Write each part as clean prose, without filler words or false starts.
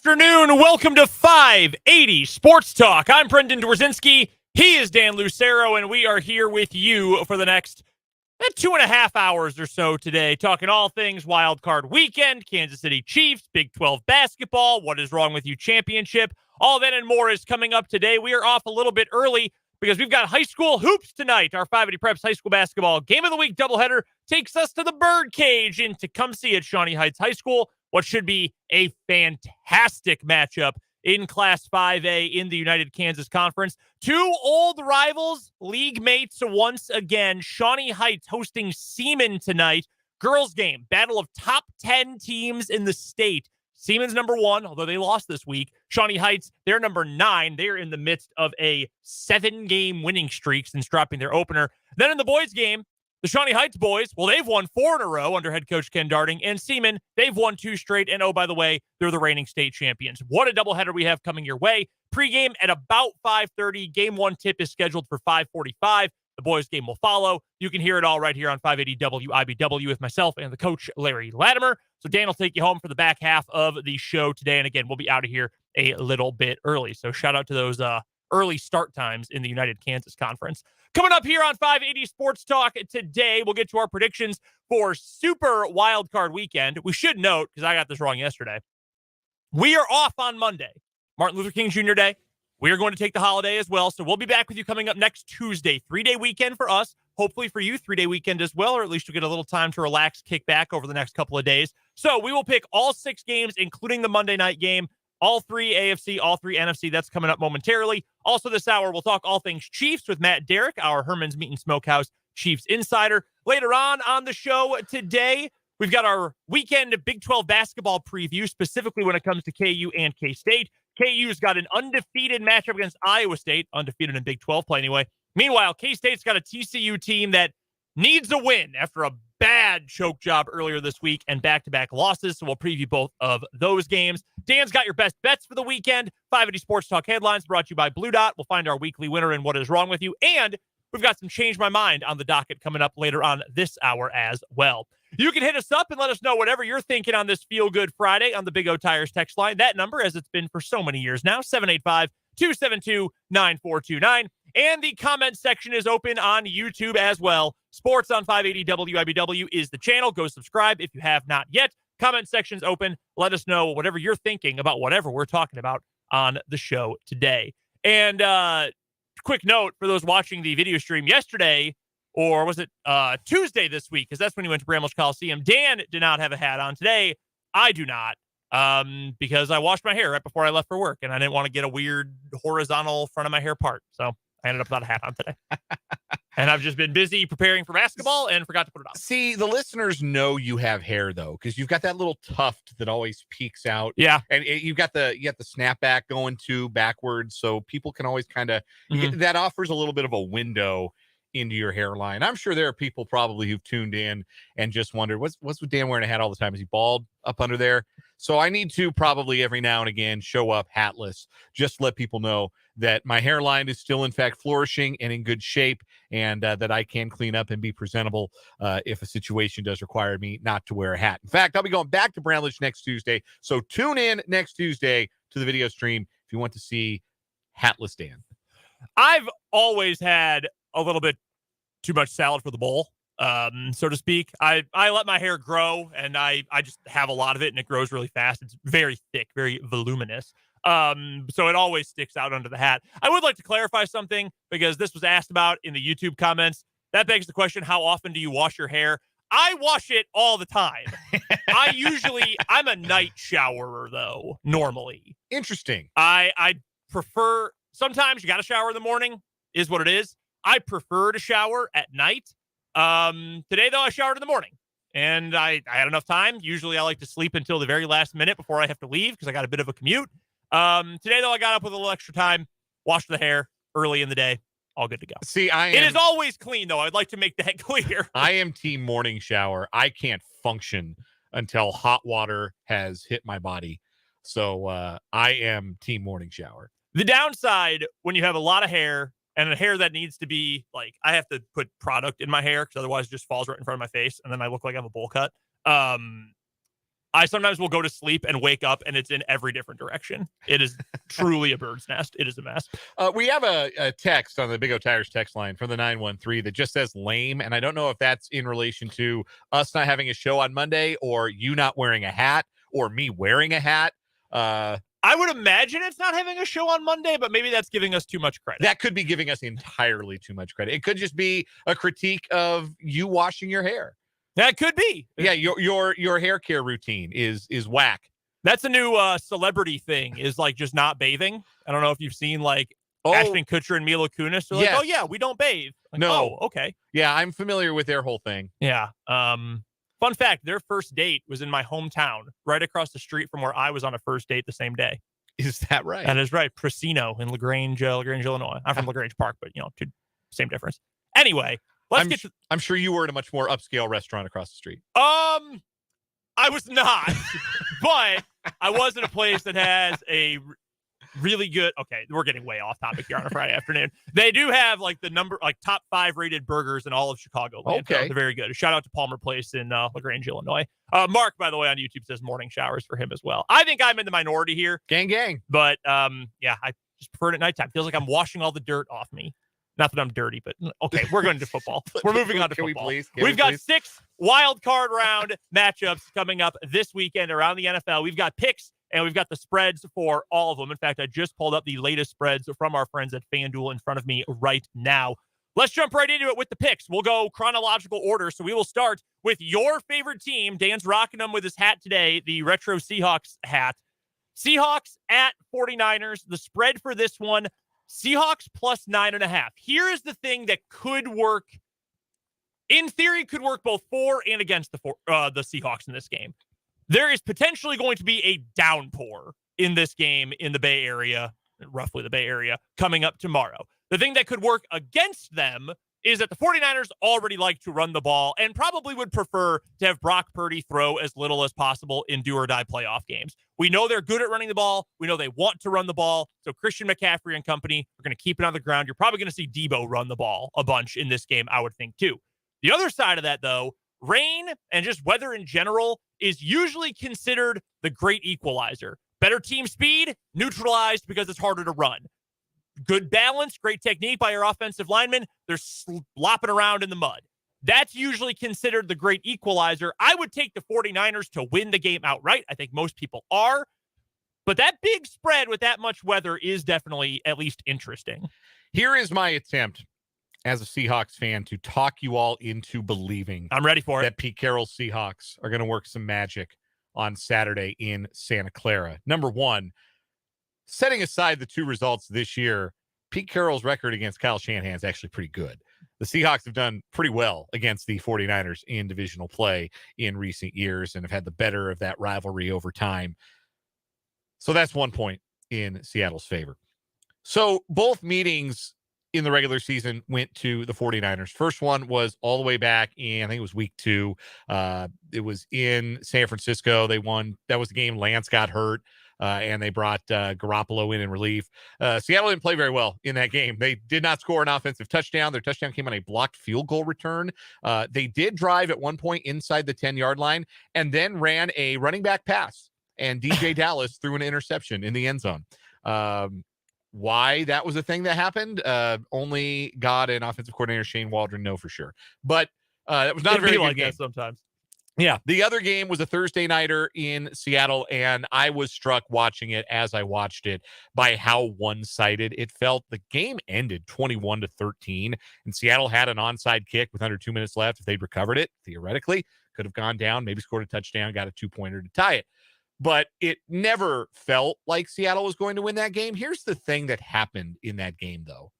afternoon. Welcome to 580 Sports Talk. I'm Brendan Dworzinski. He is Dan Lucero, and we are here with you for the next 2.5 hours or so today, talking all things Wildcard Weekend, Kansas City Chiefs, Big 12 basketball, What Is Wrong With You championship. All that and more is coming up today. We are off a little bit early because we've got high school hoops tonight. Our 580 Preps high school basketball game of the week doubleheader takes us to the Birdcage in Tecumseh at Shawnee Heights High School. What should be a fantastic matchup in Class 5A in the United Kansas Conference. Two old rivals, league mates once again. Shawnee Heights hosting Seaman tonight. Girls game, battle of top 10 teams in the state. Seaman's number 1, although they lost this week. Shawnee Heights, they're number 9. They're in the midst of a 7-game winning streak since dropping their opener. Then in the boys game, the Shawnee Heights boys, well, they've won 4 in a row under head coach Ken Darding, and Seaman, they've won 2 straight, and oh, by the way, they're the reigning state champions. What a doubleheader we have coming your way. Pre-game at about 5:30. Game 1 tip is scheduled for 5:45. The boys game will follow. You can hear it all right here on 580 WIBW with myself and the coach, Larry Latimer. So Dan will take you home for the back half of the show today, and again, we'll be out of here a little bit early. So shout out to those early start times in the United Kansas Conference. Coming up here on 580 Sports Talk today, we'll get to our predictions for Super Wildcard Weekend. We should note, because I got this wrong yesterday, we are off on Monday, Martin Luther King Jr. Day. We are going to take the holiday as well, so we'll be back with you coming up next Tuesday. 3-day weekend for us, hopefully for you, 3-day weekend as well, or at least you'll get a little time to relax, kick back over the next couple of days. So we will pick all 6 games, including the Monday night game. All 3 AFC, all 3 NFC. That's coming up momentarily. Also this hour, we'll talk all things Chiefs with Matt Derrick, our Herman's Meat and Smokehouse Chiefs insider. Later on the show today, we've got our weekend Big 12 basketball preview, specifically when it comes to KU and K-State. KU's got an undefeated matchup against Iowa State, undefeated in Big 12 play anyway. Meanwhile, K-State's got a TCU team that needs a win after a bad choke job earlier this week and back-to-back losses, so we'll preview both of those games. Dan's got your best bets for the weekend. 580 Sports Talk headlines brought to you by Blue Dot. We'll find our weekly winner in What Is Wrong With You, and we've got some Change My Mind on the docket coming up later on this hour as well. You can hit us up and let us know whatever you're thinking on this Feel Good Friday on the Big O Tires text line. That number, as it's been for so many years now, 785-272-9429. And the comment section is open on YouTube as well. Sports on 580 WIBW is the channel. Go subscribe if you have not yet. Comment section's open. Let us know whatever you're thinking about whatever we're talking about on the show today. And quick note for those watching the video stream yesterday, or was it Tuesday this week, because that's when he went to Bramlage Coliseum. Dan did not have a hat on today. I do not, because I washed my hair right before I left for work, and I didn't want to get a weird horizontal front of my hair part. So I ended up without a hat on today. And I've just been busy preparing for basketball and forgot to put it on. See, the listeners know you have hair, though, because you've got that little tuft that always peeks out. Yeah. And you got the snapback going too backwards, so people can always kind of that offers a little bit of a window into your hairline. I'm sure there are people probably who've tuned in and just wondered, what's with Dan wearing a hat all the time? Is he bald up under there? So I need to probably every now and again show up hatless, just to let people know that my hairline is still, in fact, flourishing and in good shape, and that I can clean up and be presentable if a situation does require me not to wear a hat. In fact, I'll be going back to Brownledge next Tuesday, so tune in next Tuesday to the video stream if you want to see hatless Dan. I've always had a little bit too much salad for the bowl, so to speak. I let my hair grow, and I just have a lot of it, and it grows really fast. It's very thick, very voluminous. So it always sticks out under the hat. I would like to clarify something, because this was asked about in the YouTube comments. That begs the question, how often do you wash your hair? I wash it all the time. I'm a night showerer, though, normally. Interesting. I prefer, sometimes you got to shower in the morning, is what it is. I prefer to shower at night. Today, though, I showered in the morning, and I had enough time. Usually I like to sleep until the very last minute before I have to leave, because I got a bit of a commute. Today, though, I got up with a little extra time, washed the hair early in the day, all good to go. See, it is always clean, though. I'd like to make that clear. I am team morning shower. I can't function until hot water has hit my body. So I am team morning shower. The downside when you have a lot of hair, and a hair that needs to be, like, I have to put product in my hair because otherwise it just falls right in front of my face, and then I look like I have a bowl cut. I sometimes will go to sleep and wake up and it's in every different direction. It is truly a bird's nest. It is a mess. We have a text on the Big O Tires text line from the 913 that just says lame. And I don't know if that's in relation to us not having a show on Monday or you not wearing a hat or me wearing a hat. I would imagine it's not having a show on Monday, but maybe that's giving us too much credit. That could be giving us entirely too much credit. It could just be a critique of you washing your hair. That could be. Yeah, your hair care routine is whack. That's a new celebrity thing, is like just not bathing. I don't know if you've seen like Ashton Kutcher and Mila Kunis. They're like, oh yeah, we don't bathe. Like, no. Oh, okay. Yeah, I'm familiar with their whole thing. Yeah. Fun fact, their first date was in my hometown, right across the street from where I was on a first date the same day. Is that right? That is right. Priscino in LaGrange, Illinois. I'm from LaGrange Park, but, same difference. Anyway, I'm sure you were in a much more upscale restaurant across the street. I was not, but I was in a place that has a really good. Okay, we're getting way off topic here on a Friday afternoon. They do have like top 5 rated burgers in all of Chicago. Okay, so they're very good. A shout out to Palmer Place in LaGrange, Illinois. Mark, by the way, on YouTube says morning showers for him as well. I think I'm in the minority here, gang. But yeah, I just prefer it at nighttime. Feels like I'm washing all the dirt off me. Not that I'm dirty, but okay, we're going to football. We're moving on to football. We've got 6 wild card round matchups coming up this weekend around the NFL. We've got picks and we've got the spreads for all of them. In fact, I just pulled up the latest spreads from our friends at FanDuel in front of me right now. Let's jump right into it with the picks. We'll go chronological order. So we will start with your favorite team. Dan's rocking them with his hat today, the retro Seahawks hat. Seahawks at 49ers. The spread for this one, Seahawks plus 9.5. Here is the thing that could work. In theory, could work both for and against the Seahawks in this game. There is potentially going to be a downpour in this game in the Bay Area, roughly the Bay Area, coming up tomorrow. The thing that could work against them is that the 49ers already like to run the ball and probably would prefer to have Brock Purdy throw as little as possible in do-or-die playoff games. We know they're good at running the ball. We know they want to run the ball. So Christian McCaffrey and company are going to keep it on the ground. You're probably going to see Debo run the ball a bunch in this game, I would think, too. The other side of that, though, rain and just weather in general is usually considered the great equalizer. Better team speed, neutralized because it's harder to run. Good balance, great technique by your offensive linemen. They're slopping around in the mud. That's usually considered the great equalizer. I would take the 49ers to win the game outright. I think most people are. But that big spread with that much weather is definitely at least interesting. Here is my attempt as a Seahawks fan to talk you all into believing. I'm ready for it. That Pete Carroll's Seahawks are going to work some magic on Saturday in Santa Clara. Number one, setting aside the 2 results this year, Pete Carroll's record against Kyle Shanahan is actually pretty good. The Seahawks have done pretty well against the 49ers in divisional play in recent years and have had the better of that rivalry over time. So that's 1 point in Seattle's favor. So both meetings in the regular season went to the 49ers. First one was all the way back in, I think it was week 2. It was in San Francisco. They won. That was the game Lance got hurt. And they brought Garoppolo in relief. Seattle didn't play very well in that game. They did not score an offensive touchdown. Their touchdown came on a blocked field goal return. They did drive at one point inside the 10-yard line and then ran a running back pass. And DJ Dallas threw an interception in the end zone. Why that was a thing that happened, only God and offensive coordinator Shane Waldron know for sure. But that was not a very good game. Sometimes. Yeah, the other game was a Thursday nighter in Seattle, and I was struck watching it as I watched it by how one-sided it felt. The game ended 21-13, and Seattle had an onside kick with under 2 minutes left. If they'd recovered it, theoretically, could have gone down, maybe scored a touchdown, got a 2-pointer to tie it. But it never felt like Seattle was going to win that game. Here's the thing that happened in that game, though.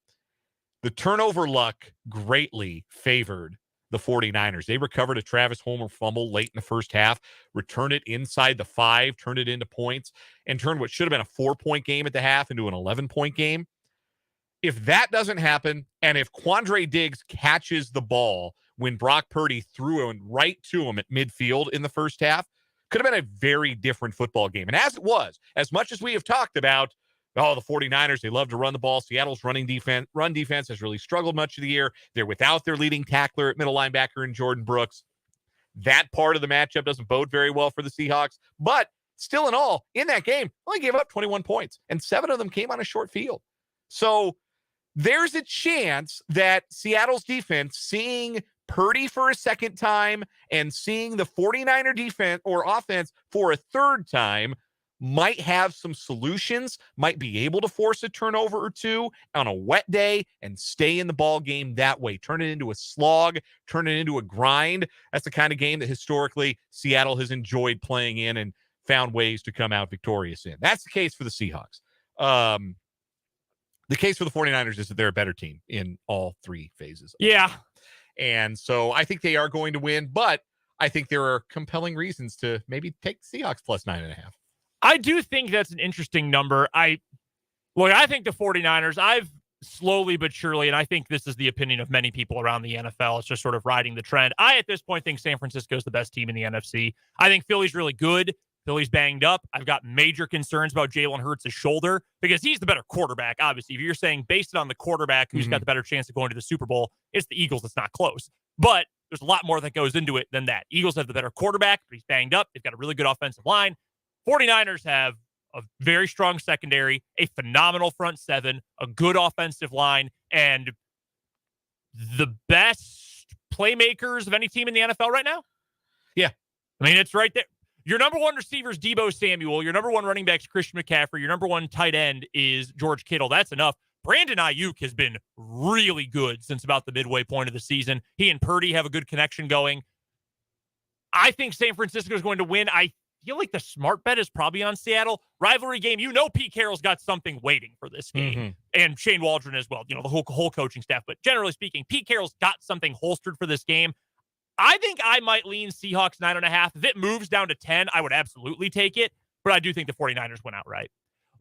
The turnover luck greatly favored the 49ers. They recovered a Travis Homer fumble late in the first half, returned it inside the 5, turned it into points, and turned what should have been a 4-point game at the half into an 11-point game. If that doesn't happen, and if Quandre Diggs catches the ball when Brock Purdy threw it right to him at midfield in the first half, could have been a very different football game. And as it was, as much as we have talked about, the 49ers, they love to run the ball. Seattle's run defense has really struggled much of the year. They're without their leading tackler at middle linebacker in Jordan Brooks. that part of the matchup doesn't bode very well for the Seahawks. But still in all, in that game, only gave up 21 points, and 7 of them came on a short field. So there's a chance that Seattle's defense, seeing Purdy for a second time and seeing the 49er defense or offense for a third time, might have some solutions, might be able to force a turnover or two on a wet day and stay in the ball game that way. Turn it into a slog, turn it into a grind. That's the kind of game that historically Seattle has enjoyed playing in and found ways to come out victorious in. That's the case for the Seahawks. The case for the 49ers is that they're a better team in all 3 phases. Yeah. And so I think they are going to win, but I think there are compelling reasons to maybe take Seahawks plus 9.5. I do think that's an interesting number. I think the 49ers, I've slowly but surely, and I think this is the opinion of many people around the NFL, it's just sort of riding the trend. I, at this point, think San Francisco is the best team in the NFC. I think Philly's really good. Philly's banged up. I've got major concerns about Jalen Hurts' shoulder because he's the better quarterback, obviously. If you're saying based on the quarterback who's got the better chance of going to the Super Bowl, it's the Eagles. It's not close. But there's a lot more that goes into it than that. Eagles have the better quarterback, but he's banged up. They've got a really good offensive line. 49ers have a very strong secondary, a phenomenal front seven, a good offensive line, and the best playmakers of any team in the NFL right now. Yeah. I mean, it's right there. Your number one receiver is Deebo Samuel. Your number one running back is Christian McCaffrey. Your number one tight end is George Kittle. That's enough. Brandon Ayuk has been really good since about the midway point of the season. He and Purdy have a good connection going. I think San Francisco is going to win. I feel like the smart bet is probably on Seattle. Rivalry game, Pete Carroll's got something waiting for this game. And Shane Waldron as well, the whole coaching staff. But generally speaking, Pete Carroll's got something holstered for this game. I think I might lean Seahawks 9.5. If it moves down to 10, I would absolutely take it. But I do think the 49ers went outright.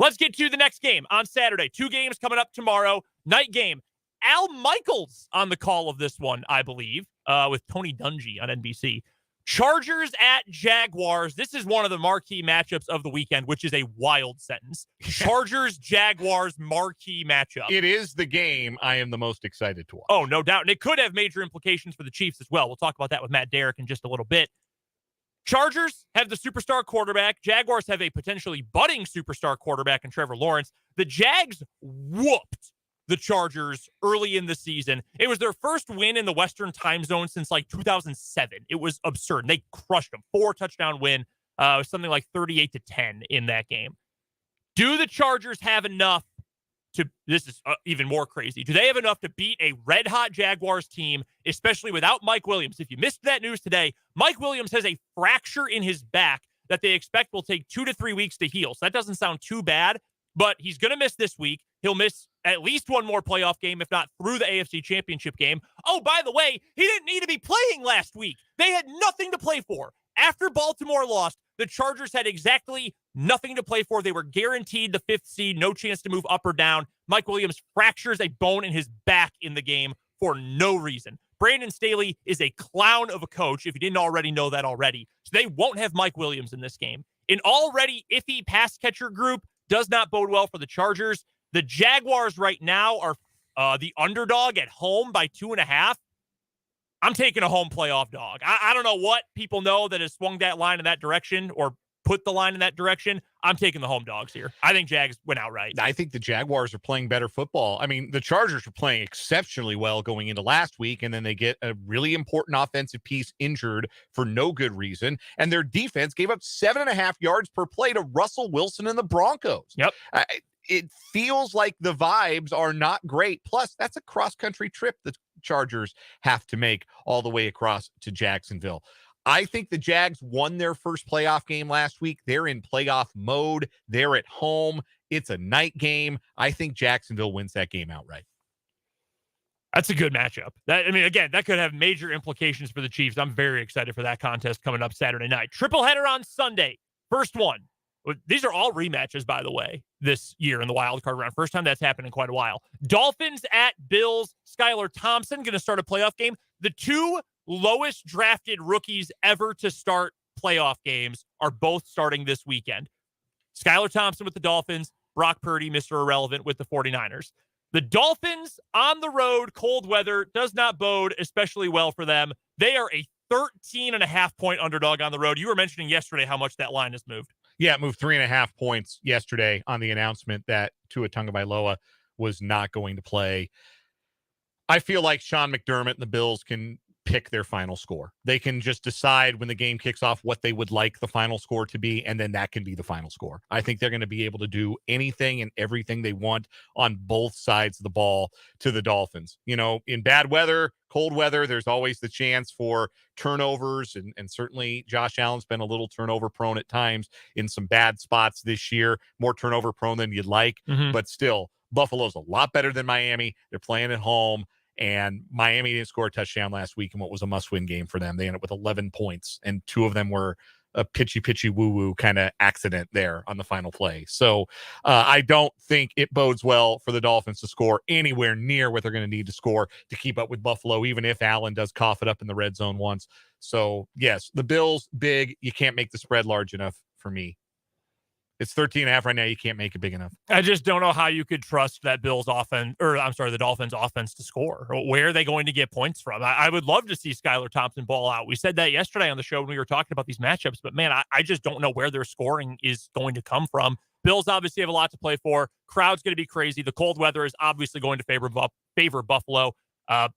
Let's get to the next game on Saturday. 2 games coming up tomorrow. Night game. Al Michaels on the call of this one, I believe, with Tony Dungy on NBC. Chargers at Jaguars. This is one of the marquee matchups of the weekend, which is a wild sentence. Chargers-Jaguars marquee matchup. It is the game I am the most excited to watch. Oh, no doubt. And it could have major implications for the Chiefs as well. We'll talk about that with Matt Derrick in just a little bit. Chargers have the superstar quarterback. Jaguars have a potentially budding superstar quarterback in Trevor Lawrence. The Jags whooped the Chargers early in the season. It was their first win in the Western time zone since 2007. It was absurd. They crushed them. 4-touchdown win. Something like 38-10 in that game. Do the Chargers have enough to, this is even more crazy, do they have enough to beat a red-hot Jaguars team, especially without Mike Williams? If you missed that news today, Mike Williams has a fracture in his back that they expect will take 2 to 3 weeks to heal. So that doesn't sound too bad, but he's going to miss this week. He'll miss at least one more playoff game, if not through the AFC Championship game. Oh, by the way, he didn't need to be playing last week. They had nothing to play for. After Baltimore lost, the Chargers had exactly nothing to play for. They were guaranteed the 5th seed, no chance to move up or down. Mike Williams fractures a bone in his back in the game for no reason. Brandon Staley is a clown of a coach, if you didn't already know that already. So they won't have Mike Williams in this game. An already iffy pass catcher group does not bode well for the Chargers. The Jaguars right now are the underdog at home by 2.5. I'm taking a home playoff dog. I don't know what people know that has swung that line in that direction or put the line in that direction. I'm taking the home dogs here. I think Jags went outright. I think the Jaguars are playing better football. I mean, the Chargers were playing exceptionally well going into last week, and then they get a really important offensive piece injured for no good reason. And their defense gave up 7.5 yards per play to Russell Wilson and the Broncos. Yep. It feels like the vibes are not great. Plus, that's a cross-country trip the Chargers have to make all the way across to Jacksonville. I think the Jags won their first playoff game last week. They're in playoff mode. They're at home. It's a night game. I think Jacksonville wins that game outright. That's a good matchup. Again, that could have major implications for the Chiefs. I'm very excited for that contest coming up Saturday night. Triple header on Sunday. First one. These are all rematches, by the way, this year in the wild card round. First time that's happened in quite a while. Dolphins at Bills. Skylar Thompson going to start a playoff game. The 2 lowest drafted rookies ever to start playoff games are both starting this weekend. Skylar Thompson with the Dolphins, Brock Purdy, Mr. Irrelevant, with the 49ers. The Dolphins on the road, cold weather, does not bode especially well for them. They are a 13.5-point underdog on the road. You were mentioning yesterday how much that line has moved. Yeah, it moved 3.5 points yesterday on the announcement that Tua Tagovailoa was not going to play. I feel like Sean McDermott and the Bills can pick their final score. They can just decide when the game kicks off what they would like the final score to be, and then that can be the final score. I think they're going to be able to do anything and everything they want on both sides of the ball to the Dolphins. You know, in bad weather, cold weather, there's always the chance for turnovers, and certainly Josh Allen's been a little turnover prone at times in some bad spots this year, more turnover prone than you'd like, but still, Buffalo's a lot better than Miami. They're playing at home. And Miami didn't score a touchdown last week in what was a must-win game for them. They ended up with 11 points, and 2 of them were a pitchy woo-woo kind of accident there on the final play. So I don't think it bodes well for the Dolphins to score anywhere near what they're going to need to score to keep up with Buffalo, even if Allen does cough it up in the red zone once. So, yes, the Bills, big. You can't make the spread large enough for me. It's 13.5 right now. You can't make it big enough. I just don't know how you could trust that Bills offense, the Dolphins offense to score. Where are they going to get points from? I would love to see Skylar Thompson ball out. We said that yesterday on the show when we were talking about these matchups, but man, I just don't know where their scoring is going to come from. Bills obviously have a lot to play for. Crowd's going to be crazy. The cold weather is obviously going to favor Buffalo.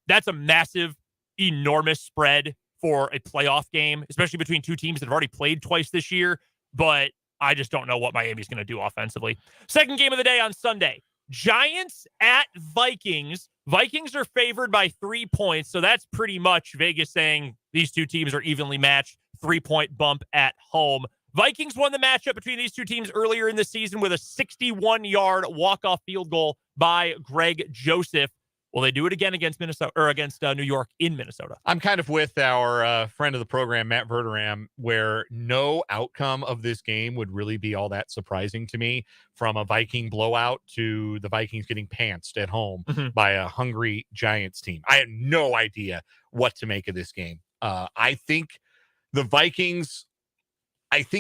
That's a massive, enormous spread for a playoff game, especially between two teams that have already played twice this year. But I just don't know what Miami's going to do offensively. Second game of the day on Sunday, Giants at Vikings. Vikings are favored by 3 points, so that's pretty much Vegas saying these two teams are evenly matched, 3-point bump at home. Vikings won the matchup between these two teams earlier in the season with a 61-yard walk-off field goal by Greg Joseph. Will they do it again against Minnesota or against New York in Minnesota? I'm kind of with our friend of the program, Matt Verderam, where no outcome of this game would really be all that surprising to me, from a Viking blowout to the Vikings getting pantsed at home by a hungry Giants team. I had no idea what to make of this game. I think the Vikings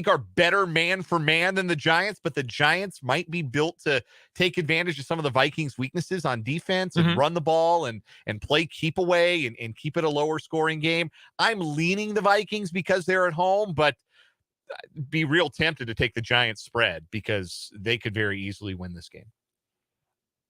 are better man for man than the Giants, but the Giants might be built to take advantage of some of the Vikings' weaknesses on defense and run the ball and play keep away and keep it a lower scoring game. I'm leaning the Vikings because they're at home, but be real tempted to take the Giants spread because they could very easily win this game.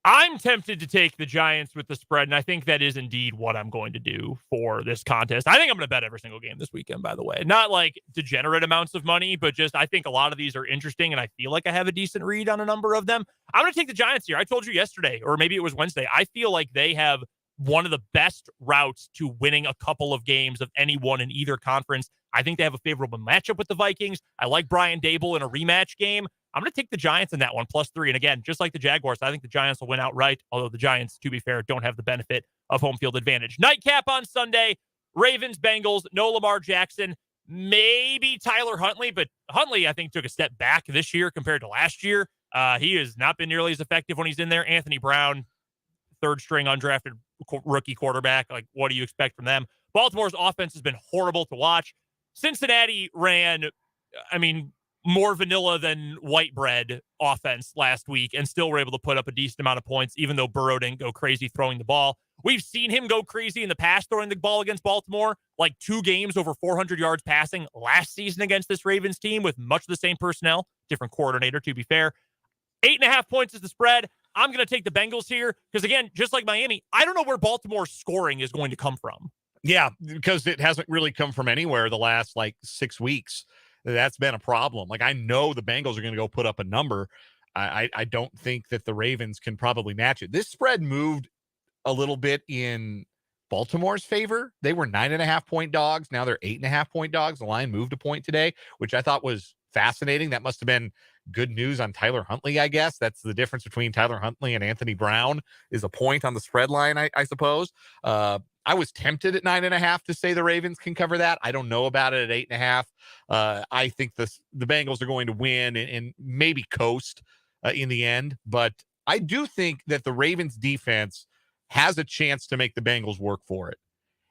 I'm tempted to take the Giants with the spread, and I think that is indeed what I'm going to do for this contest. I think I'm going to bet every single game this weekend, by the way. Not like degenerate amounts of money, but just I think a lot of these are interesting, and I feel like I have a decent read on a number of them. I'm going to take the Giants here. I told you yesterday, or maybe it was Wednesday, I feel like they have one of the best routes to winning a couple of games of anyone in either conference. I think they have a favorable matchup with the Vikings. I like Brian Dable in a rematch game. I'm going to take the Giants in that one, +3. And again, just like the Jaguars, I think the Giants will win outright, although the Giants, to be fair, don't have the benefit of home field advantage. Nightcap on Sunday, Ravens, Bengals, no Lamar Jackson, maybe Tyler Huntley, but Huntley, I think, took a step back this year compared to last year. He has not been nearly as effective when he's in there. Anthony Brown, third-string undrafted rookie quarterback. Like, what do you expect from them? Baltimore's offense has been horrible to watch. Cincinnati ran, more vanilla than white bread offense last week and still were able to put up a decent amount of points, even though Burrow didn't go crazy throwing the ball. We've seen him go crazy in the past throwing the ball against Baltimore, like 2 games over 400 yards passing last season against this Ravens team with much of the same personnel, different coordinator, to be fair. 8.5 points is the spread. I'm going to take the Bengals here because, again, just like Miami, I don't know where Baltimore's scoring is going to come from. Yeah, because it hasn't really come from anywhere the last 6 weeks. That's been a problem. I know the Bengals are going to go put up a number. I don't think that the Ravens can probably match it. This spread moved a little bit in Baltimore's favor. They were 9.5-point dogs. Now they're 8.5-point dogs. The line moved a point today, which I thought was fascinating. That must have been good news on Tyler Huntley, I guess. That's the difference between Tyler Huntley and Anthony Brown, is a point on the spread line, I suppose. I was tempted at 9.5 to say the Ravens can cover that. I don't know about it at 8.5. I think the Bengals are going to win and maybe coast in the end. But I do think that the Ravens defense has a chance to make the Bengals work for it.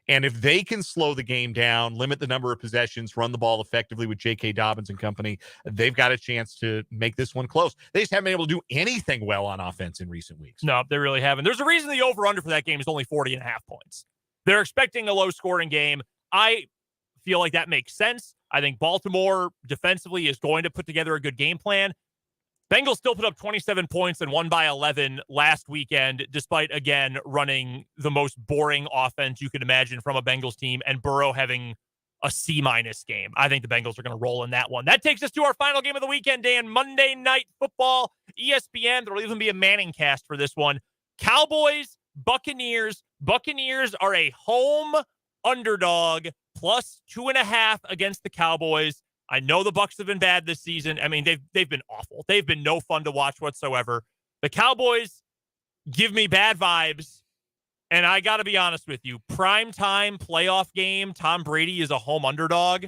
And if they can slow the game down, limit the number of possessions, run the ball effectively with J.K. Dobbins and company, they've got a chance to make this one close. They just haven't been able to do anything well on offense in recent weeks. No, they really haven't. There's a reason the over-under for that game is only 40.5 points. They're expecting a low-scoring game. I feel like that makes sense. I think Baltimore defensively is going to put together a good game plan. Bengals still put up 27 points and won by 11 last weekend, despite, again, running the most boring offense you could imagine from a Bengals team and Burrow having a C-minus game. I think the Bengals are going to roll in that one. That takes us to our final game of the weekend, Dan. Monday Night Football, ESPN. There will even be a Manning cast for this one. Cowboys, Buccaneers. Buccaneers are a home underdog, plus 2.5 against the Cowboys. I know the Bucs have been bad this season. I mean, they've been awful. They've been no fun to watch whatsoever. The Cowboys give me bad vibes, and I got to be honest with you. Primetime playoff game, Tom Brady is a home underdog.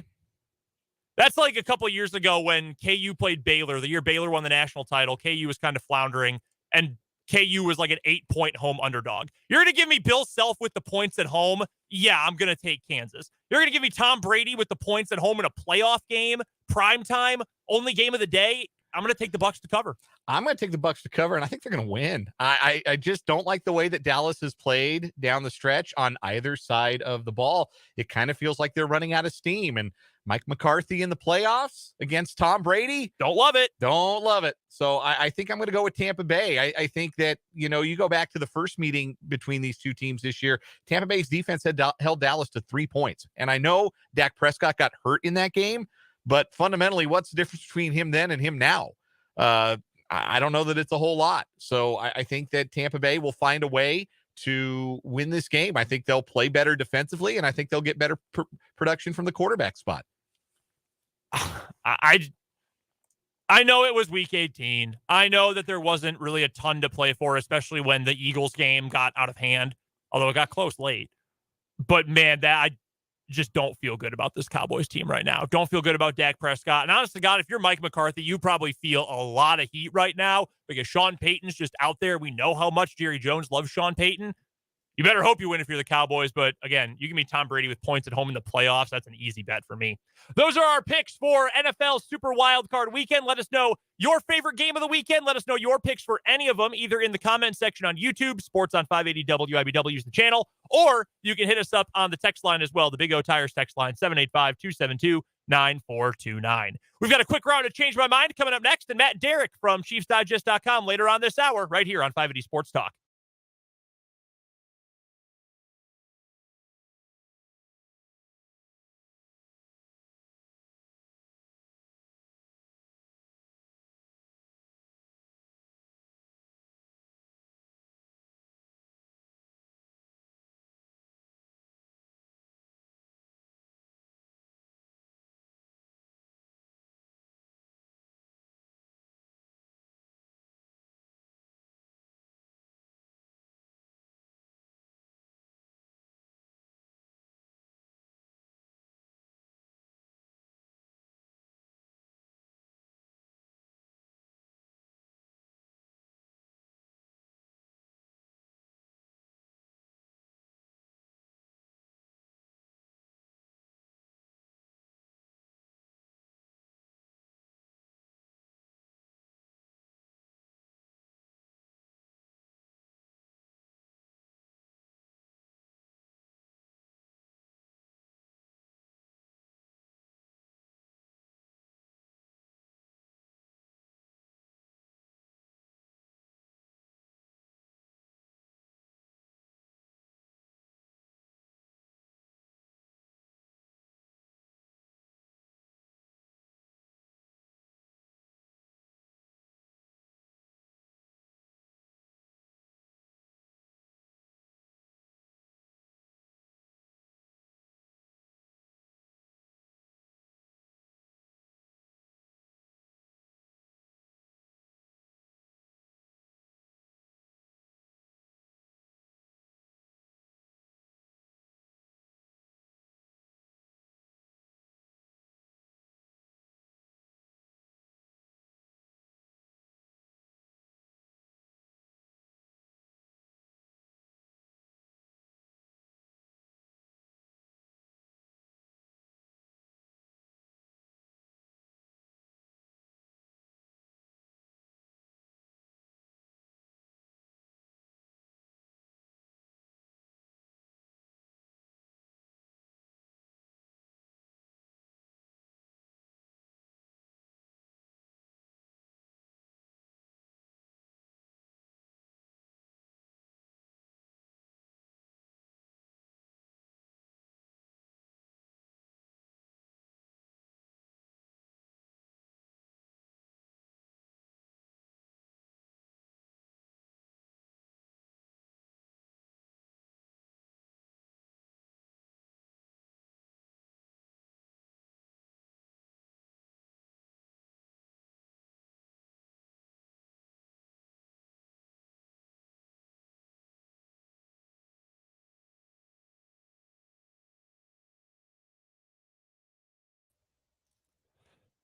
That's like a couple of years ago when KU played Baylor, the year Baylor won the national title. KU was kind of floundering, and KU was like an 8-point home underdog. You're going to give me Bill Self with the points at home? Yeah, I'm going to take Kansas. You're going to give me Tom Brady with the points at home in a playoff game, prime time, only game of the day? I'm going to take the Bucs to cover. I'm going to take the Bucs to cover, and I think they're going to win. I just don't like the way that Dallas has played down the stretch on either side of the ball. It kind of feels like they're running out of steam, and Mike McCarthy in the playoffs against Tom Brady. Don't love it. Don't love it. So I think I'm going to go with Tampa Bay. I think that, you go back to the first meeting between these two teams this year, Tampa Bay's defense had held Dallas to 3 points. And I know Dak Prescott got hurt in that game, but fundamentally, what's the difference between him then and him now? I don't know that it's a whole lot. So I think that Tampa Bay will find a way to win this game. I think they'll play better defensively, and I think they'll get better production from the quarterback spot. I know it was week 18. I know that there wasn't really a ton to play for, especially when the Eagles game got out of hand, although it got close late. But man, I just don't feel good about this Cowboys team right now. Don't feel good about Dak Prescott. And honest to God, if you're Mike McCarthy, you probably feel a lot of heat right now because Sean Payton's just out there. We know how much Jerry Jones loves Sean Payton. You better hope you win if you're the Cowboys. But again, you give me Tom Brady with points at home in the playoffs. That's an easy bet for me. Those are our picks for NFL Super Wildcard Weekend. Let us know your favorite game of the weekend. Let us know your picks for any of them, either in the comment section on YouTube, Sports on 580 WIBW is the channel, or you can hit us up on the text line as well, the Big O Tires text line, 785-272-9429. We've got a quick round of Change My Mind coming up next, and Matt and Derek from ChiefsDigest.com later on this hour, right here on 580 Sports Talk.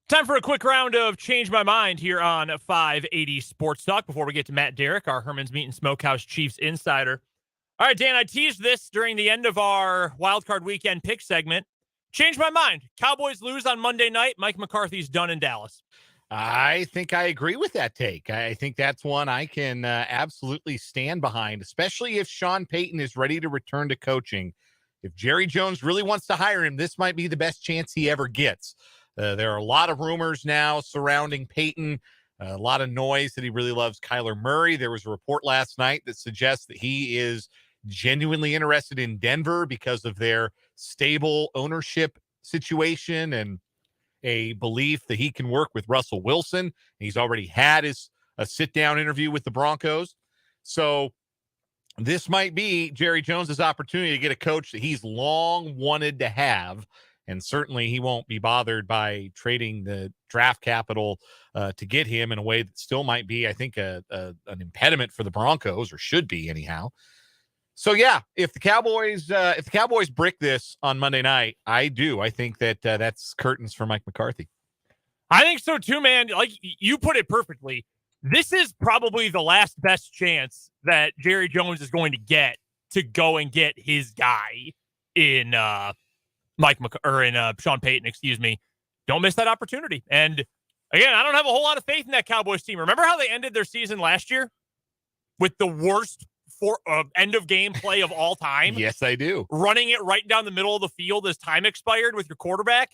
Time for a quick round of Change My Mind here on 580 Sports Talk before we get to Matt Derrick, our Herman's Meat and Smokehouse Chiefs insider. All right, Dan, I teased this during the end of our Wildcard Weekend pick segment. Change my mind. Cowboys lose on Monday night. Mike McCarthy's done in Dallas. I think I agree with that take. I think that's one I can absolutely stand behind, especially if Sean Payton is ready to return to coaching. If Jerry Jones really wants to hire him, this might be the best chance he ever gets. There are a lot of rumors now surrounding Payton, a lot of noise that he really loves Kyler Murray. There was a report last night that suggests that he is genuinely interested in Denver because of their stable ownership situation and a belief that he can work with Russell Wilson. He's already had a sit-down interview with the Broncos. So this might be Jerry Jones's opportunity to get a coach that he's long wanted to have. And certainly he won't be bothered by trading the draft capital to get him in a way that still might be, I think, an impediment for the Broncos, or should be anyhow. So yeah, if the Cowboys brick this on Monday night, I think that that's curtains for Mike McCarthy. I think so too, man. Like you put it perfectly. This is probably the last best chance that Jerry Jones is going to get to go and get his guy in Sean Payton, excuse me. Don't miss that opportunity. And again, I don't have a whole lot of faith in that Cowboys team. Remember how they ended their season last year with the worst end of game play of all time? Yes, I do. Running it right down the middle of the field as time expired with your quarterback.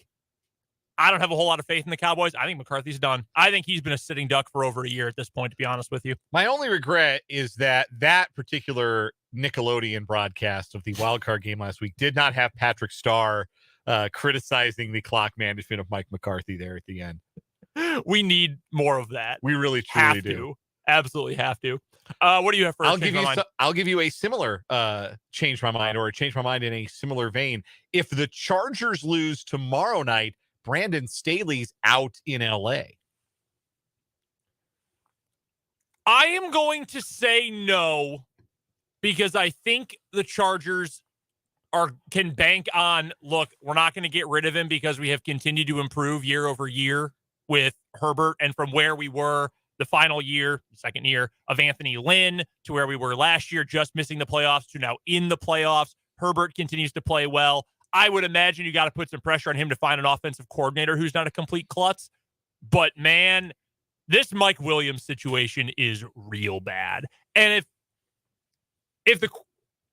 I don't have a whole lot of faith in the Cowboys. I think McCarthy's done. I think he's been a sitting duck for over a year at this point, to be honest with you. My only regret is that particular Nickelodeon broadcast of the wildcard game last week did not have Patrick Starr criticizing the clock management of Mike McCarthy there at the end. We need more of that. We really, truly do. Absolutely have to. What do you have for? I'll give you a similar change my mind, or a change my mind in a similar vein. If the Chargers lose tomorrow night, Brandon Staley's out in LA. I am going to say no, because I think the Chargers can bank on, look, we're not going to get rid of him because we have continued to improve year over year with Herbert, and from where we were the final year, second year of Anthony Lynn, to where we were last year, just missing the playoffs, to now in the playoffs. Herbert continues to play well. I would imagine you got to put some pressure on him to find an offensive coordinator who's not a complete klutz. But man, this Mike Williams situation is real bad. And if the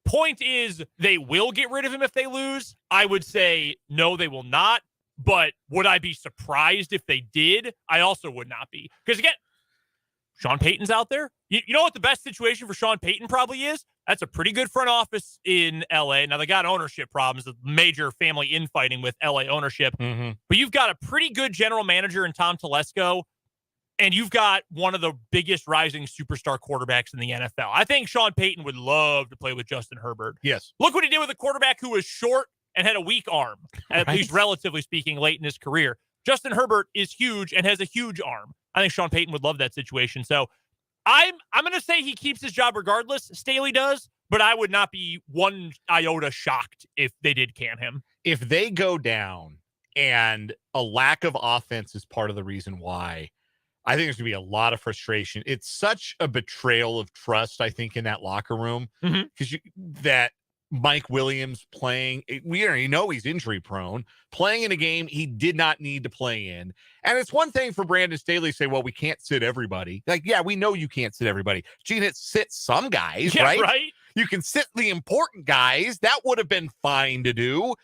point is they will get rid of him if they lose, I would say no, they will not. But would I be surprised if they did? I also would not be. Because again, Sean Payton's out there. You know what the best situation for Sean Payton probably is? That's a pretty good front office in LA. Now, they got ownership problems, the major family infighting with LA ownership. Mm-hmm. But you've got a pretty good general manager in Tom Telesco, and you've got one of the biggest rising superstar quarterbacks in the NFL. I think Sean Payton would love to play with Justin Herbert. Yes. Look what he did with a quarterback who was short and had a weak arm, at least relatively speaking, late in his career. Justin Herbert is huge and has a huge arm. I think Sean Payton would love that situation. So I'm going to say he keeps his job regardless. Staley does, but I would not be one iota shocked if they did can him. If they go down, and a lack of offense is part of the reason why, I think there's going to be a lot of frustration. It's such a betrayal of trust, I think, in that locker room, because that Mike Williams playing, we already know he's injury prone, playing in a game he did not need to play in. And it's one thing for Brandon Staley to say, well, we can't sit everybody. Like, yeah, we know you can't sit everybody. Gene, sit some guys, right? You can sit the important guys. That would have been fine to do.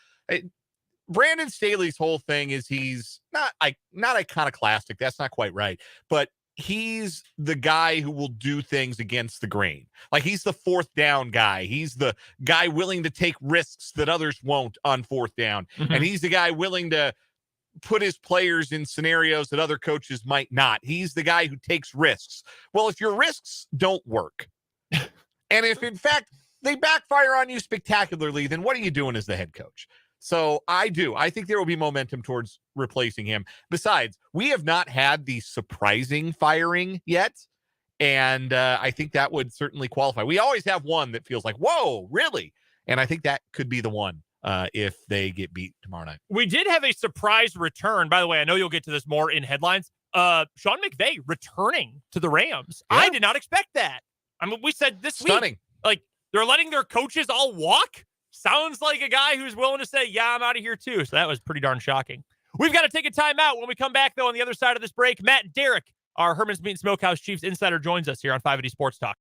Brandon Staley's whole thing is he's not iconoclastic. That's not quite right. But he's the guy who will do things against the grain. Like, he's the fourth down guy. He's the guy willing to take risks that others won't on fourth down. And he's the guy willing to put his players in scenarios that other coaches might not. He's the guy who takes risks. Well, if your risks don't work, and if in fact they backfire on you spectacularly, then what are you doing as the head coach? So I think there will be momentum towards replacing him. Besides, we have not had the surprising firing yet. And I think that would certainly qualify. We always have one that feels like, whoa, really? And I think that could be the one if they get beat tomorrow night. We did have a surprise return. By the way, I know you'll get to this more in headlines. Sean McVay returning to the Rams. Yeah. I did not expect that. I mean, we said this week, like, they're letting their coaches all walk. Sounds like a guy who's willing to say, yeah, I'm out of here too. So that was pretty darn shocking. We've got to take a timeout. When we come back, though, on the other side of this break, Matt Derrick, our Herman's Meat and Smokehouse Chiefs insider, joins us here on 580 Sports Talk.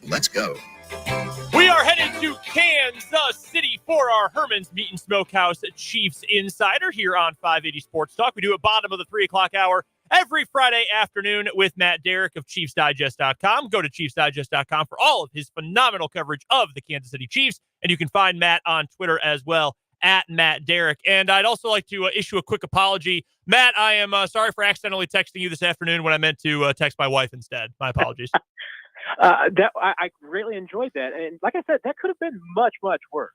Let's go. We are headed to Kansas City for our Herman's Meat and Smokehouse Chiefs Insider here on 580 Sports Talk. We do it bottom of the 3 o'clock hour every Friday afternoon with Matt Derrick of ChiefsDigest.com. Go to ChiefsDigest.com for all of his phenomenal coverage of the Kansas City Chiefs. And you can find Matt on Twitter as well, at Matt Derrick. And I'd also like to issue a quick apology. Matt, I am sorry for accidentally texting you this afternoon when I meant to text my wife instead. My apologies. I greatly enjoyed that, and like I said, that could have been much worse.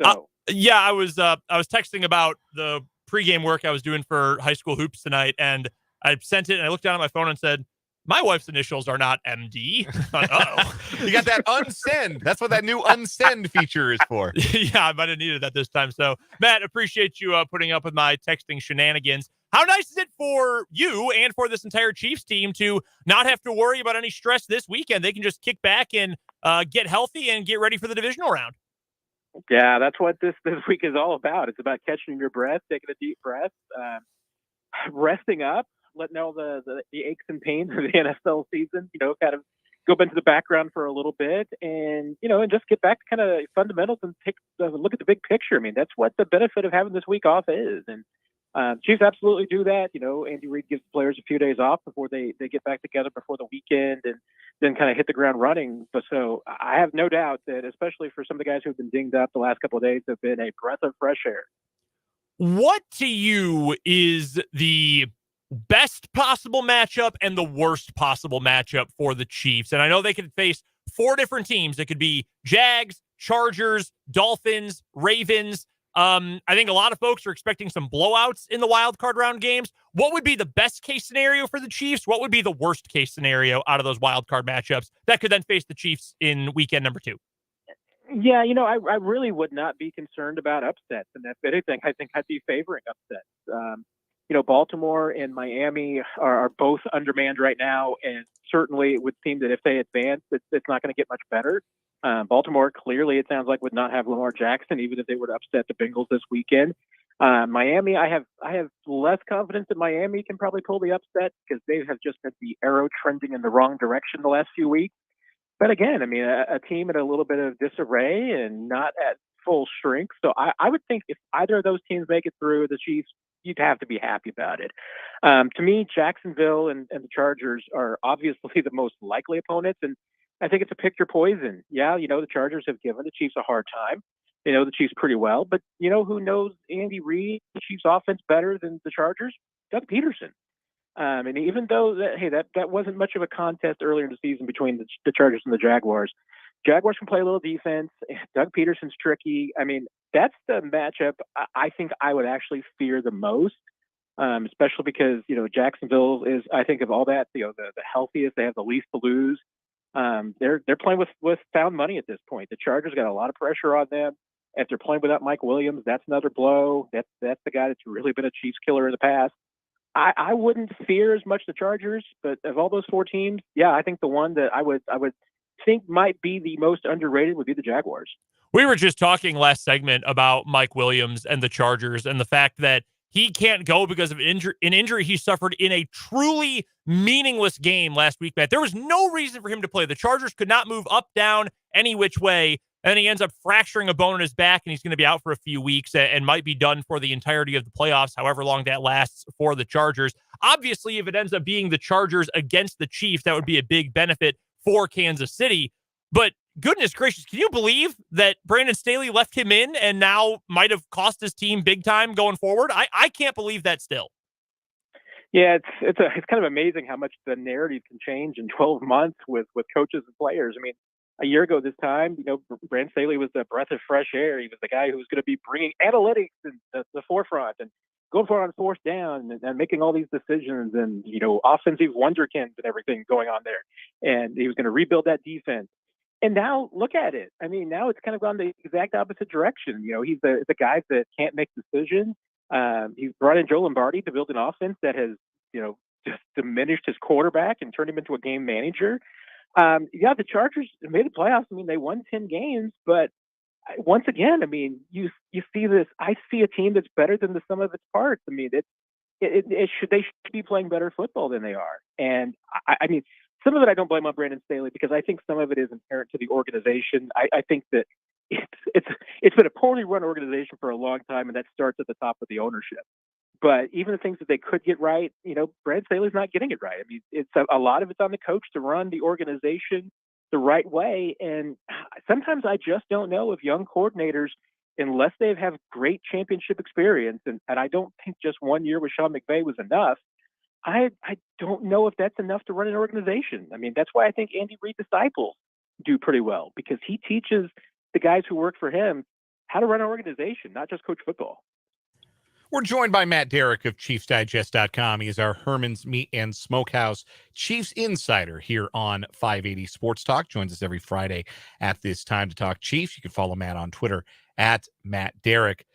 So yeah, I was texting about the pregame work I was doing for high school hoops tonight, and I sent it, and I looked down at my phone and said, "My wife's initials are not MD." Uh-oh. You got that unsend. That's what that new unsend feature is for. Yeah, I might have needed that this time. So, Matt, appreciate you putting up with my texting shenanigans. How nice is it for you and for this entire Chiefs team to not have to worry about any stress this weekend? They can just kick back and get healthy and get ready for the divisional round. Yeah, that's what this week is all about. It's about catching your breath, taking a deep breath, resting up, letting all the aches and pains of the NFL season, kind of go into the background for a little bit and just get back to kind of fundamentals and look at the big picture. I mean, that's what the benefit of having this week off is. And Chiefs absolutely do that. Andy Reid gives players a few days off before they get back together before the weekend and then kind of hit the ground running. But so I have no doubt that, especially for some of the guys who've been dinged up the last couple of days, have been a breath of fresh air. What to you is the best possible matchup and the worst possible matchup for the Chiefs? And I know they could face 4 different teams. It could be Jags, Chargers, Dolphins, Ravens. I think a lot of folks are expecting some blowouts in the wild card round games. What would be the best case scenario for the Chiefs? What would be the worst case scenario out of those wild card matchups that could then face the Chiefs in weekend number 2? Yeah, I really would not be concerned about upsets. And if anything, I think I'd be favoring upsets. Baltimore and Miami are both undermanned right now. And certainly it would seem that if they advance, it's not going to get much better. Baltimore, clearly, it sounds like, would not have Lamar Jackson, even if they were to upset the Bengals this weekend. Miami, I have less confidence that Miami can probably pull the upset because they have just had the arrow trending in the wrong direction the last few weeks. But again, I mean, a team in a little bit of disarray and not at full strength. So I would think if either of those teams make it through, the Chiefs, you'd have to be happy about it. To me, Jacksonville and the Chargers are obviously the most likely opponents. And I think it's a pick your poison. Yeah, the Chargers have given the Chiefs a hard time. They know the Chiefs pretty well. But who knows Andy Reid, the Chiefs offense better than the Chargers? Doug Peterson. And even though that wasn't much of a contest earlier in the season between the Chargers and the Jaguars can play a little defense. Doug Peterson's tricky. I mean, that's the matchup I think I would actually fear the most, especially because, Jacksonville is, I think of all that, the healthiest. They have the least to lose. They're playing with found money at this point. The Chargers got a lot of pressure on them. If they're playing without Mike Williams, that's another blow. That's the guy that's really been a Chiefs killer in the past. I wouldn't fear as much the Chargers, but of all those 4 teams, yeah, I think the one that I would think might be the most underrated would be the Jaguars. We were just talking last segment about Mike Williams and the Chargers and the fact that he can't go because of an injury he suffered in a truly meaningless game last week, Matt. There was no reason for him to play. The Chargers could not move up, down, any which way. And he ends up fracturing a bone in his back, and he's going to be out for a few weeks and might be done for the entirety of the playoffs, however long that lasts for the Chargers. Obviously, if it ends up being the Chargers against the Chiefs, that would be a big benefit for Kansas City. But goodness gracious, can you believe that Brandon Staley left him in and now might have cost his team big time going forward? I can't believe that still. Yeah, it's kind of amazing how much the narrative can change in 12 months with coaches and players. I mean, a year ago this time, Brandon Staley was the breath of fresh air. He was the guy who was going to be bringing analytics in the forefront and going for it on 4th down and making all these decisions and, offensive wonderkins and everything going on there. And he was going to rebuild that defense. And now look at it. I mean, now it's kind of gone the exact opposite direction. He's the guy that can't make decisions. He's brought in Joe Lombardi to build an offense that has, just diminished his quarterback and turned him into a game manager. The Chargers made the playoffs. I mean, they won 10 games, but once again, I mean, you see this. I see a team that's better than the sum of its parts. I mean, they should be playing better football than they are. And I mean, some of it I don't blame on Brandon Staley because I think some of it is inherent to the organization. I think that it's been a poorly run organization for a long time, and that starts at the top of the ownership. But even the things that they could get right, Brad Staley's not getting it right. I mean, it's a lot of it's on the coach to run the organization the right way. And sometimes I just don't know if young coordinators, unless they have great championship experience, and I don't think just 1 year with Sean McVay was enough, I don't know if that's enough to run an organization. I mean, that's why I think Andy Reid disciples do pretty well, because he teaches the guys who work for him how to run an organization, not just coach football. We're joined by Matt Derrick of ChiefsDigest.com. He is our Herman's Meat and Smokehouse Chiefs insider here on 580 Sports Talk. Joins us every Friday at this time to talk Chiefs. You can follow Matt on Twitter at Matt Derrick.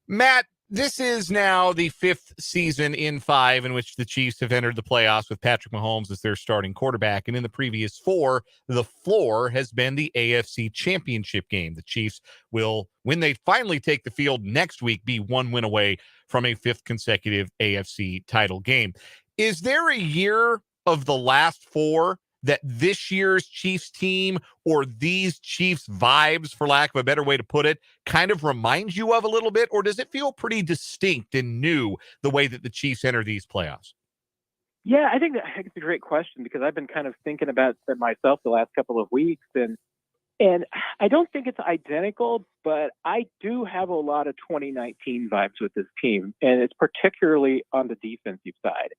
Matt, this is now the 5th season in 5 in which the Chiefs have entered the playoffs with Patrick Mahomes as their starting quarterback. And in the previous 4, the floor has been the AFC Championship game. The Chiefs will, when they finally take the field next week, be 1 win away from a 5th consecutive AFC title game. Is there a year of the last 4 that this year's Chiefs team, or these Chiefs vibes, for lack of a better way to put it, kind of reminds you of a little bit? Or does it feel pretty distinct and new the way that the Chiefs enter these playoffs? Yeah, I think it's a great question because I've been kind of thinking about it myself the last couple of weeks, and I don't think it's identical, but I do have a lot of 2019 vibes with this team, and it's particularly on the defensive side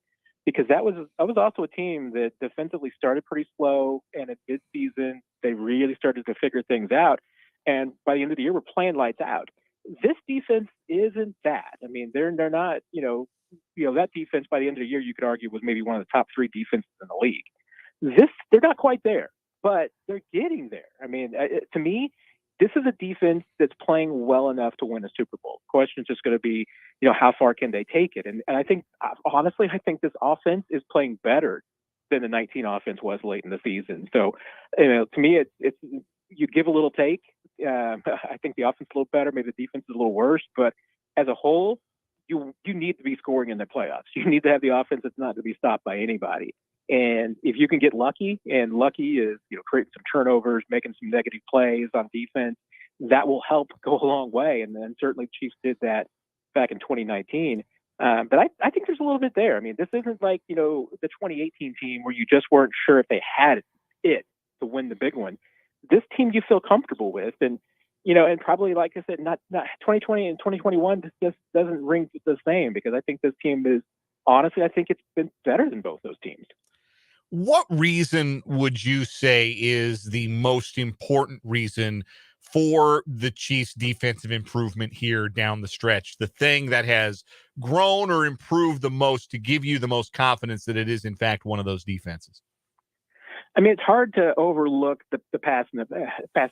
because that was also a team that defensively started pretty slow, and at mid-season they really started to figure things out, and by the end of the year we're playing lights out. This defense isn't that. I mean, they're not, that defense by the end of the year, you could argue, was maybe one of the top 3 defenses in the league. They're not quite there, but they're getting there. I mean, to me, this is a defense that's playing well enough to win a Super Bowl. The question is just going to be, how far can they take it? And I think, honestly, this offense is playing better than the 19 offense was late in the season. So, to me, it's you give a little take. I think the offense is a little better. Maybe the defense is a little worse, but as a whole, you need to be scoring in the playoffs. You need to have the offense that's not to be stopped by anybody. And if you can get lucky, and lucky is, creating some turnovers, making some negative plays on defense, that will help go a long way. And then certainly Chiefs did that back in 2019. But I think there's a little bit there. I mean, this isn't like, the 2018 team where you just weren't sure if they had it to win the big one. This team you feel comfortable with. And probably, like I said, not 2020 and 2021 just doesn't ring the same because I think this team is, honestly, I think it's been better than both those teams. What reason would you say is the most important reason for the Chiefs' defensive improvement here down the stretch? The thing that has grown or improved the most to give you the most confidence that it is, in fact, one of those defenses? I mean, it's hard to overlook the pass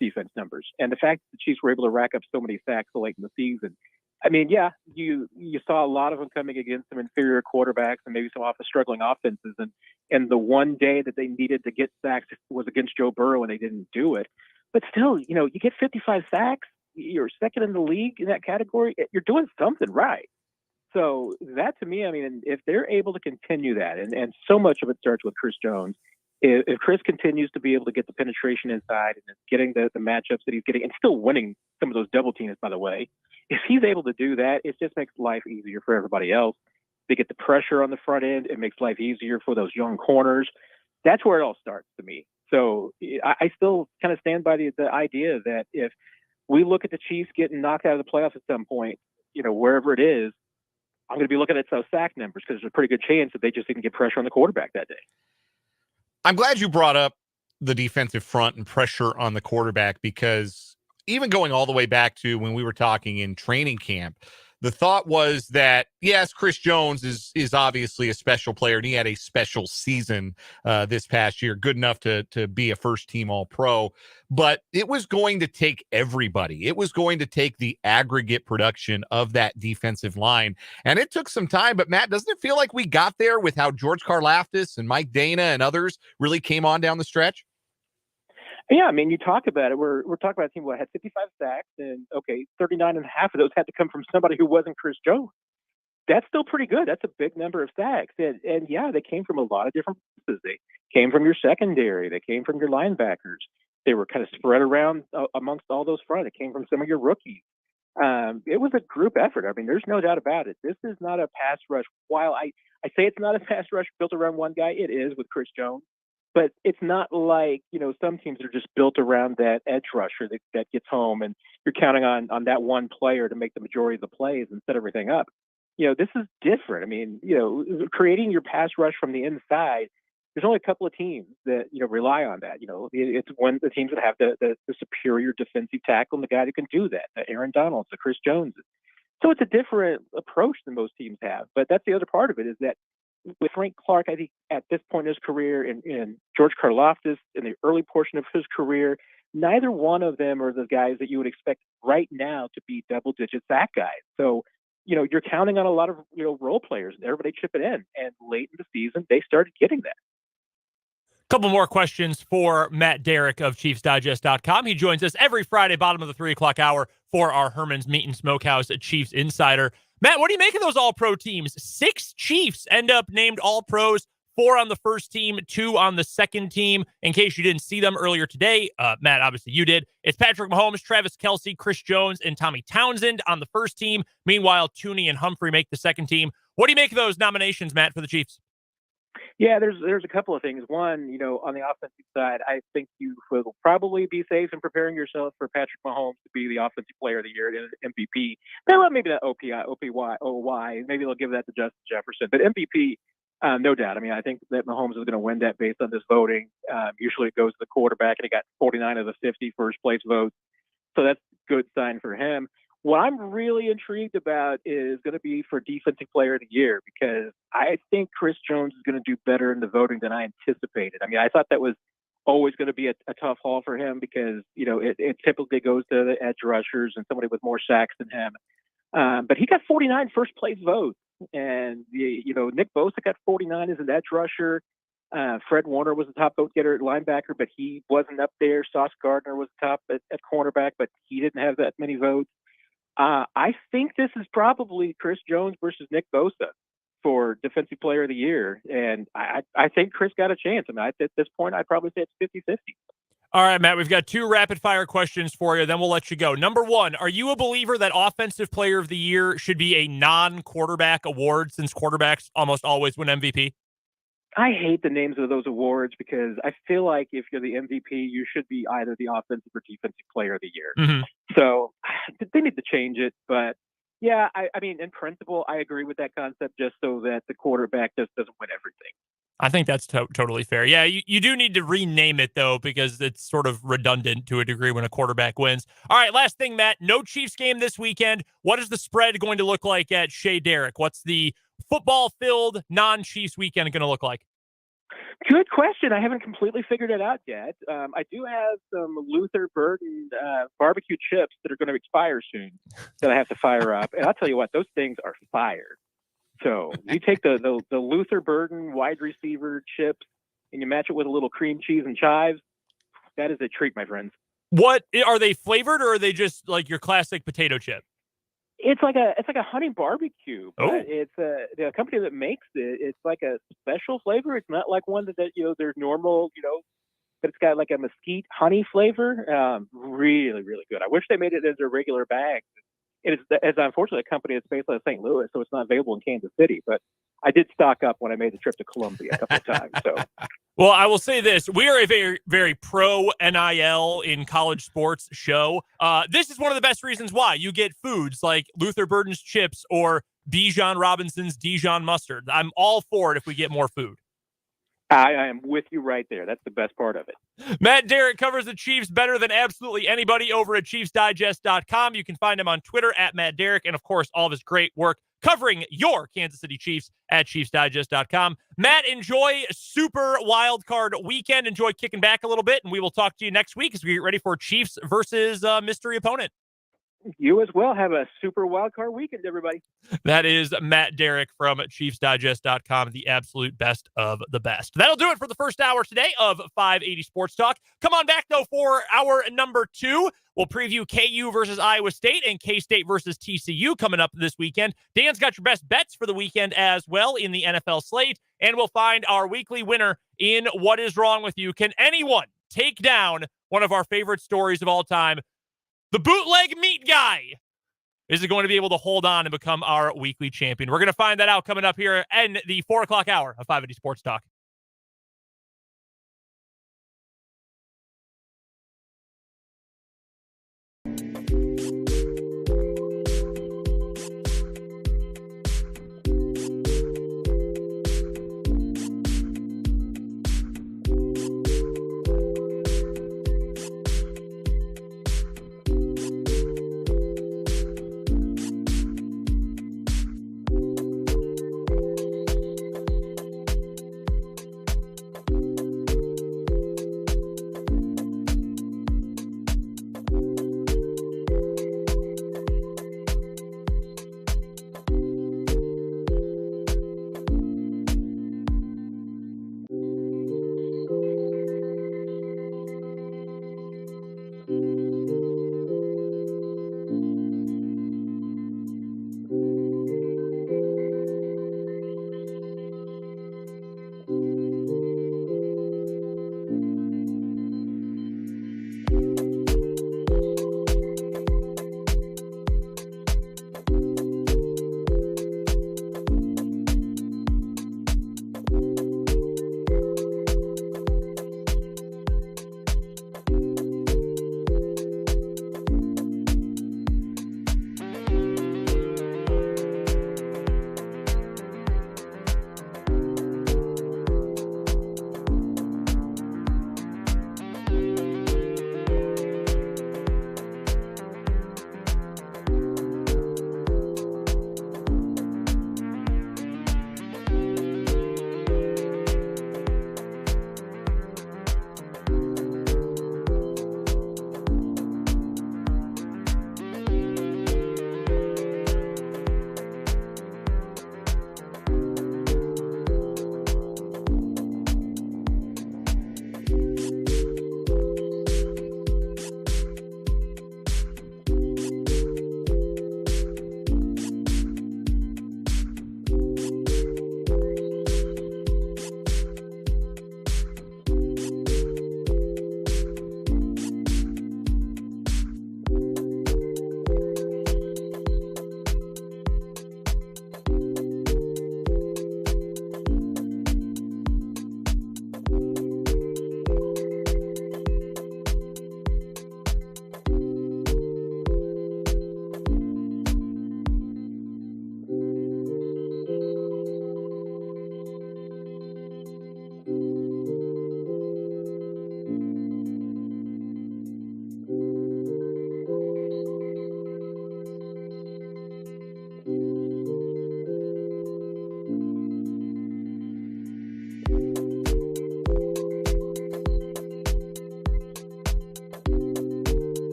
defense numbers and the fact that the Chiefs were able to rack up so many sacks so late in the season. I mean, yeah, you saw a lot of them coming against some inferior quarterbacks and maybe some struggling offenses. And the one day that they needed to get sacks was against Joe Burrow, and they didn't do it. But still, you get 55 sacks, you're second in the league in that category. You're doing something right. So that, to me, I mean, if they're able to continue that, and so much of it starts with Chris Jones. If Chris continues to be able to get the penetration inside and getting the matchups that he's getting and still winning some of those double teams, by the way, if he's able to do that, it just makes life easier for everybody else. They get the pressure on the front end. It makes life easier for those young corners. That's where it all starts to me. So I still kind of stand by the idea that if we look at the Chiefs getting knocked out of the playoffs at some point, wherever it is, I'm going to be looking at those sack numbers because there's a pretty good chance that they just didn't get pressure on the quarterback that day. I'm glad you brought up the defensive front and pressure on the quarterback, because even going all the way back to when we were talking in training camp, the thought was that, yes, Chris Jones is obviously a special player, and he had a special season this past year, good enough to be a first-team All-Pro, but it was going to take everybody. It was going to take the aggregate production of that defensive line, and it took some time. But, Matt, doesn't it feel like we got there with how George Karlaftis and Mike Dana and others really came on down the stretch? Yeah, I mean, you talk about it. We're talking about a team that had 55 sacks, and 39 and a half of those had to come from somebody who wasn't Chris Jones. That's still pretty good. That's a big number of sacks, and yeah, they came from a lot of different places. They came from your secondary. They came from your linebackers. They were kind of spread around amongst all those front. It came from some of your rookies. It was a group effort. I mean, there's no doubt about it. This is not a pass rush. While I say it's not a pass rush built around one guy, it is with Chris Jones. But it's not like, some teams are just built around that edge rusher that gets home and you're counting on that one player to make the majority of the plays and set everything up. This is different. I mean, creating your pass rush from the inside, there's only a couple of teams that, rely on that. It's one of the teams that have the superior defensive tackle and the guy that can do that, the Aaron Donalds, the Chris Jones. So it's a different approach than most teams have. But that's the other part of it is that with Frank Clark, I think at this point in his career, and George Karlaftis in the early portion of his career, neither one of them are the guys that you would expect right now to be double-digit sack guys. So, you're counting on a lot of, role players and everybody chipping in. And late in the season, they started getting that. Couple more questions for Matt Derrick of ChiefsDigest.com. He joins us every Friday, bottom of the 3 o'clock hour, for our Herman's Meat and Smokehouse Chiefs Insider. Matt, what do you make of those all-pro teams? 6 Chiefs end up named all-pros. 4 on the first team, 2 on the second team. In case you didn't see them earlier today, Matt, obviously you did. It's Patrick Mahomes, Travis Kelce, Chris Jones, and Tommy Townsend on the first team. Meanwhile, Tooney and Humphrey make the second team. What do you make of those nominations, Matt, for the Chiefs? Yeah, there's a couple of things. One, on the offensive side, I think you will probably be safe in preparing yourself for Patrick Mahomes to be the Offensive Player of the Year and MVP. Well, maybe not OPY. Maybe they'll give that to Justin Jefferson. But MVP, no doubt. I mean, I think that Mahomes is going to win that based on this voting. Usually it goes to the quarterback, and he got 49 of the 50 first-place votes. So that's a good sign for him. What I'm really intrigued about is going to be for Defensive Player of the Year, because I think Chris Jones is going to do better in the voting than I anticipated. I mean, I thought that was always going to be a tough haul for him because, it typically goes to the edge rushers and somebody with more sacks than him. But he got 49 first-place votes. And, Nick Bosa got 49 as an edge rusher. Fred Warner was the top vote getter at linebacker, but he wasn't up there. Sauce Gardner was top at cornerback, but he didn't have that many votes. I think this is probably Chris Jones versus Nick Bosa for Defensive Player of the Year. And I think Chris got a chance. I mean, at this point, I'd probably say it's 50-50. All right, Matt, we've got 2 rapid-fire questions for you, then we'll let you go. Number 1, are you a believer that Offensive Player of the Year should be a non-quarterback award since quarterbacks almost always win MVP? I hate the names of those awards because I feel like if you're the MVP, you should be either the Offensive or Defensive Player of the Year. Mm-hmm. So they need to change it. But, yeah, I mean, in principle, I agree with that concept just so that the quarterback just doesn't win everything. I think that's totally fair. Yeah, you do need to rename it, though, because it's sort of redundant to a degree when a quarterback wins. All right, last thing, Matt. No Chiefs game this weekend. What is the spread going to look like at Shea Derrick? What's the football-filled non-Chiefs weekend going to look like? Good question. I haven't completely figured it out yet. I do have some Luther Burden barbecue chips that are going to expire soon that I have to fire up. And I'll tell you what, those things are fire. So you take the Luther Burden wide receiver chips and you match it with a little cream cheese and chives. That is a treat, my friends. What are they flavored, or are they just like your classic potato chip? It's like a honey barbecue, but Oh. it's the company that makes it. It's like a special flavor. It's not like one that they're normal, but it's got like a mesquite honey flavor. Really, really good. I wish they made it as a regular bag. It's unfortunately a company that's based out of St. Louis, so it's not available in Kansas City. But I did stock up when I made the trip to Columbia a couple of times. So. Well, I will say this. We are a very, very pro NIL in college sports show. This is one of the best reasons why. You get foods like Luther Burden's chips or Bijan Robinson's Dijon mustard. I'm all for it if we get more food. I am with you right there. That's the best part of it. Matt Derrick covers the Chiefs better than absolutely anybody over at ChiefsDigest.com. You can find him on Twitter at Matt Derrick, and, of course, all of his great work covering your Kansas City Chiefs at ChiefsDigest.com. Matt, enjoy Super Wildcard Weekend. Enjoy kicking back a little bit, and we will talk to you next week as we get ready for Chiefs versus mystery opponent. You as well. Have a Super Wildcard Weekend, everybody. That is Matt Derrick from ChiefsDigest.com, the absolute best of the best. That'll do it for the first hour today of 580 Sports Talk. Come on back, though, for hour number 2. We'll preview KU versus Iowa State and K-State versus TCU coming up this weekend. Dan's got your best bets for the weekend as well in the NFL slate, and we'll find our weekly winner in What Is Wrong With You. Can anyone take down one of our favorite stories of all time? The bootleg meat guy. Is it going to be able to hold on and become our weekly champion? We're going to find that out coming up here in the 4 o'clock hour of 580 Sports Talk.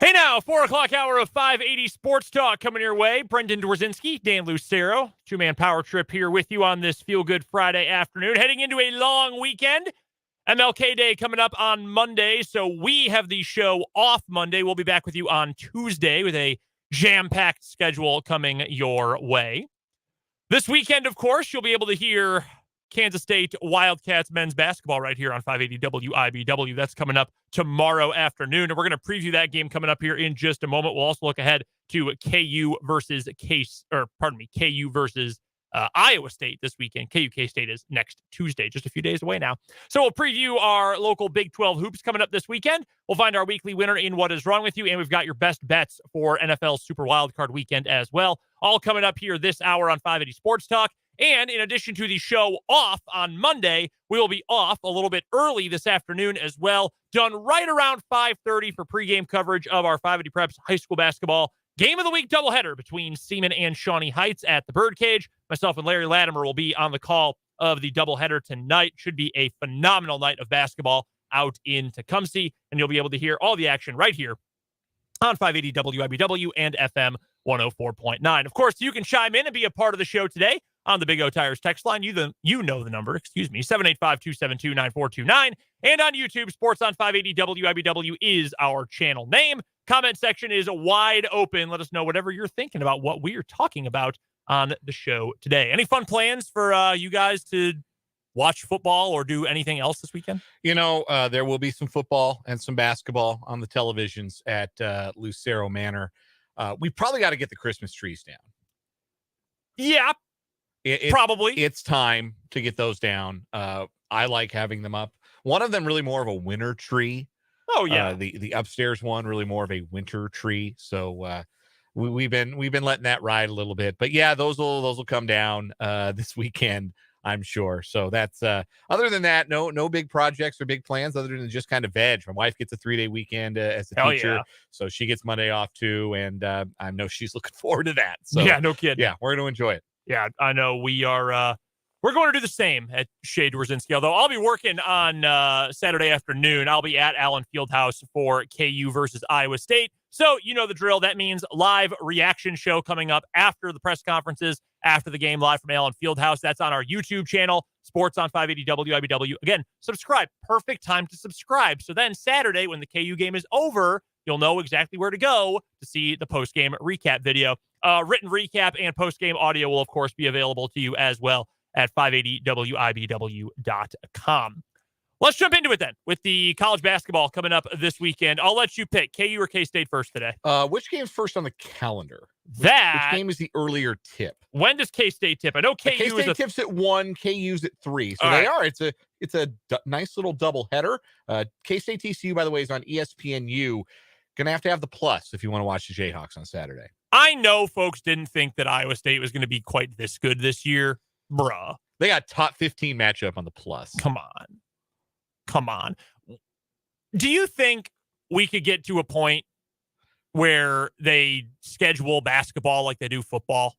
Hey now, 4 o'clock hour of 580 Sports Talk coming your way. Brendan Dworzinski, Dan Lucero, two-man power trip here with you on this feel-good Friday afternoon. Heading into a long weekend. MLK Day coming up on Monday, so we have the show off Monday. We'll be back with you on Tuesday with a jam-packed schedule coming your way. This weekend, of course, you'll be able to hear Kansas State Wildcats men's basketball right here on 580 WIBW. That's coming up tomorrow afternoon, and we're going to preview that game coming up here in just a moment. We'll also look ahead to KU versus Iowa State this weekend. KU-K-State is next Tuesday, just a few days away now. So we'll preview our local Big 12 hoops coming up this weekend. We'll find our weekly winner in What Is Wrong With You, and we've got your best bets for NFL Super Wildcard Weekend as well. All coming up here this hour on 580 Sports Talk. And in addition to the show off on Monday, we will be off a little bit early this afternoon as well. Done right around 5:30 for pregame coverage of our 580 Preps high school basketball Game of the Week doubleheader between Seaman and Shawnee Heights at the Birdcage. Myself and Larry Latimer will be on the call of the doubleheader tonight. Should be a phenomenal night of basketball out in Tecumseh, and you'll be able to hear all the action right here on 580 WIBW and FM 104.9. Of course, you can chime in and be a part of the show today on the Big O Tires text line. You know the number, 785-272-9429. And on YouTube, Sports on 580 WIBW is our channel name. Comment section is wide open. Let us know whatever you're thinking about what we are talking about on the show today. Any fun plans for you guys to watch football or do anything else this weekend? There will be some football and some basketball on the televisions at Lucero Manor. We probably got to get the Christmas trees down. Yeah, probably. It's time to get those down. I like having them up. One of them really more of a winter tree. Oh yeah. The upstairs one really more of a winter tree. So we've been letting that ride a little bit. But yeah, those will come down this weekend, I'm sure. So that's other than that, no big projects or big plans other than just kind of veg. My wife gets a 3-day weekend as a teacher, so she gets Monday off too, and I know she's looking forward to that. So yeah, no kidding. Yeah, we're going to enjoy it. Yeah, I know we are. We're going to do the same at Shea Dworzinski, although I'll be working on Saturday afternoon. I'll be at Allen Fieldhouse for KU versus Iowa State. So you know the drill. That means live reaction show coming up after the press conferences, after the game, live from Allen Fieldhouse. That's on our YouTube channel, Sports on 580 WIBW. Again, subscribe. Perfect time to subscribe. So then Saturday, when the KU game is over, you'll know exactly where to go to see the post-game recap video. Written recap and post-game audio will, of course, be available to you as well at 580WIBW.com. Let's jump into it then with the college basketball coming up this weekend. I'll let you pick KU or K-State first today. Which game's first on the calendar? Which game is the earlier tip? When does K-State tip? I know K-State tips at 1, KU's at 3. So It's a nice little double header. K-State TCU, by the way, is on ESPNU. Going to have the plus if you want to watch the Jayhawks on Saturday. I know folks didn't think that Iowa State was going to be quite this good this year. Bruh. They got top 15 matchup on the plus. Come on. Do you think we could get to a point where they schedule basketball like they do football,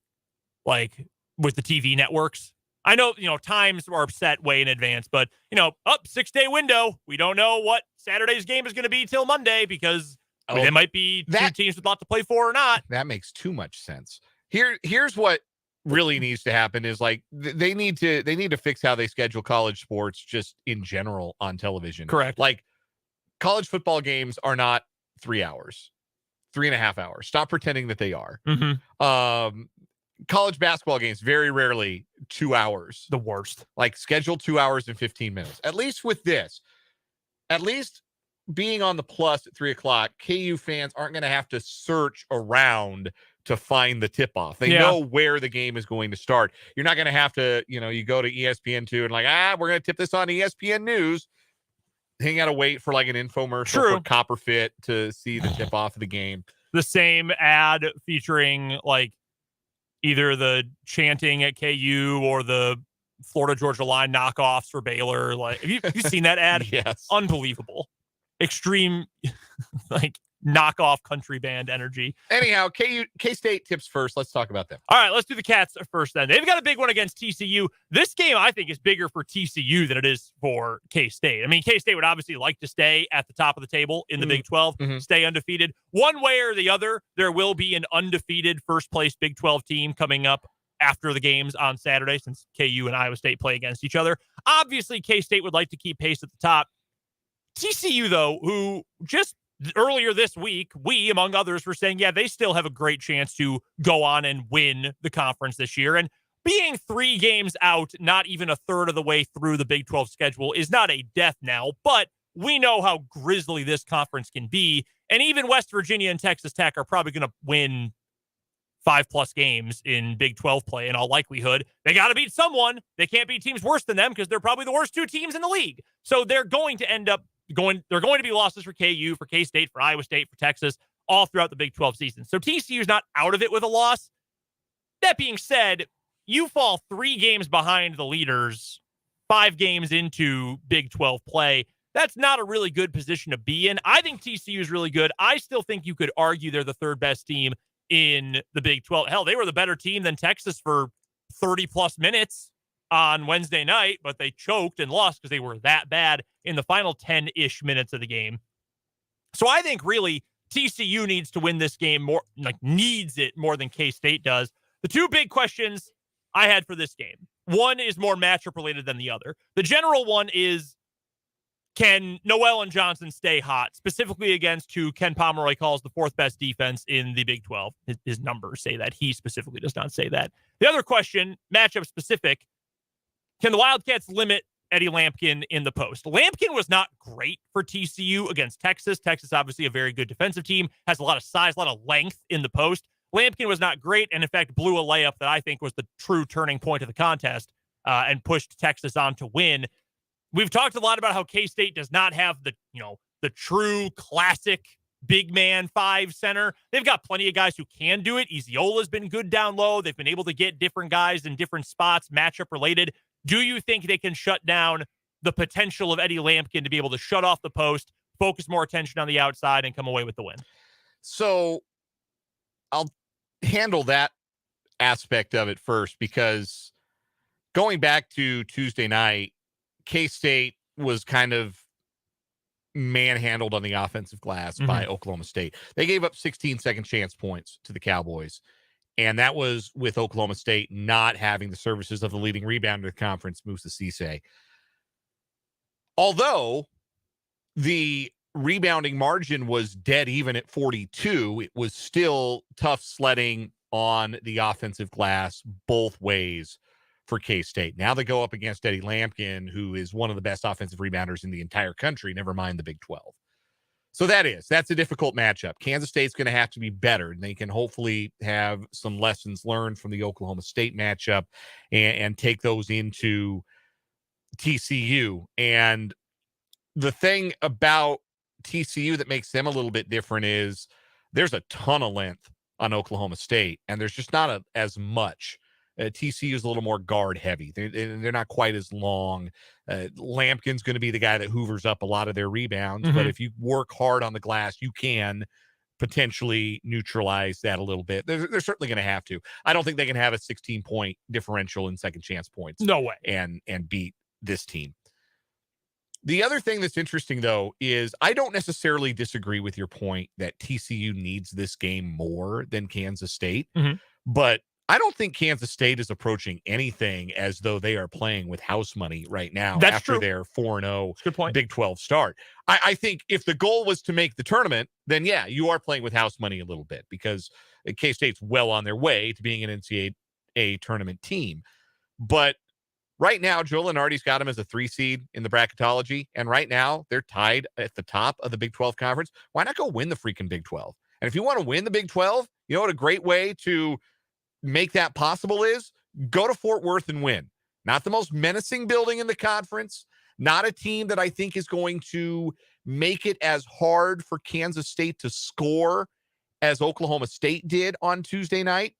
like with the TV networks? I know, times are set way in advance, but, 6-day window. We don't know what Saturday's game is going to be till Monday because it might be two teams with a lot to play for or not. That makes too much sense. Here's what really needs to happen is like they need to fix how they schedule college sports just in general on television. Correct. Like college football games are not 3 hours, 3.5 hours. Stop pretending that they are. Mm-hmm. College basketball games very rarely 2 hours. The worst. Like scheduled 2 hours and 15 minutes. At least with this, being on the plus at 3:00, KU fans aren't going to have to search around to find the tip-off. They know where the game is going to start. You're not going to have to, you go to ESPN2 and like, we're going to tip this on ESPN News. Then you got to wait for like an infomercial for Copper Fit to see the tip-off of the game. The same ad featuring like either the chanting at KU or the Florida Georgia Line knockoffs for Baylor. Like, have you seen that ad? Yes. Unbelievable. Extreme, like knockoff country band energy. Anyhow, K-State tips first. Let's talk about them. All right, let's do the Cats first then. They've got a big one against TCU. This game, I think, is bigger for TCU than it is for K-State. I mean, K-State would obviously like to stay at the top of the table in the Big 12, stay undefeated. One way or the other, there will be an undefeated first-place Big 12 team coming up after the games on Saturday, since KU and Iowa State play against each other. Obviously, K-State would like to keep pace at the top. TCU, though, who just earlier this week, we, among others, were saying, yeah, they still have a great chance to go on and win the conference this year. And being 3 games out, not even a third of the way through the Big 12 schedule, is not a death knell, but we know how grisly this conference can be. And even West Virginia and Texas Tech are probably going to win 5+ games in Big 12 play in all likelihood. They got to beat someone. They can't beat teams worse than them because they're probably the worst 2 teams in the league. So they're going to end up they're going to be losses for KU, for K-State, for Iowa State, for Texas, all throughout the Big 12 season. So TCU's not out of it with a loss. That being said, you fall 3 games behind the leaders, 5 games into Big 12 play. That's not a really good position to be in. I think TCU is really good. I still think you could argue they're the 3rd best team in the Big 12. Hell, they were the better team than Texas for 30+ minutes on Wednesday night, but they choked and lost because they were that bad in the final 10-ish minutes of the game. So I think really TCU needs to win this game needs it more than K-State does. The 2 big questions I had for this game. One is more matchup related than the other. The general one is, can Noel and Johnson stay hot, specifically against who Ken Pomeroy calls the 4th best defense in the Big 12? His numbers say that. He specifically does not say that. The other question, matchup specific, can the Wildcats limit Eddie Lampkin in the post? Lampkin was not great for TCU against Texas. Texas, obviously a very good defensive team, has a lot of size, a lot of length in the post. Lampkin was not great, and in fact blew a layup that I think was the true turning point of the contest and pushed Texas on to win. We've talked a lot about how K-State does not have the true classic big man 5 center. They've got plenty of guys who can do it. Ezeola's been good down low. They've been able to get different guys in different spots, matchup related. Do you think they can shut down the potential of Eddie Lampkin to be able to shut off the post, focus more attention on the outside, and come away with the win? So I'll handle that aspect of it first, because going back to Tuesday night, K-State was kind of manhandled on the offensive glass by Oklahoma State. They gave up 16 second chance points to the Cowboys. And that was with Oklahoma State not having the services of the leading rebounder of the conference, Moussa Cisse. Although the rebounding margin was dead even at 42, it was still tough sledding on the offensive glass both ways for K-State. Now they go up against Eddie Lampkin, who is one of the best offensive rebounders in the entire country, never mind the Big 12. So that's a difficult matchup. Kansas State's going to have to be better, and they can hopefully have some lessons learned from the Oklahoma State matchup and take those into TCU. And the thing about TCU that makes them a little bit different is there's a ton of length on Oklahoma State, and there's just not as much. TCU is a little more guard heavy. They're not quite as long. Lampkin's going to be the guy that hoovers up a lot of their rebounds, but if you work hard on the glass, you can potentially neutralize that a little bit. They're certainly going to have to. I don't think they can have a 16-point differential in second chance points. No way. And beat this team. The other thing that's interesting, though, is I don't necessarily disagree with your point that TCU needs this game more than Kansas State, but I don't think Kansas State is approaching anything as though they are playing with house money right now. That's after true. Their 4-0 Good point. Big 12 start. I think if the goal was to make the tournament, then yeah, you are playing with house money a little bit, because K-State's well on their way to being an NCAA tournament team. But right now, Joe Lunardi's got them as a 3 seed in the bracketology, and right now they're tied at the top of the Big 12 conference. Why not go win the freaking Big 12? And if you want to win the Big 12, you know what a great way to make that possible is? Go to Fort Worth and win. Not the most menacing building in the conference, not a team that I think is going to make it as hard for Kansas State to score as Oklahoma State did on Tuesday night.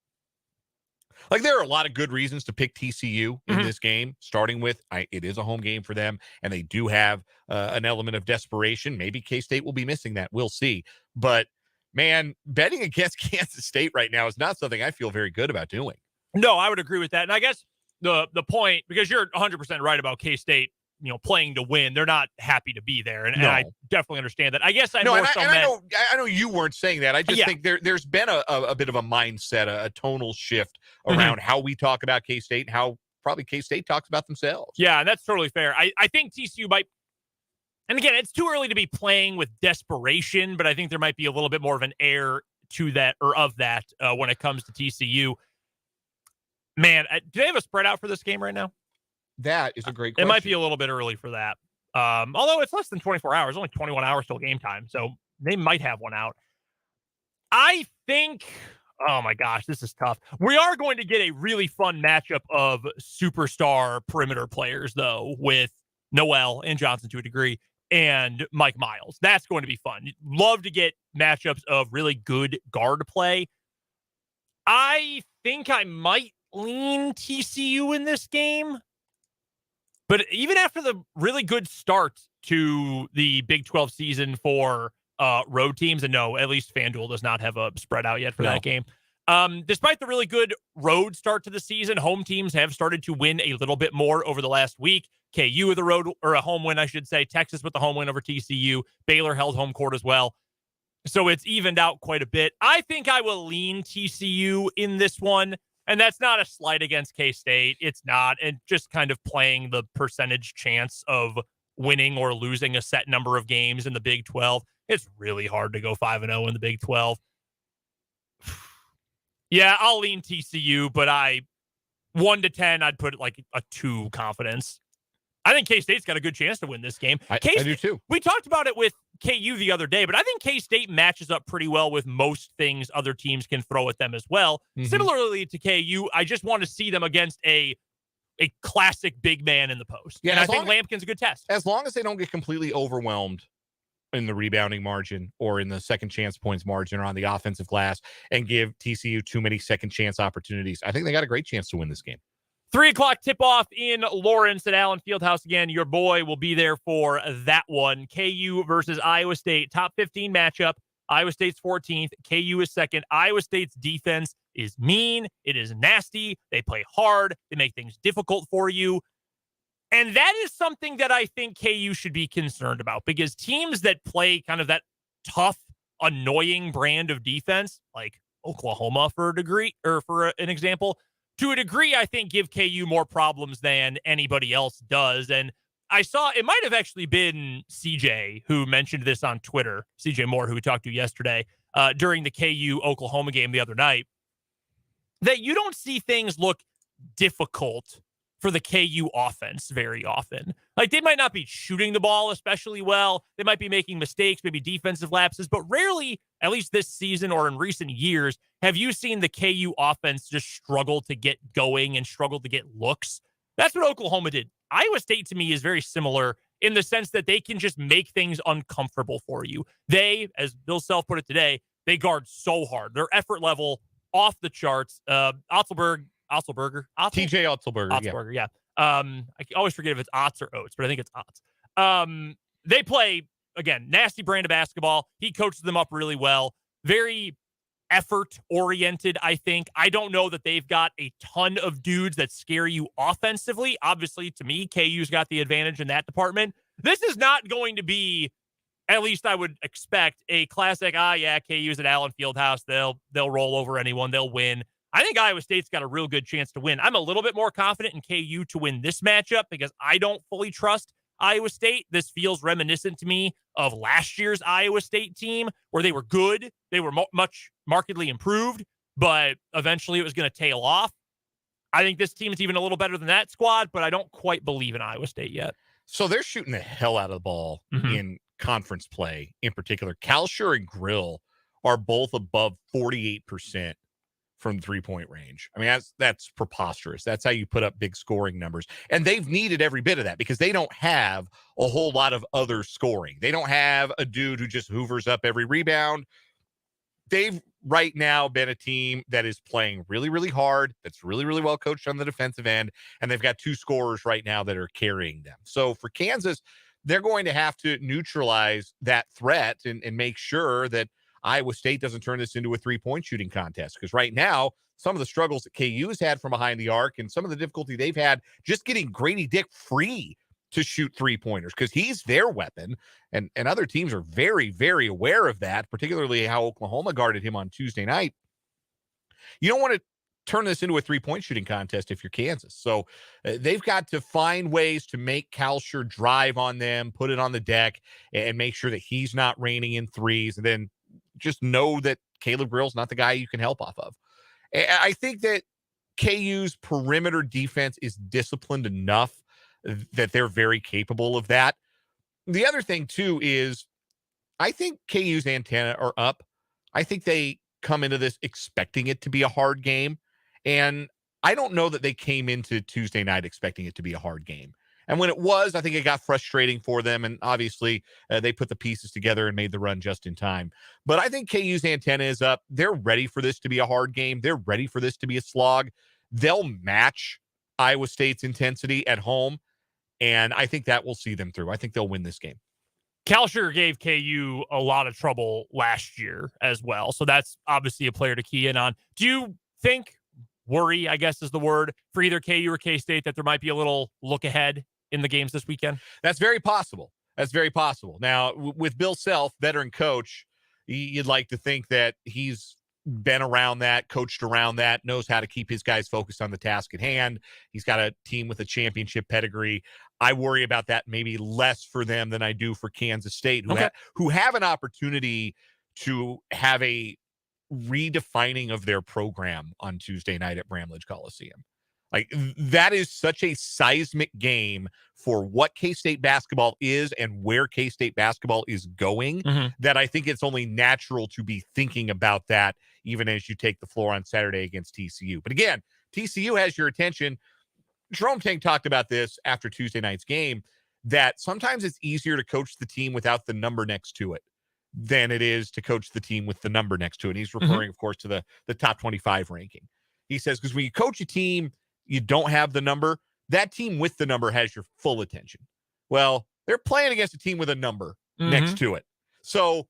Like, there are a lot of good reasons to pick TCU in this game, starting with it is a home game for them, and they do have an element of desperation. Maybe K-State will be missing that. We'll see. But, man, betting against Kansas State right now is not something I feel very good about doing. No, I would agree with that. And I guess the point, because you're 100% right about K-State, playing to win, they're not happy to be there. And I definitely understand that. I guess I know you weren't saying that. I just think there's been a bit of a mindset, a tonal shift around how we talk about K-State and how probably K-State talks about themselves. Yeah, and that's totally fair. I think TCU might, and again, it's too early to be playing with desperation, but I think there might be a little bit more of an air to that, or of that, when it comes to TCU. Man, do they have a spread out for this game right now? That is a great question. It might be a little bit early for that. Although it's less than 24 hours, only 21 hours till game time. So they might have one out. I think, oh my gosh, this is tough. We are going to get a really fun matchup of superstar perimeter players, though, with Noel and Johnson to a degree, and Mike Miles. That's going to be fun. Love to get matchups of really good guard play. I think I might lean TCU in this game. But even after the really good start to the Big 12 season for road teams, and no, at least FanDuel does not have a spread out yet for that game. Despite the really good road start to the season, home teams have started to win a little bit more over the last week. KU with a road, or a home win, I should say. Texas with the home win over TCU. Baylor held home court as well. So it's evened out quite a bit. I think I will lean TCU in this one. And that's not a slight against K-State. It's not. And just kind of playing the percentage chance of winning or losing a set number of games in the Big 12. It's really hard to go 5-0 in the Big 12. Yeah, I'll lean TCU, but 1 to 10, I'd put it like a 2 confidence. I think K-State's got a good chance to win this game. I do too. We talked about it with KU the other day, but I think K-State matches up pretty well with most things other teams can throw at them as well. Similarly to KU, I just want to see them against a classic big man in the post. Yeah, and I think Lampkin's a good test. As long as they don't get completely overwhelmed in the rebounding margin or in the second chance points margin or on the offensive glass and give TCU too many second chance opportunities, I think they got a great chance to win this game. 3:00 tip-off in Lawrence at Allen Fieldhouse again. Your boy will be there for that one. KU versus Iowa State. Top 15 matchup. Iowa State's 14th. KU is second. Iowa State's defense is mean. It is nasty. They play hard. They make things difficult for you. And that is something that I think KU should be concerned about, because teams that play kind of that tough, annoying brand of defense, like Oklahoma for a degree, or for an example, to a degree, I think give KU more problems than anybody else does. And I saw, it might have actually been CJ who mentioned this on Twitter, CJ Moore, who we talked to yesterday, during the KU Oklahoma game the other night, that you don't see things look difficult for the KU offense very often. Like, they might not be shooting the ball especially well. They might be making mistakes, maybe defensive lapses, but rarely, at least this season or in recent years, have you seen the KU offense just struggle to get going and struggle to get looks. That's what Oklahoma did. Iowa State, to me, is very similar in the sense that they can just make things uncomfortable for you. They, as Bill Self put it today, they guard so hard. Their effort level off the charts. TJ Otzelberger, yeah. I always forget if it's Otz or Oates, but I think it's Otz. They play, again, nasty brand of basketball. He coaches them up really well. Very effort-oriented, I think. I don't know that they've got a ton of dudes that scare you offensively. Obviously, to me, KU's got the advantage in that department. This is not going to be, at least I would expect, a classic, KU's at Allen Fieldhouse. They'll roll over anyone. They'll win. I think Iowa State's got a real good chance to win. I'm a little bit more confident in KU to win this matchup because I don't fully trust Iowa State. This feels reminiscent to me of last year's Iowa State team where they were good. They were much markedly improved, but eventually it was going to tail off. I think this team is even a little better than that squad, but I don't quite believe in Iowa State yet. So they're shooting the hell out of the ball in conference play in particular. Kalsher and Grill are both above 48% from 3-point range. I mean, that's preposterous. That's how you put up big scoring numbers. And they've needed every bit of that because they don't have a whole lot of other scoring. They don't have a dude who just hoovers up every rebound. They've right now been a team that is playing really, really hard, that's really, really well coached on the defensive end, and they've got 2 scorers right now that are carrying them. So for Kansas, they're going to have to neutralize that threat and make sure that Iowa State doesn't turn this into a 3-point shooting contest. Because right now, some of the struggles that KU has had from behind the arc and some of the difficulty they've had just getting Grady Dick free to shoot 3-pointers, because he's their weapon. And other teams are very, very aware of that, particularly how Oklahoma guarded him on Tuesday night. You don't want to turn this into a 3-point shooting contest if you're Kansas. So they've got to find ways to make Kalsher drive on them, put it on the deck, and make sure that he's not raining in threes. And then just know that Caleb Grill's not the guy you can help off of. I think that KU's perimeter defense is disciplined enough that they're very capable of that. The other thing, too, is I think KU's antenna are up. I think they come into this expecting it to be a hard game. And I don't know that they came into Tuesday night expecting it to be a hard game. And when it was, I think it got frustrating for them. And obviously, they put the pieces together and made the run just in time. But I think KU's antenna is up. They're ready for this to be a hard game. They're ready for this to be a slog. They'll match Iowa State's intensity at home. And I think that will see them through. I think they'll win this game. Kalsher gave KU a lot of trouble last year as well. So that's obviously a player to key in on. Do you think, worry, I guess is the word, for either KU or K-State, that there might be a little look ahead in the games this weekend? That's very possible. That's very possible. Now, with Bill Self, veteran coach, you'd like to think that he's been around that, coached around that, knows how to keep his guys focused on the task at hand. He's got a team with a championship pedigree. I worry about that maybe less for them than I do for Kansas State, who have an opportunity to have a redefining of their program on Tuesday night at Bramlage Coliseum. Like, that is such a seismic game for what K-State basketball is and where K-State basketball is going, that I think it's only natural to be thinking about that even as you take the floor on Saturday against TCU. But again, TCU has your attention. Jerome Tang talked about this after Tuesday night's game, that sometimes it's easier to coach the team without the number next to it than it is to coach the team with the number next to it. And he's referring, of course, to the top 25 ranking. He says, because when you coach a team, you don't have the number, that team with the number has your full attention. Well, they're playing against a team with a number next to it. So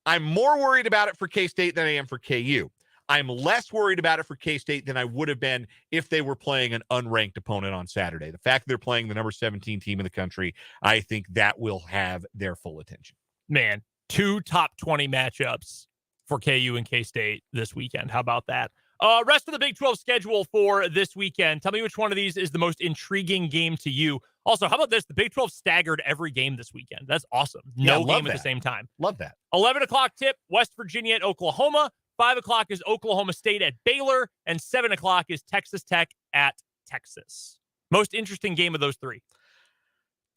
I'm more worried about it for K-State than I am for KU. I'm less worried about it for K-State than I would have been if they were playing an unranked opponent on Saturday. The fact that they're playing the number 17 team in the country, I think that will have their full attention. Man, 2 top 20 matchups for KU and K-State this weekend. How about that? Rest of the Big 12 schedule for this weekend. Tell me which one of these is the most intriguing game to you. Also, how about this? The Big 12 staggered every game this weekend. That's awesome. No game at the same time. Love that. 11 o'clock tip, West Virginia at Oklahoma. 5 o'clock is Oklahoma State at Baylor. And 7 o'clock is Texas Tech at Texas. Most interesting game of those 3.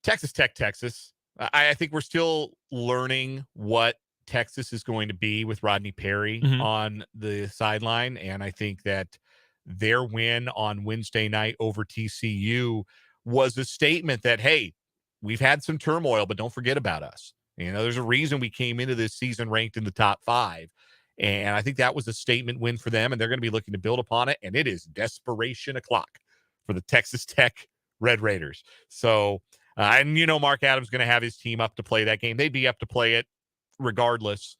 Texas Tech, Texas. I think we're still learning what Texas is going to be with Rodney Perry on the sideline. And I think that their win on Wednesday night over TCU was a statement that, hey, we've had some turmoil, but don't forget about us. You know, there's a reason we came into this season ranked in the top 5. And I think that was a statement win for them, and they're going to be looking to build upon it. And it is desperation o'clock for the Texas Tech Red Raiders. So, and you know, Mark Adams is going to have his team up to play that game. They'd be up to play it regardless.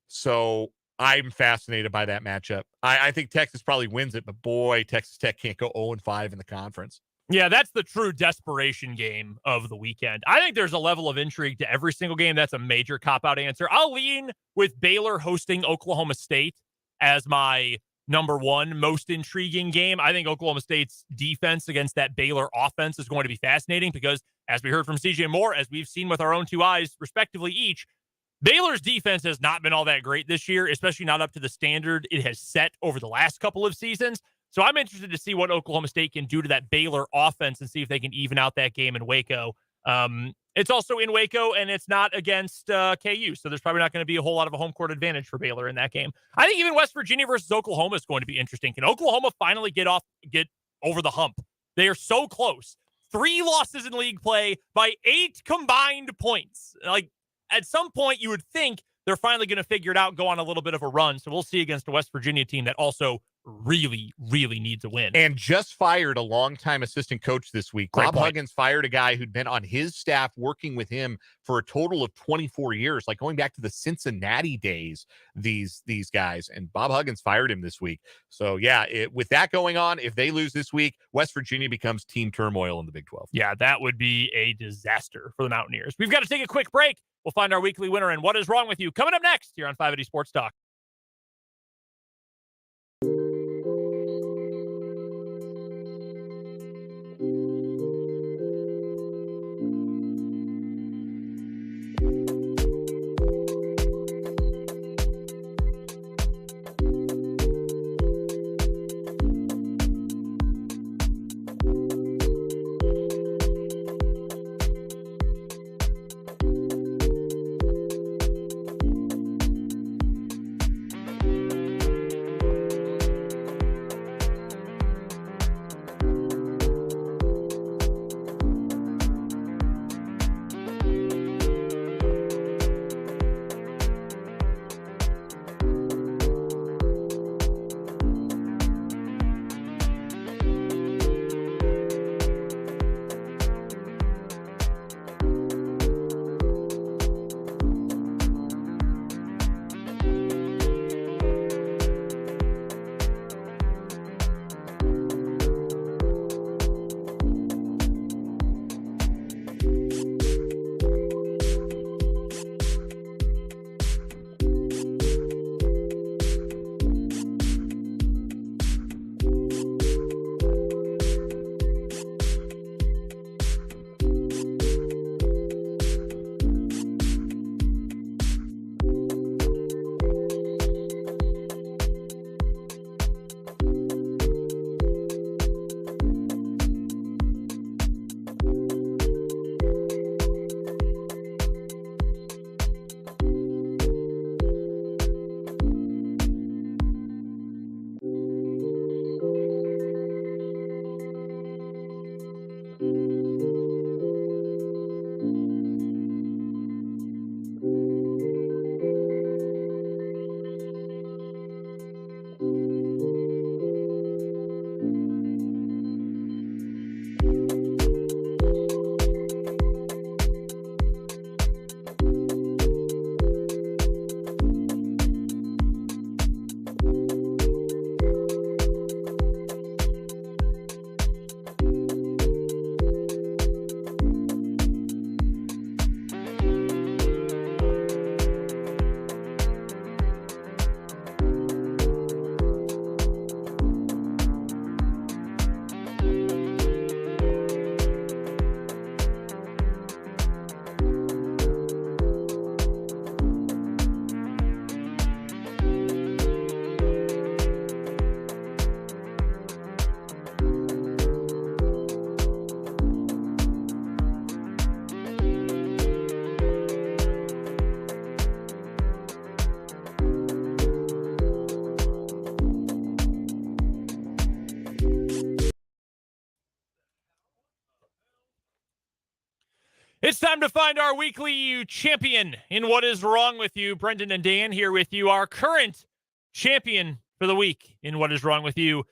So I'm fascinated by that matchup. I think Texas probably wins it, but boy, Texas Tech can't go 0-5 in the conference. Yeah, that's the true desperation game of the weekend. I think there's a level of intrigue to every single game. That's a major cop-out answer. I'll lean with Baylor hosting Oklahoma State as my number 1 most intriguing game. I think Oklahoma State's defense against that Baylor offense is going to be fascinating because, as we heard from CJ Moore, as we've seen with our own 2 eyes, respectively each, Baylor's defense has not been all that great this year, especially not up to the standard it has set over the last couple of seasons. So I'm interested to see what Oklahoma State can do to that Baylor offense and see if they can even out that game in Waco. It's also in Waco, and it's not against KU, so there's probably not going to be a whole lot of a home court advantage for Baylor in that game. I think even West Virginia versus Oklahoma is going to be interesting. Can Oklahoma finally get over the hump? They are so close. 3 losses in league play by 8 combined points. Like, at some point, you would think they're finally going to figure it out, go on a little bit of a run. So we'll see against a West Virginia team that also really, really needs a win. And just fired a longtime assistant coach this week. Great Bob point. Huggins fired a guy who'd been on his staff working with him for a total of 24 years, like going back to the Cincinnati days, these guys. And Bob Huggins fired him this week. So, yeah, with that going on, if they lose this week, West Virginia becomes team turmoil in the Big 12. Yeah, that would be a disaster for the Mountaineers. We've got to take a quick break. We'll find our weekly winner and what is wrong with you coming up next here on 580 Sports Talk. It's time to find our weekly champion in What Is Wrong With You. Brendan and Dan here with you. Our current champion for the week in What Is Wrong With You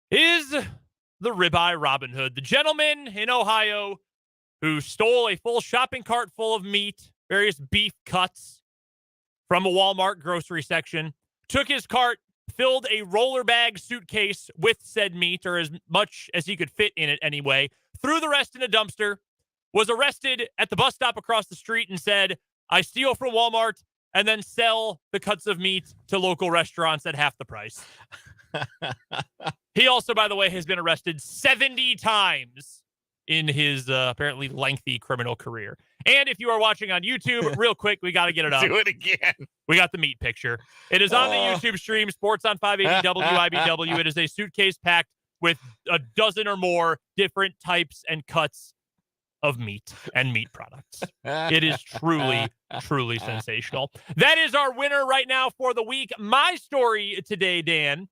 is the Ribeye Robin Hood, the gentleman in Ohio who stole a full shopping cart full of meat, various beef cuts from a Walmart grocery section, took his cart, filled a roller bag suitcase with said meat, or as much as he could fit in it anyway, threw the rest in a dumpster, was arrested at the bus stop across the street and said, I steal from Walmart and then sell the cuts of meat to local restaurants at half the price. He also, by the way, has been arrested 70 times in his apparently lengthy criminal career. And if you are watching on YouTube, real quick, we got to get it up. Do it again. We got the meat picture. It is on the YouTube stream, Sports on 580 WIBW. It is a suitcase packed with a dozen or more different types and cuts of meat and meat products. It is truly, truly sensational. That is our winner right now for the week. My story today, Dan,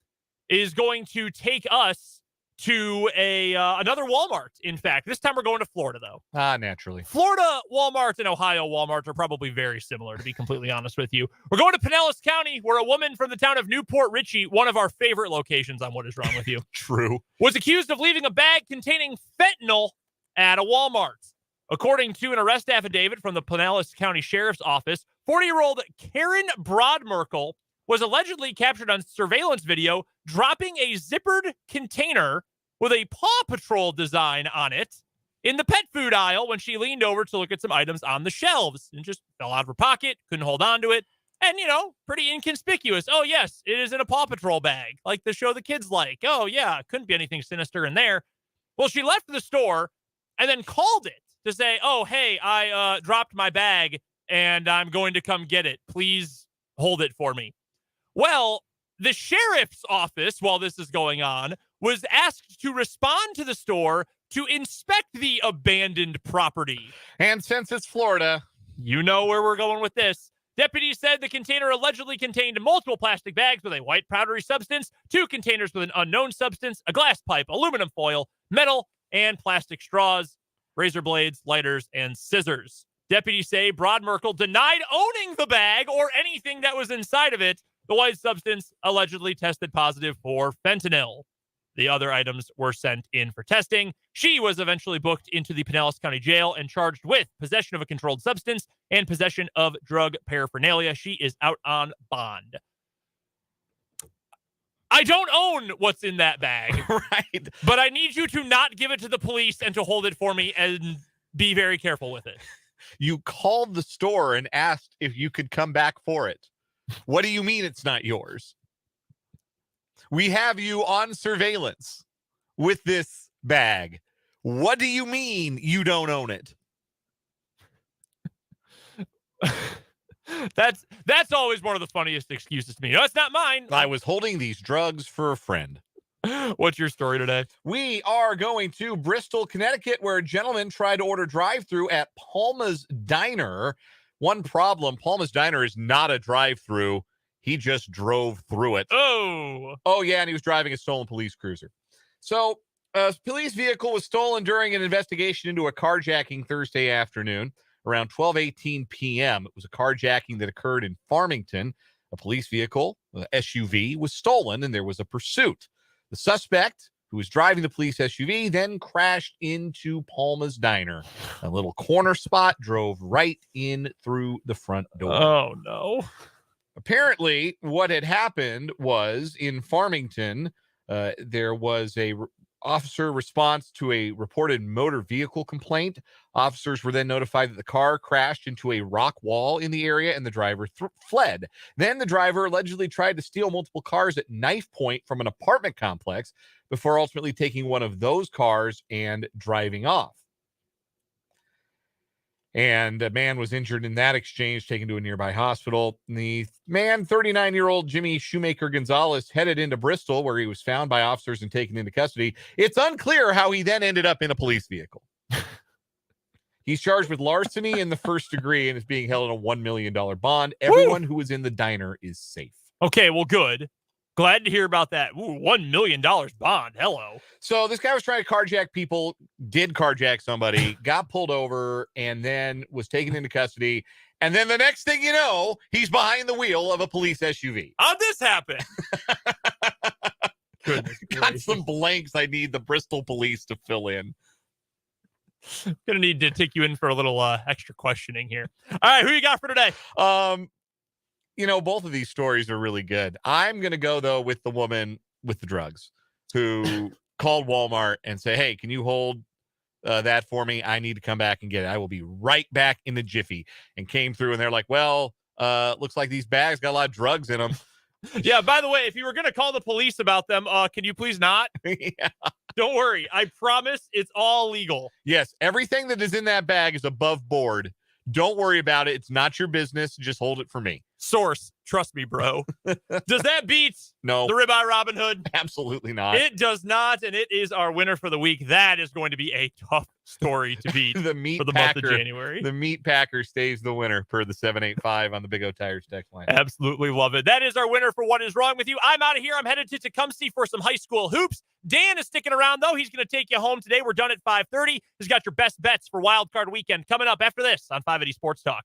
is going to take us to another Walmart. In fact, this time we're going to Florida, though. Naturally. Florida Walmart and Ohio Walmart are probably very similar, to be completely honest with you. We're going to Pinellas County, where a woman from the town of Newport Richey, one of our favorite locations on What Is Wrong With You, True. was accused of leaving a bag containing fentanyl at a Walmart. According to an arrest affidavit from the Pinellas County Sheriff's Office, 40-year-old Karen Broadmerkel was allegedly captured on surveillance video dropping a zippered container with a Paw Patrol design on it in the pet food aisle when she leaned over to look at some items on the shelves and just fell out of her pocket, couldn't hold on to it. And, pretty inconspicuous. Oh, yes, it is in a Paw Patrol bag, like the show the kids like. Oh, yeah, couldn't be anything sinister in there. Well, she left the store and then called it to say, oh, hey, I dropped my bag and I'm going to come get it. Please hold it for me. Well, the sheriff's office, while this is going on, was asked to respond to the store to inspect the abandoned property. And since it's Florida, you know where we're going with this. Deputies said the container allegedly contained multiple plastic bags with a white powdery substance, 2 containers with an unknown substance, a glass pipe, aluminum foil, metal, and plastic straws, razor blades, lighters, and scissors. Deputies say Broadmerkel denied owning the bag or anything that was inside of it. The white substance allegedly tested positive for fentanyl. The other items were sent in for testing. She was eventually booked into the Pinellas County Jail and charged with possession of a controlled substance and possession of drug paraphernalia. She is out on bond. I don't own what's in that bag. Right. But I need you to not give it to the police and to hold it for me and be very careful with it. You called the store and asked if you could come back for it. What do you mean it's not yours? We have you on surveillance with this bag. What do you mean you don't own it? That's always one of the funniest excuses to me. No, it's not mine. I was holding these drugs for a friend. What's your story today? We are going to Bristol, Connecticut, where a gentleman tried to order drive-thru at Palma's Diner. One problem, Palma's Diner is not a drive-thru. He just drove through it. Oh, yeah, and he was driving a stolen police cruiser. So a police vehicle was stolen during an investigation into a carjacking Thursday afternoon around 12:18 p.m. It was a carjacking that occurred in Farmington. A police vehicle, SUV, was stolen, and there was a pursuit. The suspect, who was driving the police SUV, then crashed into Palma's Diner. A little corner spot, drove right in through the front door. Oh, no. Apparently, what had happened was in Farmington, there was a officer response to a reported motor vehicle complaint. Officers were then notified that the car crashed into a rock wall in the area and the driver fled. Then the driver allegedly tried to steal multiple cars at knife point from an apartment complex before ultimately taking one of those cars and driving off. And a man was injured in that exchange, taken to a nearby hospital. The man, 39-year-old Jimmy Shoemaker Gonzalez, headed into Bristol, where he was found by officers and taken into custody. It's unclear how he then ended up in a police vehicle. He's charged with larceny in the first degree and is being held on a $1 million bond. Everyone who was in the diner is safe. Okay, well, good. Glad to hear about that. Ooh, $1 million bond. Hello. So this guy was trying to carjack people, did carjack somebody, got pulled over, and then was taken into custody. And then the next thing you know, he's behind the wheel of a police SUV. How'd this happen? Goodness Got gracious. some blanks I need the Bristol police to fill in. Gonna need to take you in for a little extra questioning here. All right, who you got for today? Both of these stories are really good. I'm going to go, though, with the woman with the drugs who called Walmart and say, hey, can you hold that for me? I need to come back and get it. I will be right back in the jiffy. And came through and they're like, well, looks like these bags got a lot of drugs in them. Yeah, by the way, if you were going to call the police about them, can you please not? Yeah. Don't worry. I promise it's all legal. Yes, everything that is in that bag is above board. Don't worry about it. It's not your business. Just hold it for me. Source, trust me, bro. Does that beat No, the Ribeye Robin Hood? absolutely not. It does not, and it is our winner for the week. That is going to be a tough story to beat The meat for the month of packer. January. The meat packer stays the winner per the 785 on the Big O Tires text line. Absolutely love it. That is our winner for What Is Wrong With You. I'm out of here. I'm headed to Tecumseh for some high school hoops. Dan is sticking around, though. He's going to take you home today. We're done at 5:30. He's got your best bets for Wildcard Weekend coming up after this on 580 Sports Talk.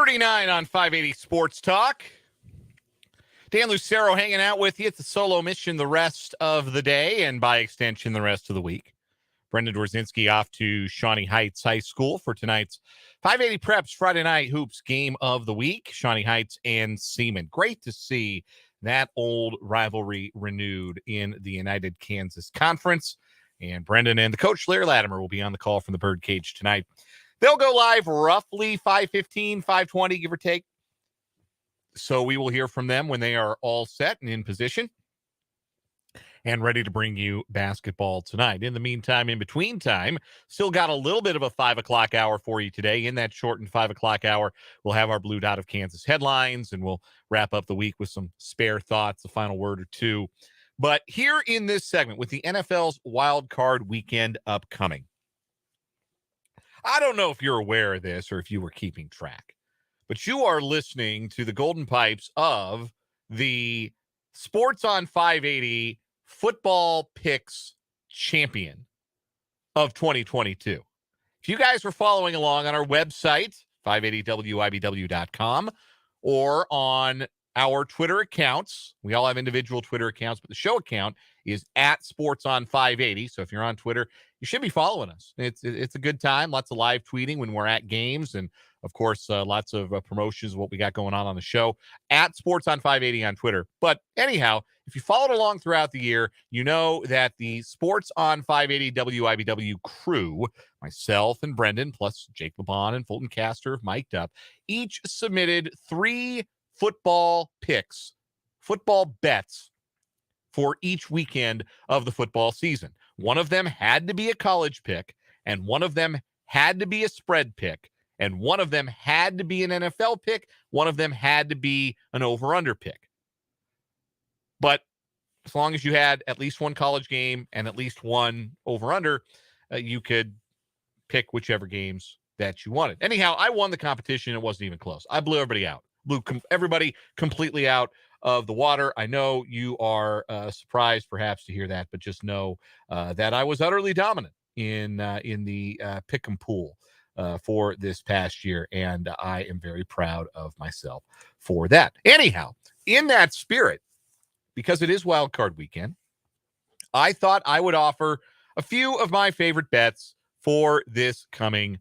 .39 on 580 Sports Talk. Dan Lucero hanging out with you. It's a solo mission the rest of the day and by extension the rest of the week. Brendan Dworzinski off to Shawnee Heights High School for tonight's 580 Preps Friday Night Hoops game of the week. Shawnee Heights and Seaman. Great to see that old rivalry renewed in the United Kansas Conference. And Brendan and the coach, Larry Latimer, will be on the call from the Birdcage tonight. They'll go live roughly 5:15, 5:20, give or take. So we will hear from them when they are all set and in position and ready to bring you basketball tonight. In the meantime, in between time, still got a little bit of a 5 o'clock hour for you today. In that shortened 5 o'clock hour, we'll have our Blue Dot of Kansas headlines, and we'll wrap up the week with some spare thoughts, a final word or two. But here in this segment, with the NFL's Wild Card Weekend upcoming, I don't know if you're aware of this or if you were keeping track, but you are listening to the Golden Pipes of the Sports on 580 Football Picks Champion of 2022. If you guys were following along on our website, 580wibw.com, or on our Twitter accounts. We all have individual Twitter accounts, but the show account is at Sports on 580. So if you're on Twitter, you should be following us. It's a good time. Lots of live tweeting when we're at games, and of course, lots of promotions of what we got going on the show at Sports on 580 on Twitter. But anyhow, if you followed along throughout the year, you know that the Sports on 580 WIBW crew, myself and Brendan, plus Jake LeBon and Fulton Caster have mic'd up, each submitted 3 football picks, football bets for each weekend of the football season. One of them had to be a college pick, and one of them had to be a spread pick, and one of them had to be an NFL pick. One of them had to be an over-under pick. But as long as you had at least one college game and at least one over-under, you could pick whichever games that you wanted. Anyhow, I won the competition. It wasn't even close. I blew everybody out. Blew everybody completely out of the water. I know you are surprised perhaps to hear that, but just know that I was utterly dominant in the pick'em pool for this past year, and I am very proud of myself for that. Anyhow, in that spirit, because it is Wildcard Weekend, I thought I would offer a few of my favorite bets for this coming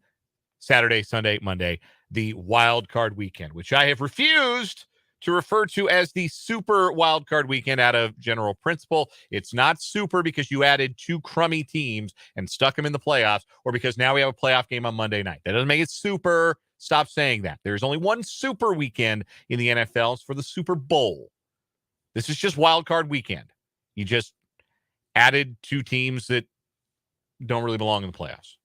Saturday, Sunday, Monday, the Wildcard Weekend, which I have refused to refer to as the Super Wildcard Weekend out of general principle. It's not super because you added 2 crummy teams and stuck them in the playoffs, or because now we have a playoff game on Monday night. That doesn't make it super. Stop saying that. There's only one super weekend in the NFL. It's for the Super Bowl. This is just Wildcard Weekend. You just added 2 teams that don't really belong in the playoffs.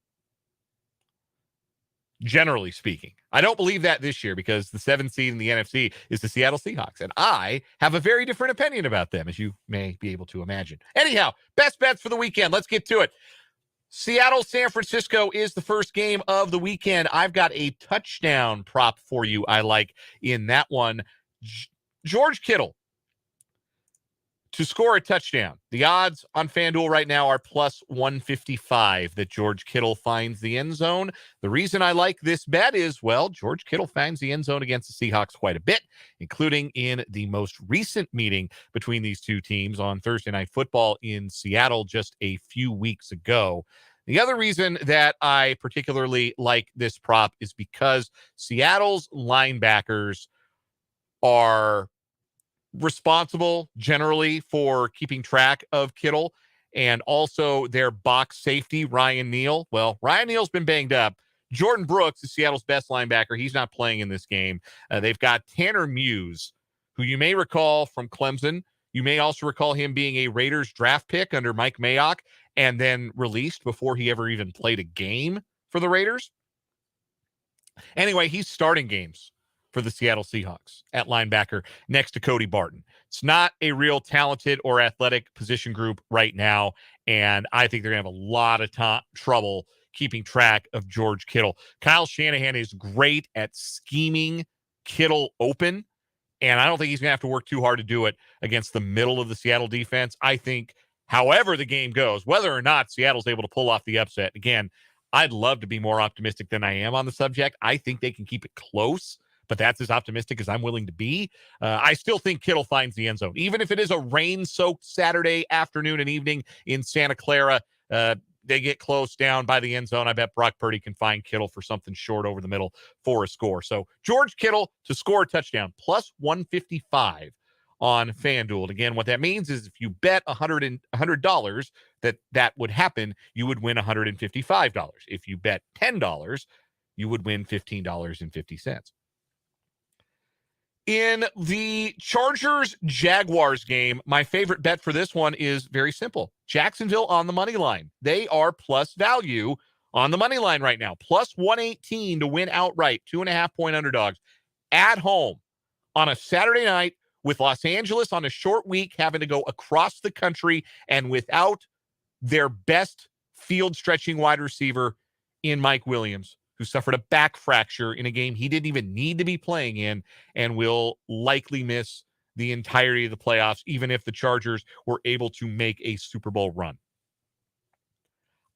Generally speaking, I don't believe that this year because the 7th seed in the NFC is the Seattle Seahawks, and I have a very different opinion about them, as you may be able to imagine. Anyhow, best bets for the weekend. Let's get to it. Seattle, San Francisco is the first game of the weekend. I've got a touchdown prop for you I like in that one. George Kittle to score a touchdown. The odds on FanDuel right now are plus 155 that George Kittle finds the end zone. The reason I like this bet is, well, George Kittle finds the end zone against the Seahawks quite a bit, including in the most recent meeting between these two teams on Thursday Night Football in Seattle just a few weeks ago. The other reason that I particularly like this prop is because Seattle's linebackers are responsible generally for keeping track of Kittle, and also their box safety, Ryan Neal. Well, Ryan Neal's been banged up. Jordan Brooks is Seattle's best linebacker. He's not playing in this game. They've got Tanner Muse, who you may recall from Clemson. You may also recall him being a Raiders draft pick under Mike Mayock and then released before he ever even played a game for the Raiders. Anyway, he's starting games for the Seattle Seahawks at linebacker next to Cody Barton. It's not a real talented or athletic position group right now, and I think they're going to have a lot of trouble keeping track of George Kittle. Kyle Shanahan is great at scheming Kittle open, and I don't think he's going to have to work too hard to do it against the middle of the Seattle defense. I think, however the game goes, whether or not Seattle's able to pull off the upset, again, I'd love to be more optimistic than I am on the subject. I think they can keep it close, but that's as optimistic as I'm willing to be. I still think Kittle finds the end zone. Even if it is a rain-soaked Saturday afternoon and evening in Santa Clara, they get close down by the end zone. I bet Brock Purdy can find Kittle for something short over the middle for a score. So George Kittle to score a touchdown, plus 155 on FanDuel. And again, what that means is if you bet $100 that would happen, you would win $155. If you bet $10, you would win $15.50. In the Chargers-Jaguars game, my favorite bet for this one is very simple. Jacksonville on the money line. They are plus value on the money line right now. Plus 118 to win outright. 2.5-point underdogs at home on a Saturday night with Los Angeles on a short week, having to go across the country and without their best field-stretching wide receiver in Mike Williams, who suffered a back fracture in a game he didn't even need to be playing in and will likely miss the entirety of the playoffs, even if the Chargers were able to make a Super Bowl run.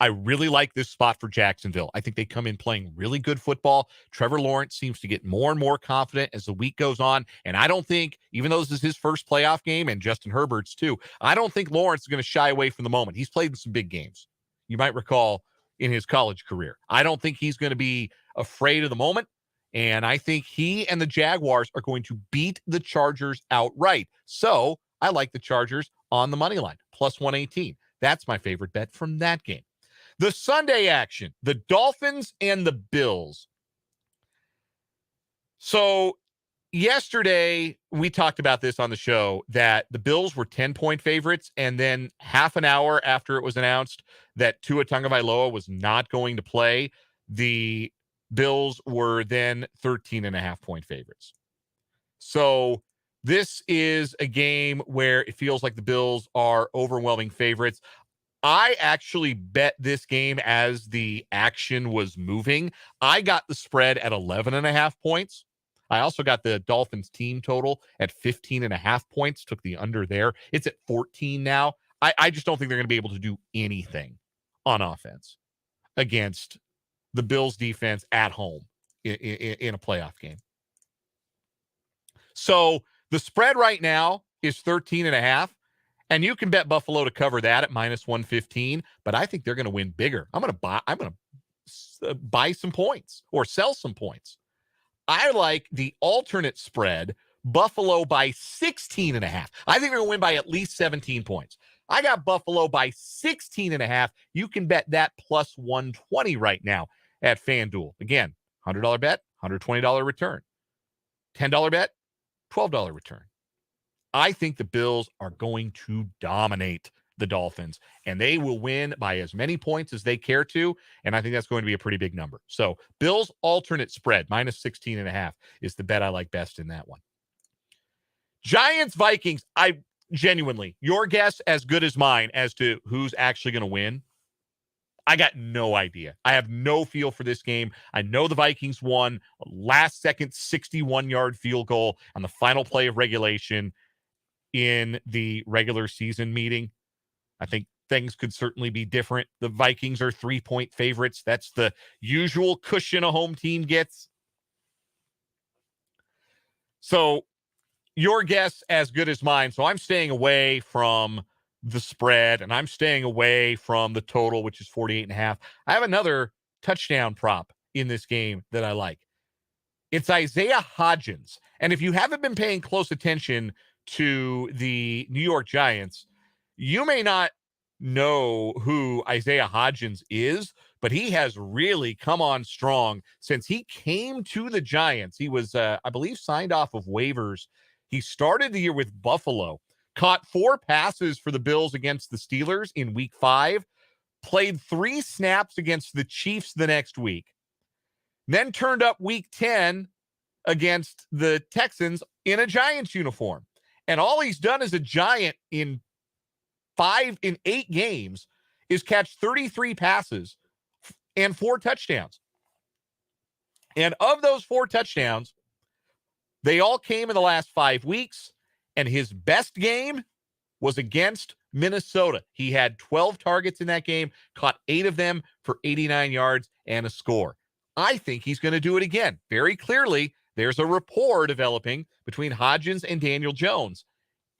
I really like this spot for Jacksonville. I think they come in playing really good football. Trevor Lawrence seems to get more and more confident as the week goes on. And I don't think, even though this is his first playoff game, and Justin Herbert's too, I don't think Lawrence is going to shy away from the moment. He's played in some big games, you might recall, in his college career. I don't think he's going to be afraid of the moment. And I think he and the Jaguars are going to beat the Chargers outright. So I like the Chargers on the money line, plus 118. That's my favorite bet from that game. The Sunday action, the Dolphins and the Bills. So yesterday, we talked about this on the show, that the Bills were 10-point favorites, and then half an hour after it was announced that Tua Tagovailoa was not going to play, the Bills were then 13.5-point favorites. So this is a game where it feels like the Bills are overwhelming favorites. I actually bet this game as the action was moving. I got the spread at 11.5 points. I also got the Dolphins team total at 15.5 points, took the under there. It's at 14 now. I just don't think they're going to be able to do anything on offense against the Bills defense at home in a playoff game. So the spread right now is 13.5. And you can bet Buffalo to cover that at minus 115, but I think they're going to win bigger. I'm going to buy some points or sell some points. I like the alternate spread, Buffalo by 16.5. I think they're going to win by at least 17 points. I got Buffalo by 16.5. You can bet that plus 120 right now at FanDuel. Again, $100 bet, $120 return. $10 bet, $12 return. I think the Bills are going to dominate the Dolphins, and they will win by as many points as they care to, and I think that's going to be a pretty big number. So Bills alternate spread, minus 16.5, is the bet I like best in that one. Giants, Vikings, I genuinely, your guess as good as mine as to who's actually going to win. I got no idea. I have no feel for this game. I know the Vikings won a last-second 61-yard field goal on the final play of regulation in the regular season meeting. I think things could certainly be different. The Vikings are 3-point favorites. That's the usual cushion a home team gets. So your guess as good as mine. So I'm staying away from the spread, and I'm staying away from the total, which is 48.5. I have another touchdown prop in this game that I like. It's Isaiah Hodgins. And if you haven't been paying close attention to the New York Giants, you may not know who Isaiah Hodgins is, but he has really come on strong since he came to the Giants. He was, I believe, signed off of waivers. He started the year with Buffalo, caught 4 passes for the Bills against the Steelers in week 5, played 3 snaps against the Chiefs the next week, then turned up week 10 against the Texans in a Giants uniform. And all he's done as a Giant in 8 games is catch 33 passes and 4 touchdowns. And of those 4 touchdowns, they all came in the last 5 weeks. And his best game was against Minnesota. He had 12 targets in that game, caught 8 of them for 89 yards and a score. I think he's going to do it again. Very clearly, there's a rapport developing between Hodgins and Daniel Jones.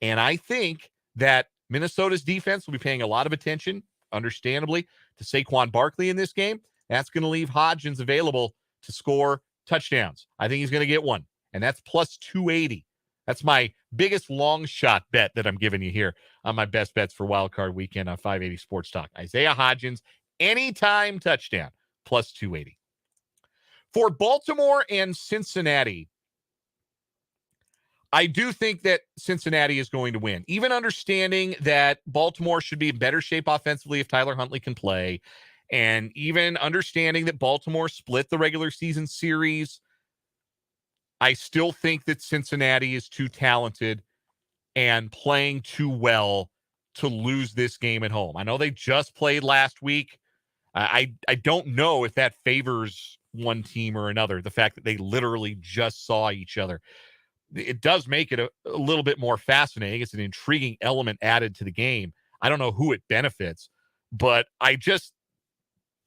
And I think that Minnesota's defense will be paying a lot of attention, understandably, to Saquon Barkley in this game. That's going to leave Hodgins available to score touchdowns. I think he's going to get one, and that's plus 280. That's my biggest long shot bet that I'm giving you here on my best bets for Wildcard Weekend on 580 Sports Talk. Isaiah Hodgins, anytime touchdown, plus 280. For Baltimore and Cincinnati, I do think that Cincinnati is going to win, even understanding that Baltimore should be in better shape offensively if Tyler Huntley can play, and even understanding that Baltimore split the regular season series. I still think that Cincinnati is too talented and playing too well to lose this game at home. I know they just played last week. I don't know if that favors one team or another, the fact that they literally just saw each other. It does make it a little bit more fascinating. It's an intriguing element added to the game. I don't know who it benefits, but I just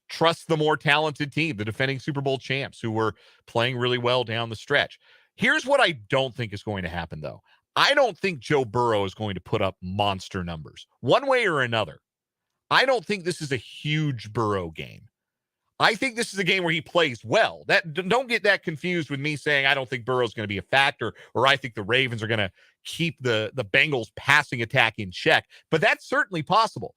trust the more talented team, the defending Super Bowl champs who were playing really well down the stretch. Here's what I don't think is going to happen, though. I don't think Joe Burrow is going to put up monster numbers one way or another. I don't think this is a huge Burrow game. I think this is a game where he plays well. Don't get that confused with me saying I don't think Burrow's going to be a factor, or I think the Ravens are going to keep the Bengals passing attack in check. But that's certainly possible.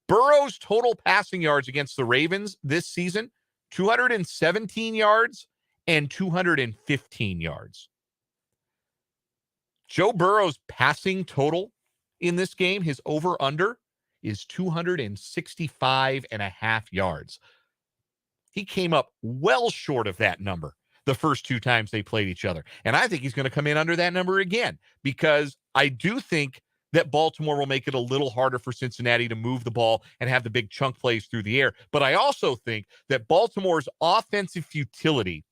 Burrow's total passing yards against the Ravens this season, 217 yards and 215 yards. Joe Burrow's passing total in this game, his over-under, is 265 and a half yards. He came up well short of that number the first two times they played each other. And I think he's going to come in under that number again, because I do think that Baltimore will make it a little harder for Cincinnati to move the ball and have the big chunk plays through the air. But I also think that Baltimore's offensive futility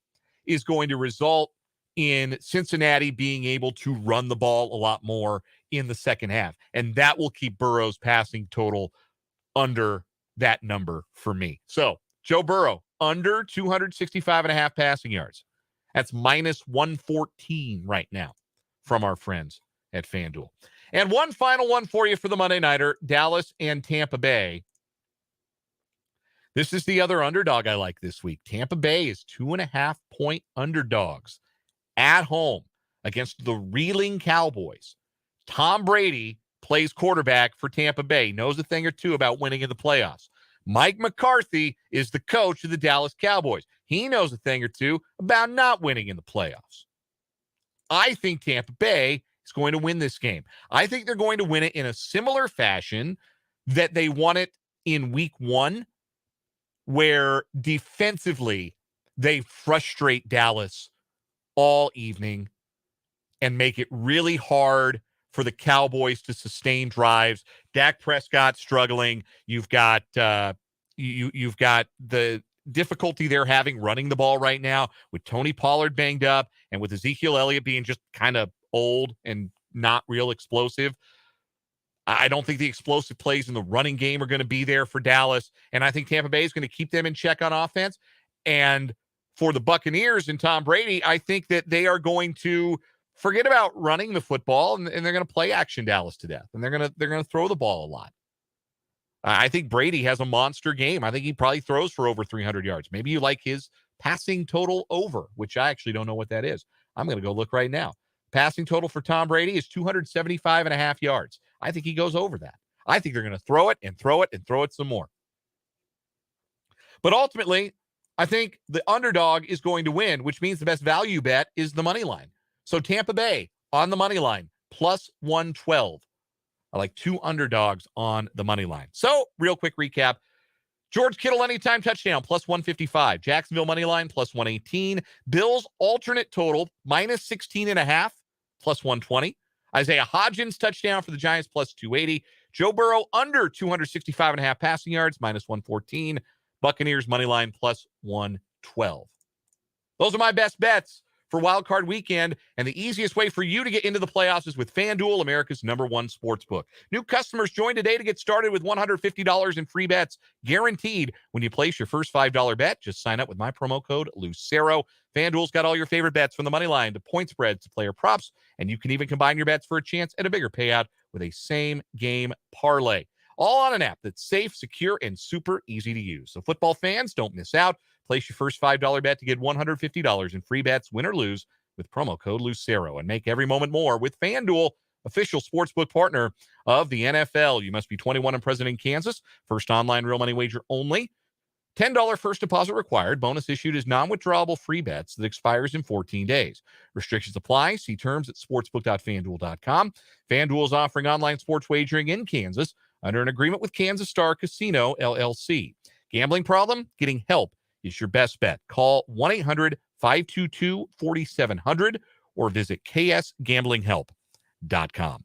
is going to result in Cincinnati being able to run the ball a lot more in the second half. And that will keep Burrow's passing total under that number for me. So Joe Burrow, under 265 and a half passing yards. That's minus 114 right now from our friends at FanDuel. And one final one for you for the Monday Nighter, Dallas and Tampa Bay. This is the other underdog I like this week. Tampa Bay is 2.5-point underdogs at home against the reeling Cowboys. Tom Brady plays quarterback for Tampa Bay, knows a thing or two about winning in the playoffs. Mike McCarthy is the coach of the Dallas Cowboys. He knows a thing or two about not winning in the playoffs. I think Tampa Bay is going to win this game. I think they're going to win it in a similar fashion that they won it in week one, where defensively they frustrate Dallas all evening and make it really hard for the Cowboys to sustain drives. Dak Prescott struggling. You've got you've got the difficulty they're having running the ball right now with Tony Pollard banged up and with Ezekiel Elliott being just kind of old and not real explosive. I don't think the explosive plays in the running game are going to be there for Dallas, and I think Tampa Bay is going to keep them in check on offense. And for the Buccaneers and Tom Brady, I think that they are going to forget about running the football, and they're going to play action Dallas to death, and they're going to throw the ball a lot. I think Brady has a monster game. I think he probably throws for over 300 yards. Maybe you like his passing total over, which I actually don't know what that is. I'm going to go look right now. Passing total for Tom Brady is 275 and a half yards. I think he goes over that. I think they're going to throw it and throw it and throw it some more. But ultimately, I think the underdog is going to win, which means the best value bet is the money line. So Tampa Bay on the money line, plus 112. I like two underdogs on the money line. So real quick recap. George Kittle anytime touchdown, plus 155. Jacksonville money line, plus 118. Bills alternate total, minus 16 and a half, plus 120. Isaiah Hodgins touchdown for the Giants, plus 280. Joe Burrow under 265 and a half passing yards, minus 114. Buccaneers money line, plus 112. Those are my best bets for Wildcard Weekend, and the easiest way for you to get into the playoffs is with FanDuel, America's #1 sportsbook. New customers join today to get started with $150 in free bets, guaranteed when you place your first $5 bet. Just sign up with my promo code Lucero. FanDuel's got all your favorite bets from the money line to point spreads to player props, and you can even combine your bets for a chance at a bigger payout with a same-game parlay. All on an app that's safe, secure, and super easy to use. So football fans, don't miss out. Place your first $5 bet to get $150 in free bets, win or lose, with promo code Lucero. And make every moment more with FanDuel, official sportsbook partner of the NFL. You must be 21 and present in Kansas. First online real money wager only. $10 first deposit required. Bonus issued is non-withdrawable free bets that expires in 14 days. Restrictions apply. See terms at sportsbook.fanduel.com. FanDuel is offering online sports wagering in Kansas under an agreement with Kansas Star Casino, LLC. Gambling problem? Getting help is your best bet. Call 1-800-522-4700 or visit ksgamblinghelp.com.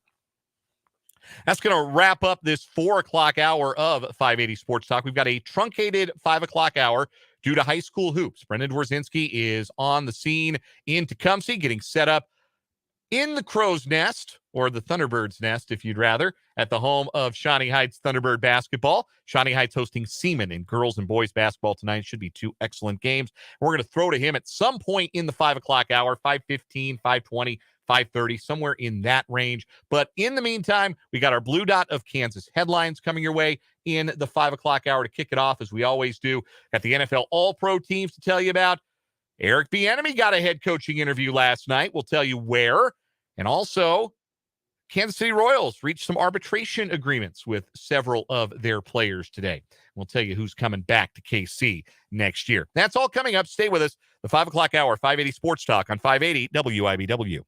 That's going to wrap up this 4 o'clock hour of 580 Sports Talk. We've got a truncated 5 o'clock hour due to high school hoops. Brendan Dworzynski is on the scene in Tecumseh, getting set up in the Crow's Nest or the Thunderbird's Nest, if you'd rather, at the home of Shawnee Heights Thunderbird basketball. Shawnee Heights hosting Seaman in girls and boys basketball tonight. Should be two excellent games. We're going to throw to him at some point in the 5 o'clock hour, 5:15, 5:20, 5:30, somewhere in that range. But in the meantime, we got our Blue Dot of Kansas headlines coming your way in the 5 o'clock hour to kick it off, as we always do. Got the NFL All-Pro teams to tell you about. Eric Bieniemy got a head coaching interview last night. We'll tell you where. And also, Kansas City Royals reached some arbitration agreements with several of their players today. We'll tell you who's coming back to KC next year. That's all coming up. Stay with us. The 5 o'clock hour, 580 Sports Talk on 580 WIBW.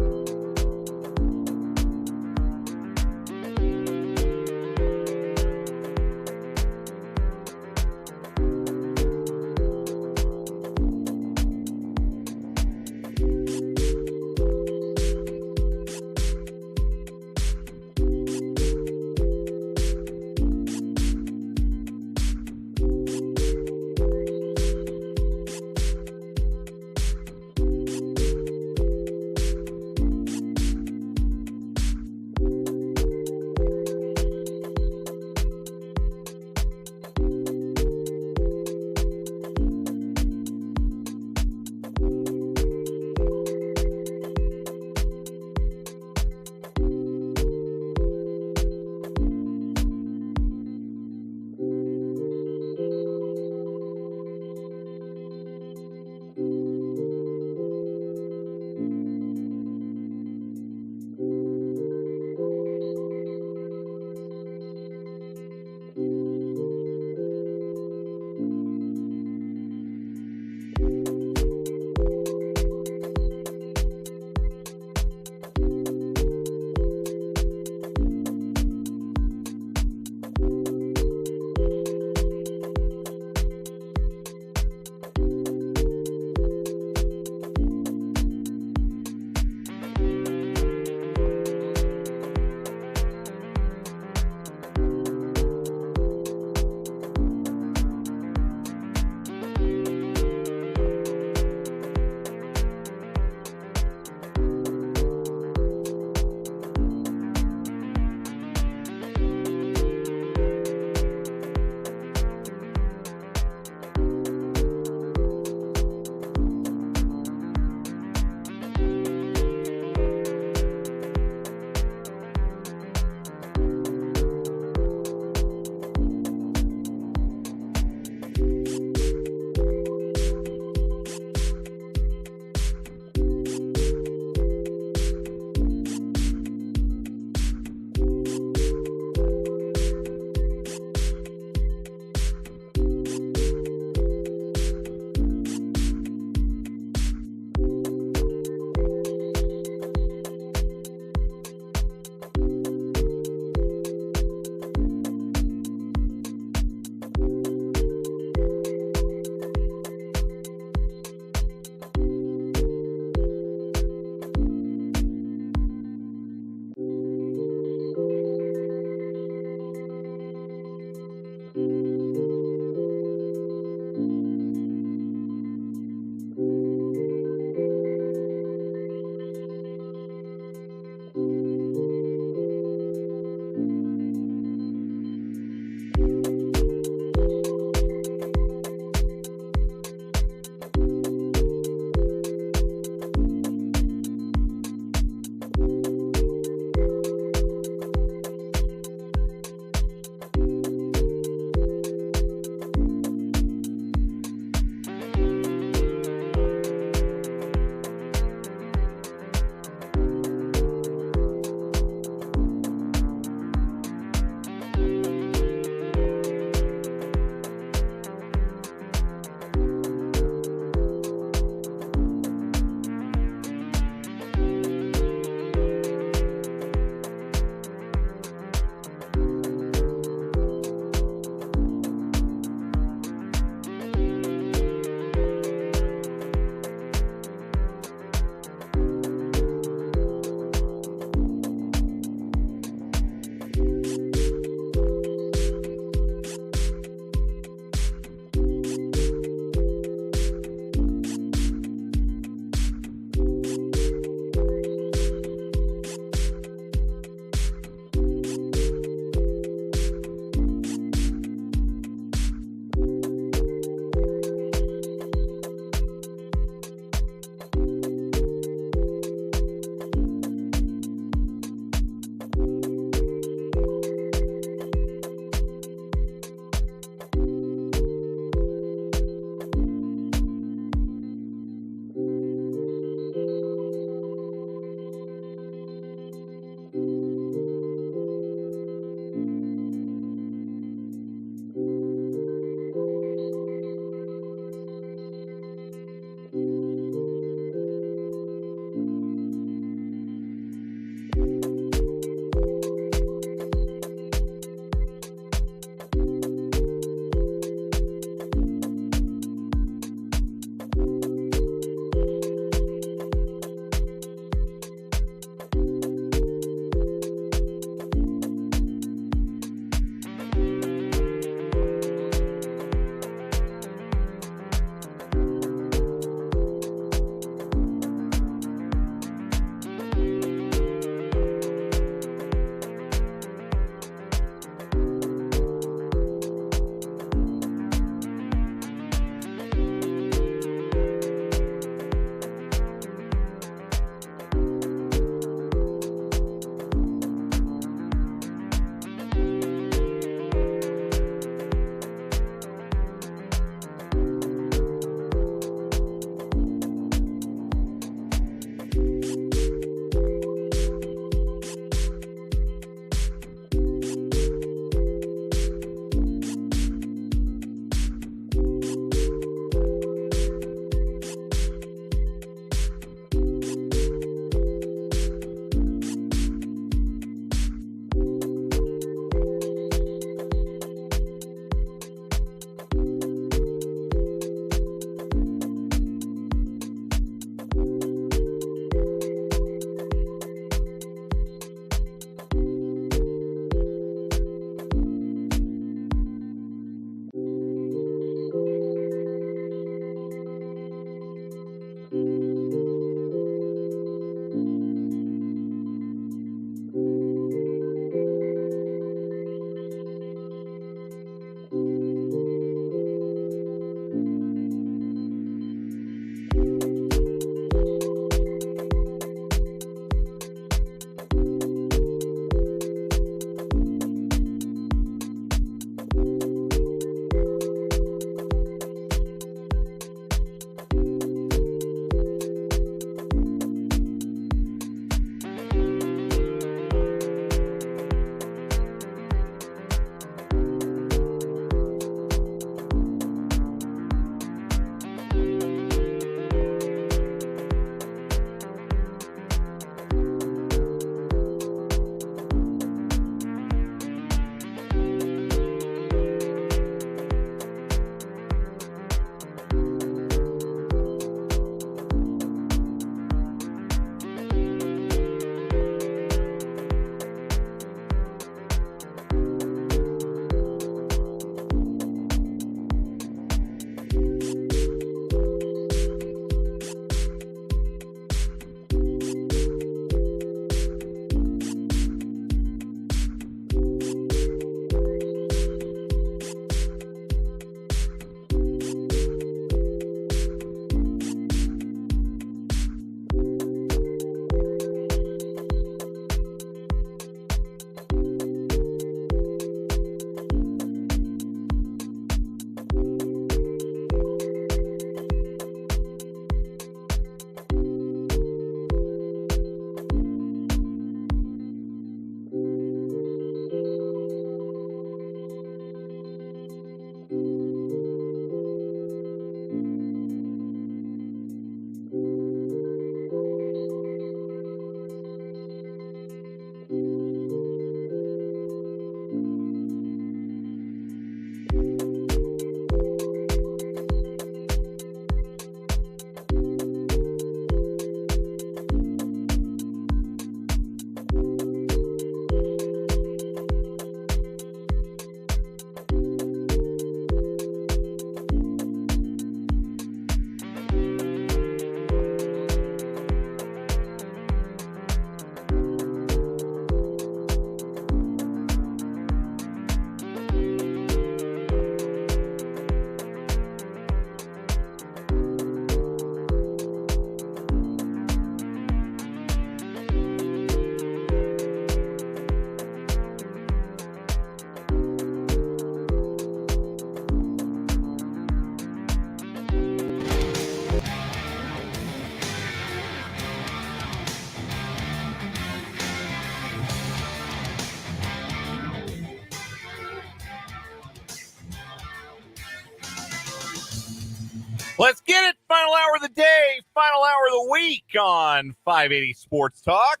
Let's get it. Final hour of the day, final hour of the week on 580 Sports Talk.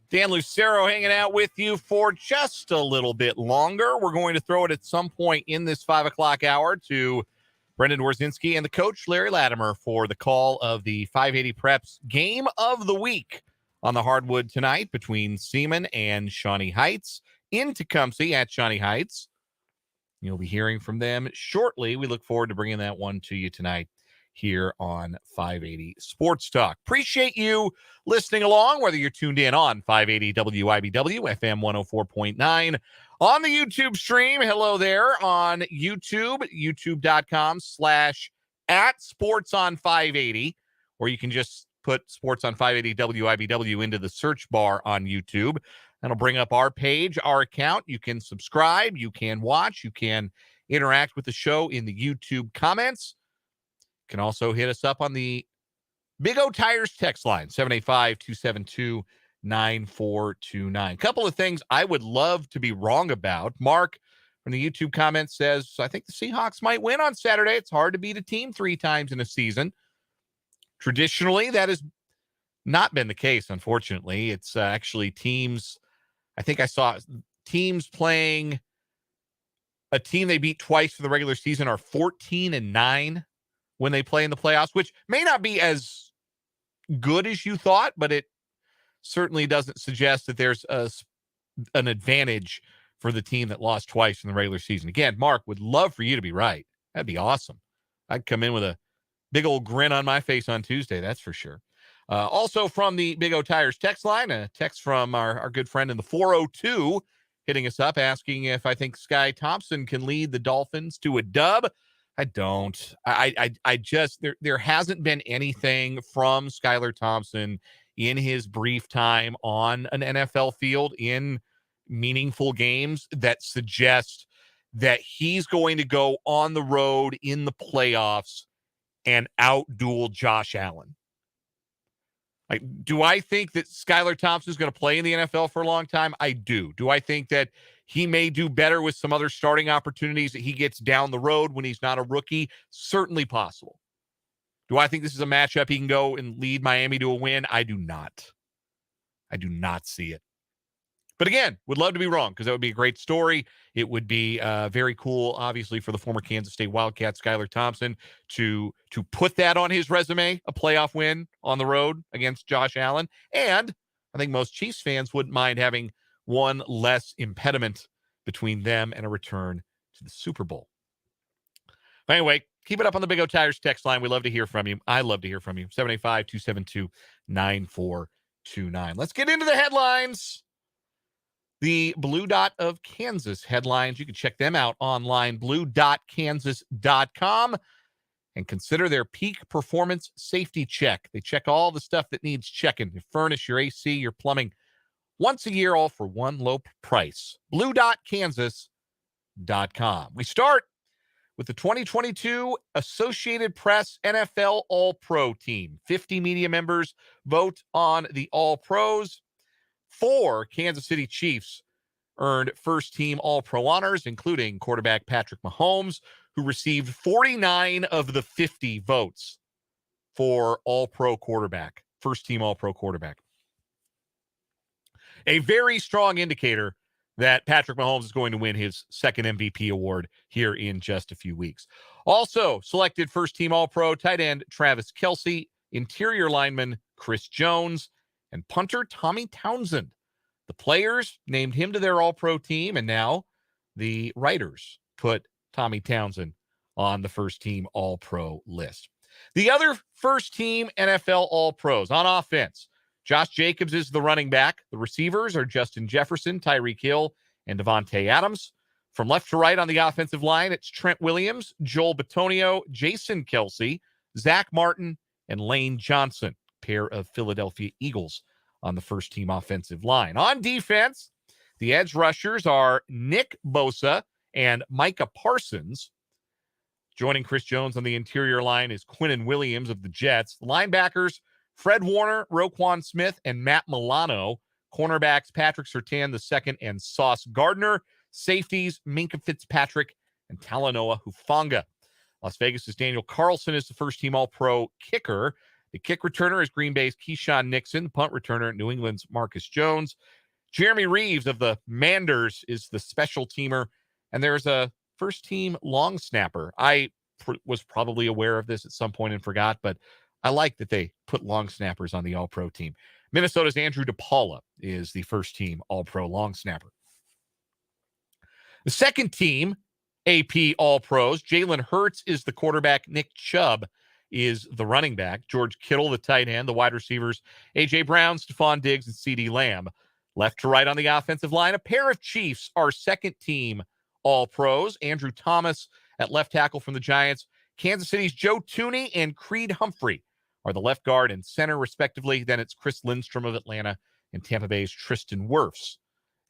Dan Lucero hanging out with you for just a little bit longer. We're going to throw it at some point in this 5 o'clock hour to Brendan Dworzinski and the coach, Larry Latimer, for the call of the 580 Preps Game of the Week on the hardwood tonight between Seaman and Shawnee Heights in Tecumseh at Shawnee Heights. You'll be hearing from them shortly. We look forward to bringing that one to you tonight here on 580 Sports Talk. Appreciate you listening along, whether you're tuned in on 580 WIBW, FM 104.9, on the YouTube stream. Hello there on YouTube, youtube.com/@sportson580, or you can just put Sports on 580 WIBW into the search bar on YouTube. That'll bring up our page, our account. You can subscribe, you can watch, you can interact with the show in the YouTube comments. You can also hit us up on the Big O Tires text line, 785-272-9429. Couple of things I would love to be wrong about. Mark from the YouTube comments says, I think the Seahawks might win on Saturday. It's hard to beat a team 3 times in a season. Traditionally, that has not been the case, unfortunately. It's actually teams... I think I saw teams playing a team they beat twice for the regular season are 14-9 when they play in the playoffs, which may not be as good as you thought, but it certainly doesn't suggest that there's an advantage for the team that lost twice in the regular season. Again, Mark, would love for you to be right. That'd be awesome. I'd come in with a big old grin on my face on Tuesday, that's for sure. Also from the Big O Tires text line, a text from our good friend in the 402 hitting us up asking if I think Sky Thompson can lead the Dolphins to a dub. I don't. I just, there hasn't been anything from Skylar Thompson in his brief time on an NFL field in meaningful games that suggest that he's going to go on the road in the playoffs and outduel Josh Allen. Like, do I think that Skylar Thompson is going to play in the NFL for a long time? I do. Do I think that he may do better with some other starting opportunities that he gets down the road when he's not a rookie? Certainly possible. Do I think this is a matchup he can go and lead Miami to a win? I do not. I do not see it. But again, would love to be wrong because that would be a great story. It would be very cool, obviously, for the former Kansas State Wildcat, Skylar Thompson, to put that on his resume, a playoff win on the road against Josh Allen. And I think most Chiefs fans wouldn't mind having one less impediment between them and a return to the Super Bowl. But anyway, keep it up on the Big O Tires text line. We love to hear from you. I love to hear from you. 785-272-9429. Let's get into the headlines. The Blue Dot of Kansas headlines. You can check them out online, blue.kansas.com, and consider their peak performance safety check. They check all the stuff that needs checking. Your furnace, your AC, your plumbing. Once a year, all for one low price. blue.kansas.com. We start with the 2022 Associated Press NFL All-Pro team. 50 media members vote on the All-Pros. 4 Kansas City Chiefs earned first-team All-Pro honors, including quarterback Patrick Mahomes, who received 49 of the 50 votes for All-Pro quarterback, first-team All-Pro quarterback. A very strong indicator that Patrick Mahomes is going to win his second MVP award here in just a few weeks. Also selected first-team All-Pro tight end Travis Kelce, interior lineman Chris Jones, and punter Tommy Townsend. The players named him to their All-Pro team, and now the writers put Tommy Townsend on the first-team All-Pro list. The other first-team NFL All-Pros on offense, Josh Jacobs is the running back. The receivers are Justin Jefferson, Tyreek Hill, and Devontae Adams. From left to right on the offensive line, it's Trent Williams, Joel Bitonio, Jason Kelce, Zach Martin, and Lane Johnson, pair of Philadelphia Eagles on the first-team offensive line. On defense, the edge rushers are Nick Bosa and Micah Parsons. Joining Chris Jones on the interior line is Quinnen Williams of the Jets. The linebackers, Fred Warner, Roquan Smith, and Matt Milano. Cornerbacks, Patrick Surtain II and Sauce Gardner. Safeties, Minkah Fitzpatrick and Talanoa Hufanga. Las Vegas' Daniel Carlson is the first-team All-Pro kicker. The kick returner is Green Bay's Keyshawn Nixon. The punt returner, New England's Marcus Jones. Jeremy Reeves of the Manders is the special teamer. And there's a first-team long snapper. I was probably aware of this at some point and forgot, but I like that they put long snappers on the All-Pro team. Minnesota's Andrew DePaula is the first-team All-Pro long snapper. The second team AP All-Pros, Jalen Hurts is the quarterback. Nick Chubb is the running back. George Kittle, the tight end. The wide receivers, A.J. Brown, Stephon Diggs, and C.D. Lamb. Left to right on the offensive line, a pair of Chiefs are second-team All-Pros. Andrew Thomas at left tackle from the Giants. Kansas City's Joe Thuney and Creed Humphrey are the left guard and center, respectively. Then it's Chris Lindstrom of Atlanta and Tampa Bay's Tristan Wirfs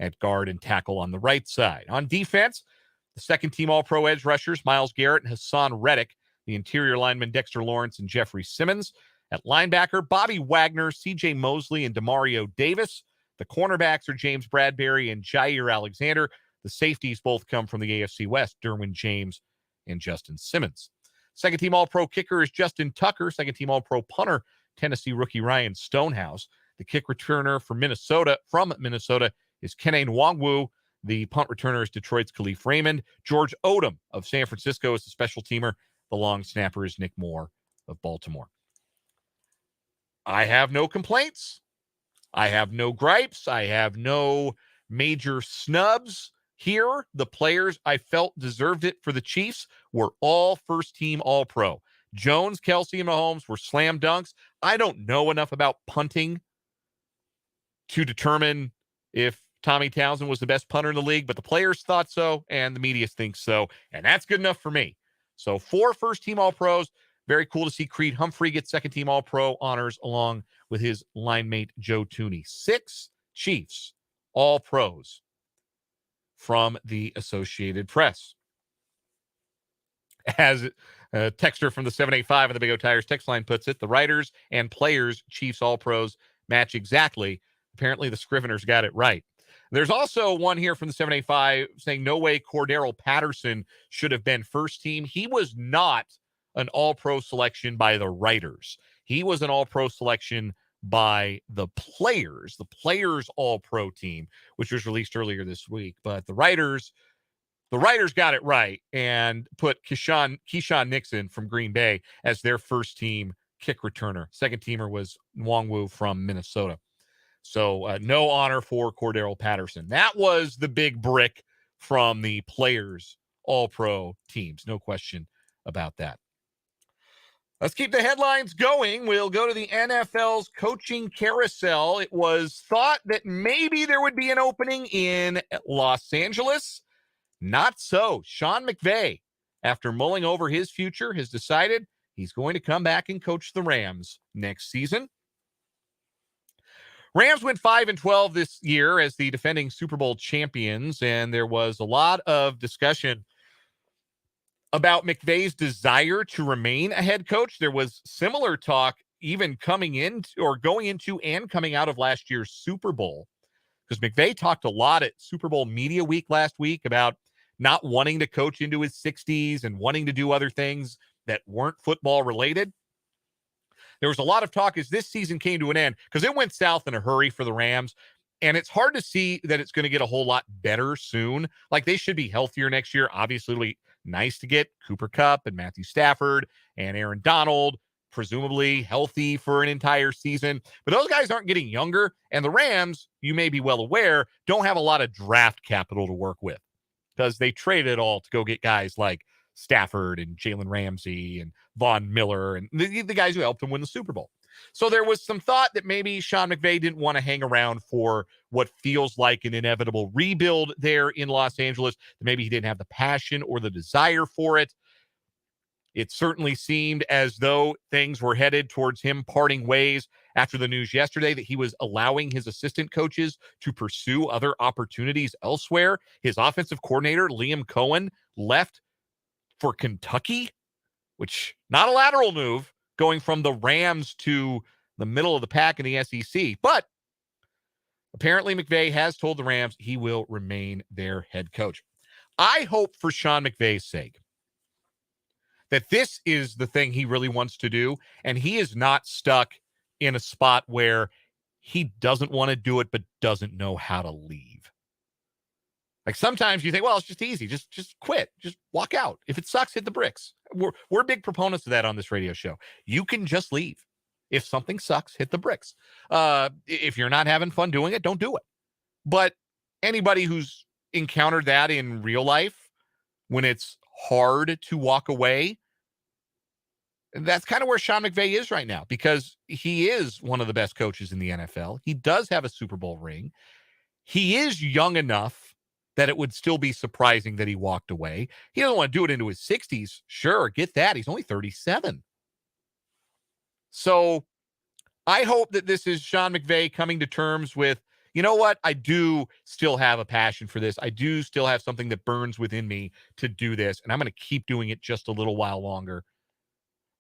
at guard and tackle on the right side. On defense, the second-team All-Pro edge rushers, Myles Garrett and Hassan Reddick. The interior linemen, Dexter Lawrence and Jeffrey Simmons. At linebacker, Bobby Wagner, C.J. Mosley, and Demario Davis. The cornerbacks are James Bradbury and Jair Alexander. The safeties both come from the AFC West, Derwin James and Justin Simmons. Second-team All-Pro kicker is Justin Tucker. Second-team All-Pro punter, Tennessee rookie Ryan Stonehouse. The kick returner from Minnesota is Kene Nwangwu. The punt returner is Detroit's Khalif Raymond. George Odom of San Francisco is the special teamer. The long snapper is Nick Moore of Baltimore. I have no complaints. I have no gripes. I have no major snubs here. The players I felt deserved it for the Chiefs were all first-team All-Pro. Jones, Kelsey, and Mahomes were slam dunks. I don't know enough about punting to determine if Tommy Townsend was the best punter in the league, but the players thought so, and the media thinks so, and that's good enough for me. So 4 first-team All-Pros. Very cool to see Creed Humphrey get second-team All-Pro honors along with his line mate Joe Thuney. 6 Chiefs All-Pros from the Associated Press. As a texter from the 785 of the Big O Tires text line puts it, the writers and players Chiefs All-Pros match exactly. Apparently the Scriveners got it right. There's also one here from the 785 saying no way Cordero Patterson should have been first team. He was not an all-pro selection by the writers. He was an all-pro selection by the players all-pro team, which was released earlier this week. But the writers got it right and put Keyshawn Nixon from Green Bay as their first team kick returner. Second teamer was Nwangwu from Minnesota. So no honor for Cordero Patterson. That was the big brick from the players all-pro teams. No question about that. Let's keep the headlines going. We'll go to the NFL's coaching carousel. It was thought that maybe there would be an opening in Los Angeles. Not so. Sean McVay, after mulling over his future, has decided he's going to come back and coach the Rams next season. Rams went 5-12 this year as the defending Super Bowl champions, and there was a lot of discussion about McVay's desire to remain a head coach. There was similar talk even coming into and coming out of last year's Super Bowl, because McVay talked a lot at Super Bowl Media Week last week about not wanting to coach into his 60s and wanting to do other things that weren't football related. There was a lot of talk as this season came to an end because it went south in a hurry for the Rams, and it's hard to see that it's going to get a whole lot better soon. Like, they should be healthier next year. Obviously, it'll be nice to get Cooper Kupp and Matthew Stafford and Aaron Donald, presumably healthy for an entire season. But those guys aren't getting younger, and the Rams, you may be well aware, don't have a lot of draft capital to work with because they traded it all to go get guys like Stafford and Jalen Ramsey and Von Miller and the guys who helped him win the Super Bowl. So there was some thought that maybe Sean McVay didn't want to hang around for what feels like an inevitable rebuild there in Los Angeles, that maybe he didn't have the passion or the desire for it. It certainly seemed as though things were headed towards him parting ways after the news yesterday that he was allowing his assistant coaches to pursue other opportunities elsewhere. His offensive coordinator, Liam Cohen, left for Kentucky, which not a lateral move, going from the Rams to the middle of the pack in the SEC. But apparently McVay has told the Rams he will remain their head coach. I hope for Sean McVay's sake that this is the thing he really wants to do, and he is not stuck in a spot where he doesn't want to do it but doesn't know how to leave. Like sometimes you think, well, it's just easy. Just quit. Just walk out. If it sucks, hit the bricks. We're big proponents of that on this radio show. You can just leave. If something sucks, hit the bricks. If you're not having fun doing it, don't do it. But anybody who's encountered that in real life, when it's hard to walk away, that's kind of where Sean McVay is right now, because he is one of the best coaches in the NFL. He does have a Super Bowl ring. He is young enough that it would still be surprising that he walked away. He doesn't want to do it into his 60s. Sure, get that. He's only 37. So I hope that this is Sean McVay coming to terms with, you know what? I do still have a passion for this. I do still have something that burns within me to do this, and I'm going to keep doing it just a little while longer,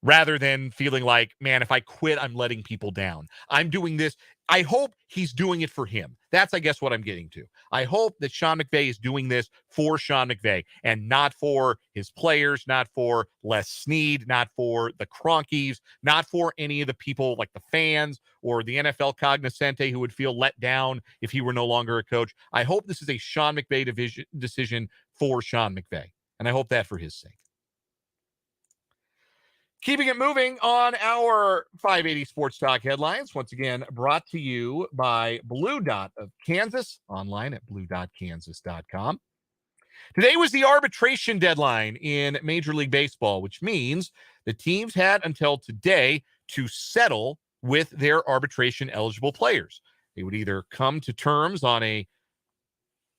rather than feeling like, man, if I quit, I'm letting people down. I'm doing this. I hope he's doing it for him. That's, I guess, what I'm getting to. I hope that Sean McVay is doing this for Sean McVay and not for his players, not for Les Snead, not for the Cronkies, not for any of the people like the fans or the NFL cognoscente who would feel let down if he were no longer a coach. I hope this is a Sean McVay decision for Sean McVay, and I hope that for his sake. Keeping it moving on our 580 Sports Talk headlines, once again brought to you by Blue Dot of Kansas, online at blue.kansas.com. Today was the arbitration deadline in Major League Baseball, which means the teams had until today to settle with their arbitration-eligible players. They would either come to terms on a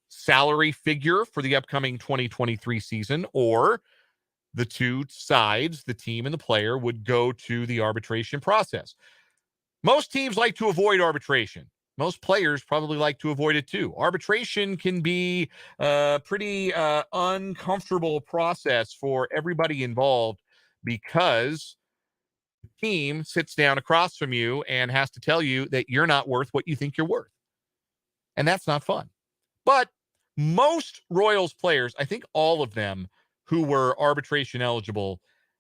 salary figure for the upcoming 2023 season, or the two sides, the team and the player, would go to the arbitration process. Most teams like to avoid arbitration. Most players probably like to avoid it too. Arbitration can be a pretty uncomfortable process for everybody involved, because the team sits down across from you and has to tell you that you're not worth what you think you're worth. And that's not fun. But most Royals players, I think all of them who were arbitration eligible,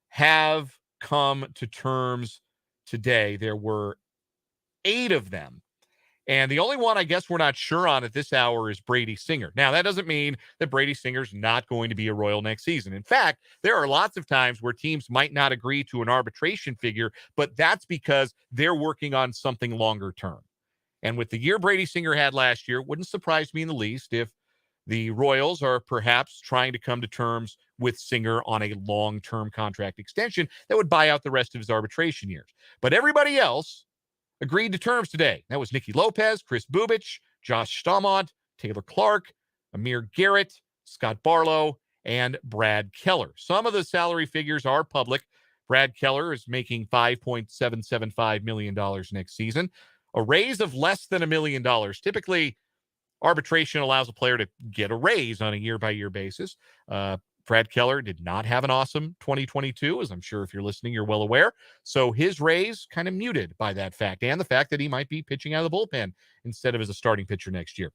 have come to terms today. There were 8 of them. And the only one I guess we're not sure on at this hour is Brady Singer. Now, that doesn't mean that Brady Singer's not going to be a Royal next season. In fact, there are lots of times where teams might not agree to an arbitration figure, but that's because they're working on something longer term. And with the year Brady Singer had last year, it wouldn't surprise me in the least if the Royals are perhaps trying to come to terms with Singer on a long-term contract extension that would buy out the rest of his arbitration years. But everybody else agreed to terms today. That was Nicky Lopez, Chris Bubich, Josh Staumont, Taylor Clark, Amir Garrett, Scott Barlow, and Brad Keller. Some of the salary figures are public. Brad Keller is making $5.775 million next season, a raise of less than $1 million. Typically, arbitration allows a player to get a raise on a year-by-year basis. Brad Keller did not have an awesome 2022, as I'm sure if you're listening, you're well aware. So his raise kind of muted by that fact, and the fact that he might be pitching out of the bullpen instead of as a starting pitcher next year.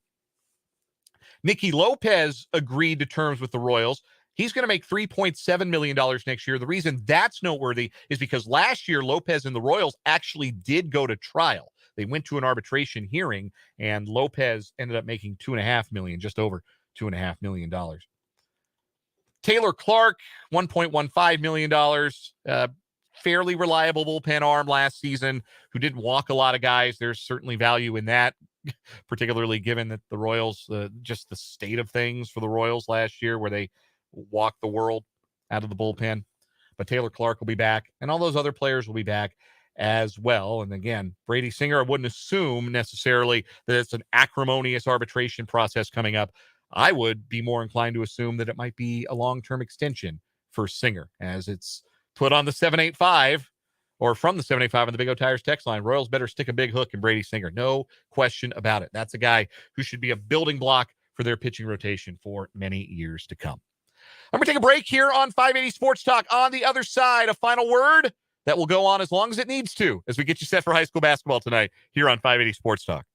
Nicky Lopez agreed to terms with the Royals. He's going to make $3.7 million next year. The reason that's noteworthy is because last year, Lopez and the Royals actually did go to trial. They went to an arbitration hearing, and Lopez ended up making $2.5 million, just over $2.5 million. Taylor Clark, $1.15 million. Fairly reliable bullpen arm last season, who didn't walk a lot of guys. There's certainly value in that, particularly given that the Royals, just the state of things for the Royals last year, where they walked the world out of the bullpen. But Taylor Clark will be back, and all those other players will be back as well. And again, Brady Singer, I wouldn't assume necessarily that it's an acrimonious arbitration process coming up. I would be more inclined to assume that it might be a long-term extension for Singer, as it's put on the 785, or from the 785 on the Big O Tires text line. Royals better stick a big hook in Brady Singer. No question about it. That's a guy who should be a building block for their pitching rotation for many years to come. I'm going to take a break here on 580 Sports Talk. On the other side, a final word that will go on as long as it needs to as we get you set for high school basketball tonight here on 580 Sports Talk.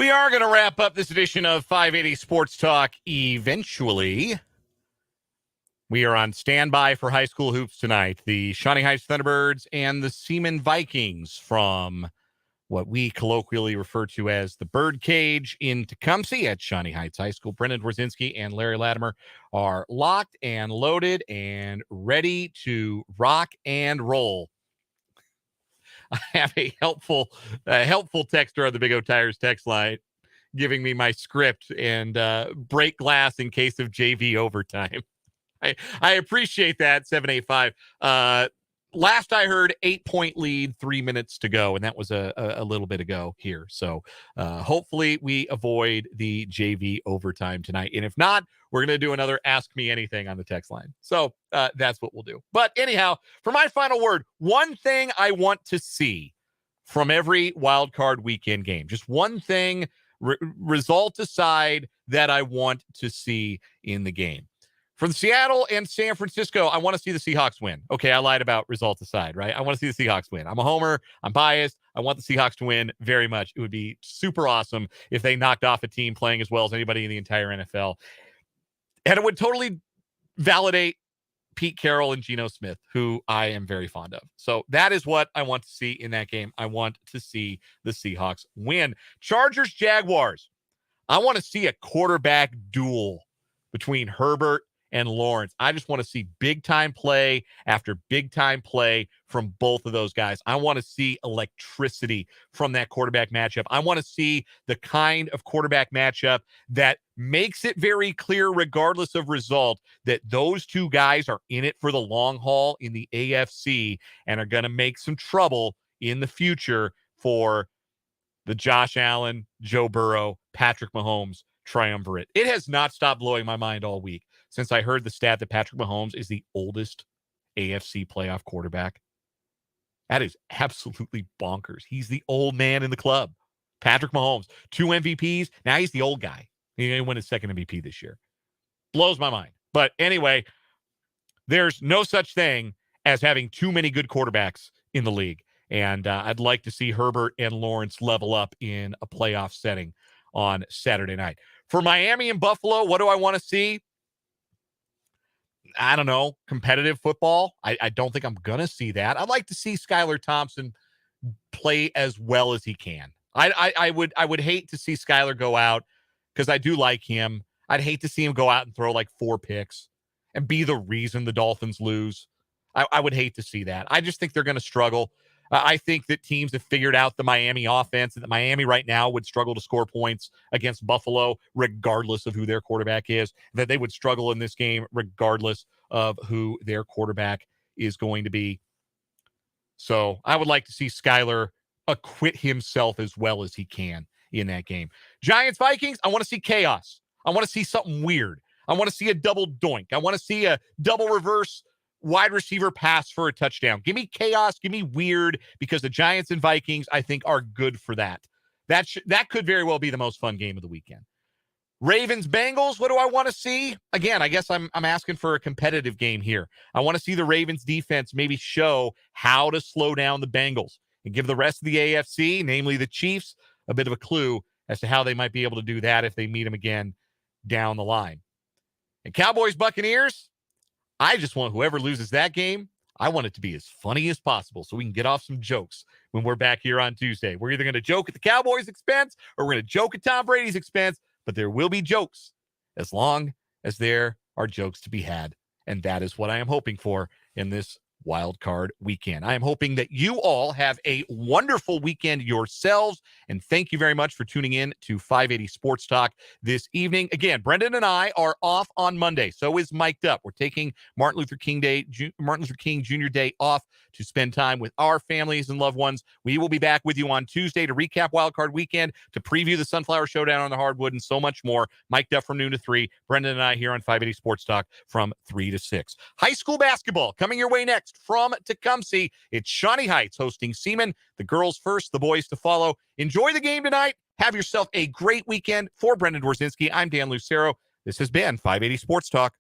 We are going to wrap up this edition of 580 Sports Talk eventually. We are on standby for high school hoops tonight. The Shawnee Heights Thunderbirds and the Seaman Vikings from what we colloquially refer to as the Bird Cage in Tecumseh at Shawnee Heights High School. Brendan Dworzinski and Larry Latimer are locked and loaded and ready to rock and roll. I have a helpful texter on the Big O Tires text line giving me my script and break glass in case of JV overtime. I appreciate that, 785. Last I heard, 8-point lead, 3 minutes to go, and that was a little bit ago here. So hopefully we avoid the JV overtime tonight. And if not, we're going to do another Ask Me Anything on the text line. So that's what we'll do. But anyhow, for my final word, one thing I want to see from every Wildcard Weekend game, just one thing, result aside, that I want to see in the game. From Seattle and San Francisco, I want to see the Seahawks win. Okay, I lied about results aside, right? I want to see the Seahawks win. I'm a homer. I'm biased. I want the Seahawks to win very much. It would be super awesome if they knocked off a team playing as well as anybody in the entire NFL. And it would totally validate Pete Carroll and Geno Smith, who I am very fond of. So that is what I want to see in that game. I want to see the Seahawks win. Chargers, Jaguars. I want to see a quarterback duel between Herbert and Lawrence. I just want to see big-time play after big-time play from both of those guys. I want to see electricity from that quarterback matchup. I want to see the kind of quarterback matchup that makes it very clear, regardless of result, that those two guys are in it for the long haul in the AFC and are going to make some trouble in the future for the Josh Allen, Joe Burrow, Patrick Mahomes triumvirate. It has not stopped blowing my mind all week since I heard the stat that Patrick Mahomes is the oldest AFC playoff quarterback. That is absolutely bonkers. He's the old man in the club. Patrick Mahomes, 2 MVPs. Now he's the old guy. He didn't win his second MVP this year. Blows my mind. But anyway, there's no such thing as having too many good quarterbacks in the league. And I'd like to see Herbert and Lawrence level up in a playoff setting on Saturday night. For Miami and Buffalo, what do I want to see? I don't know, competitive football. I don't think I'm going to see that. I'd like to see Skylar Thompson play as well as he can. I would hate to see Skylar go out because I do like him. I'd hate to see him go out and throw like 4 picks and be the reason the Dolphins lose. I would hate to see that. I just think they're going to struggle. I think that teams have figured out the Miami offense, and that Miami right now would struggle to score points against Buffalo, regardless of who their quarterback is, that they would struggle in this game, regardless of who their quarterback is going to be. So I would like to see Skylar acquit himself as well as he can in that game. Giants, Vikings, I want to see chaos. I want to see something weird. I want to see a double doink. I want to see a double reverse wide receiver pass for a touchdown. Give me chaos. Give me weird, because the Giants and Vikings, I think, are good for that. That could very well be the most fun game of the weekend. Ravens, Bengals, what do I want to see? Again, I guess I'm asking for a competitive game here. I want to see the Ravens defense maybe show how to slow down the Bengals and give the rest of the AFC, namely the Chiefs, a bit of a clue as to how they might be able to do that if they meet them again down the line. And Cowboys, Buccaneers, I just want whoever loses that game, I want it to be as funny as possible so we can get off some jokes when we're back here on Tuesday. We're either going to joke at the Cowboys' expense or we're going to joke at Tom Brady's expense, but there will be jokes as long as there are jokes to be had. And that is what I am hoping for in this Wildcard Weekend. I am hoping that you all have a wonderful weekend yourselves, and thank you very much for tuning in to 580 Sports Talk this evening. Again, Brendan and I are off on Monday. So is Mic'd Up. We're taking Martin Luther King Jr. Day off to spend time with our families and loved ones. We will be back with you on Tuesday to recap Wildcard Weekend, to preview the Sunflower Showdown on the Hardwood, and so much more. Mic'd Up from noon to 3. Brendan and I here on 580 Sports Talk from 3 to 6. High school basketball coming your way next from Tecumseh. It's Shawnee Heights hosting Seaman. The girls first, the boys to follow. Enjoy the game tonight. Have yourself a great weekend. For Brendan Dworzinski, I'm Dan Lucero. This has been 580 Sports Talk.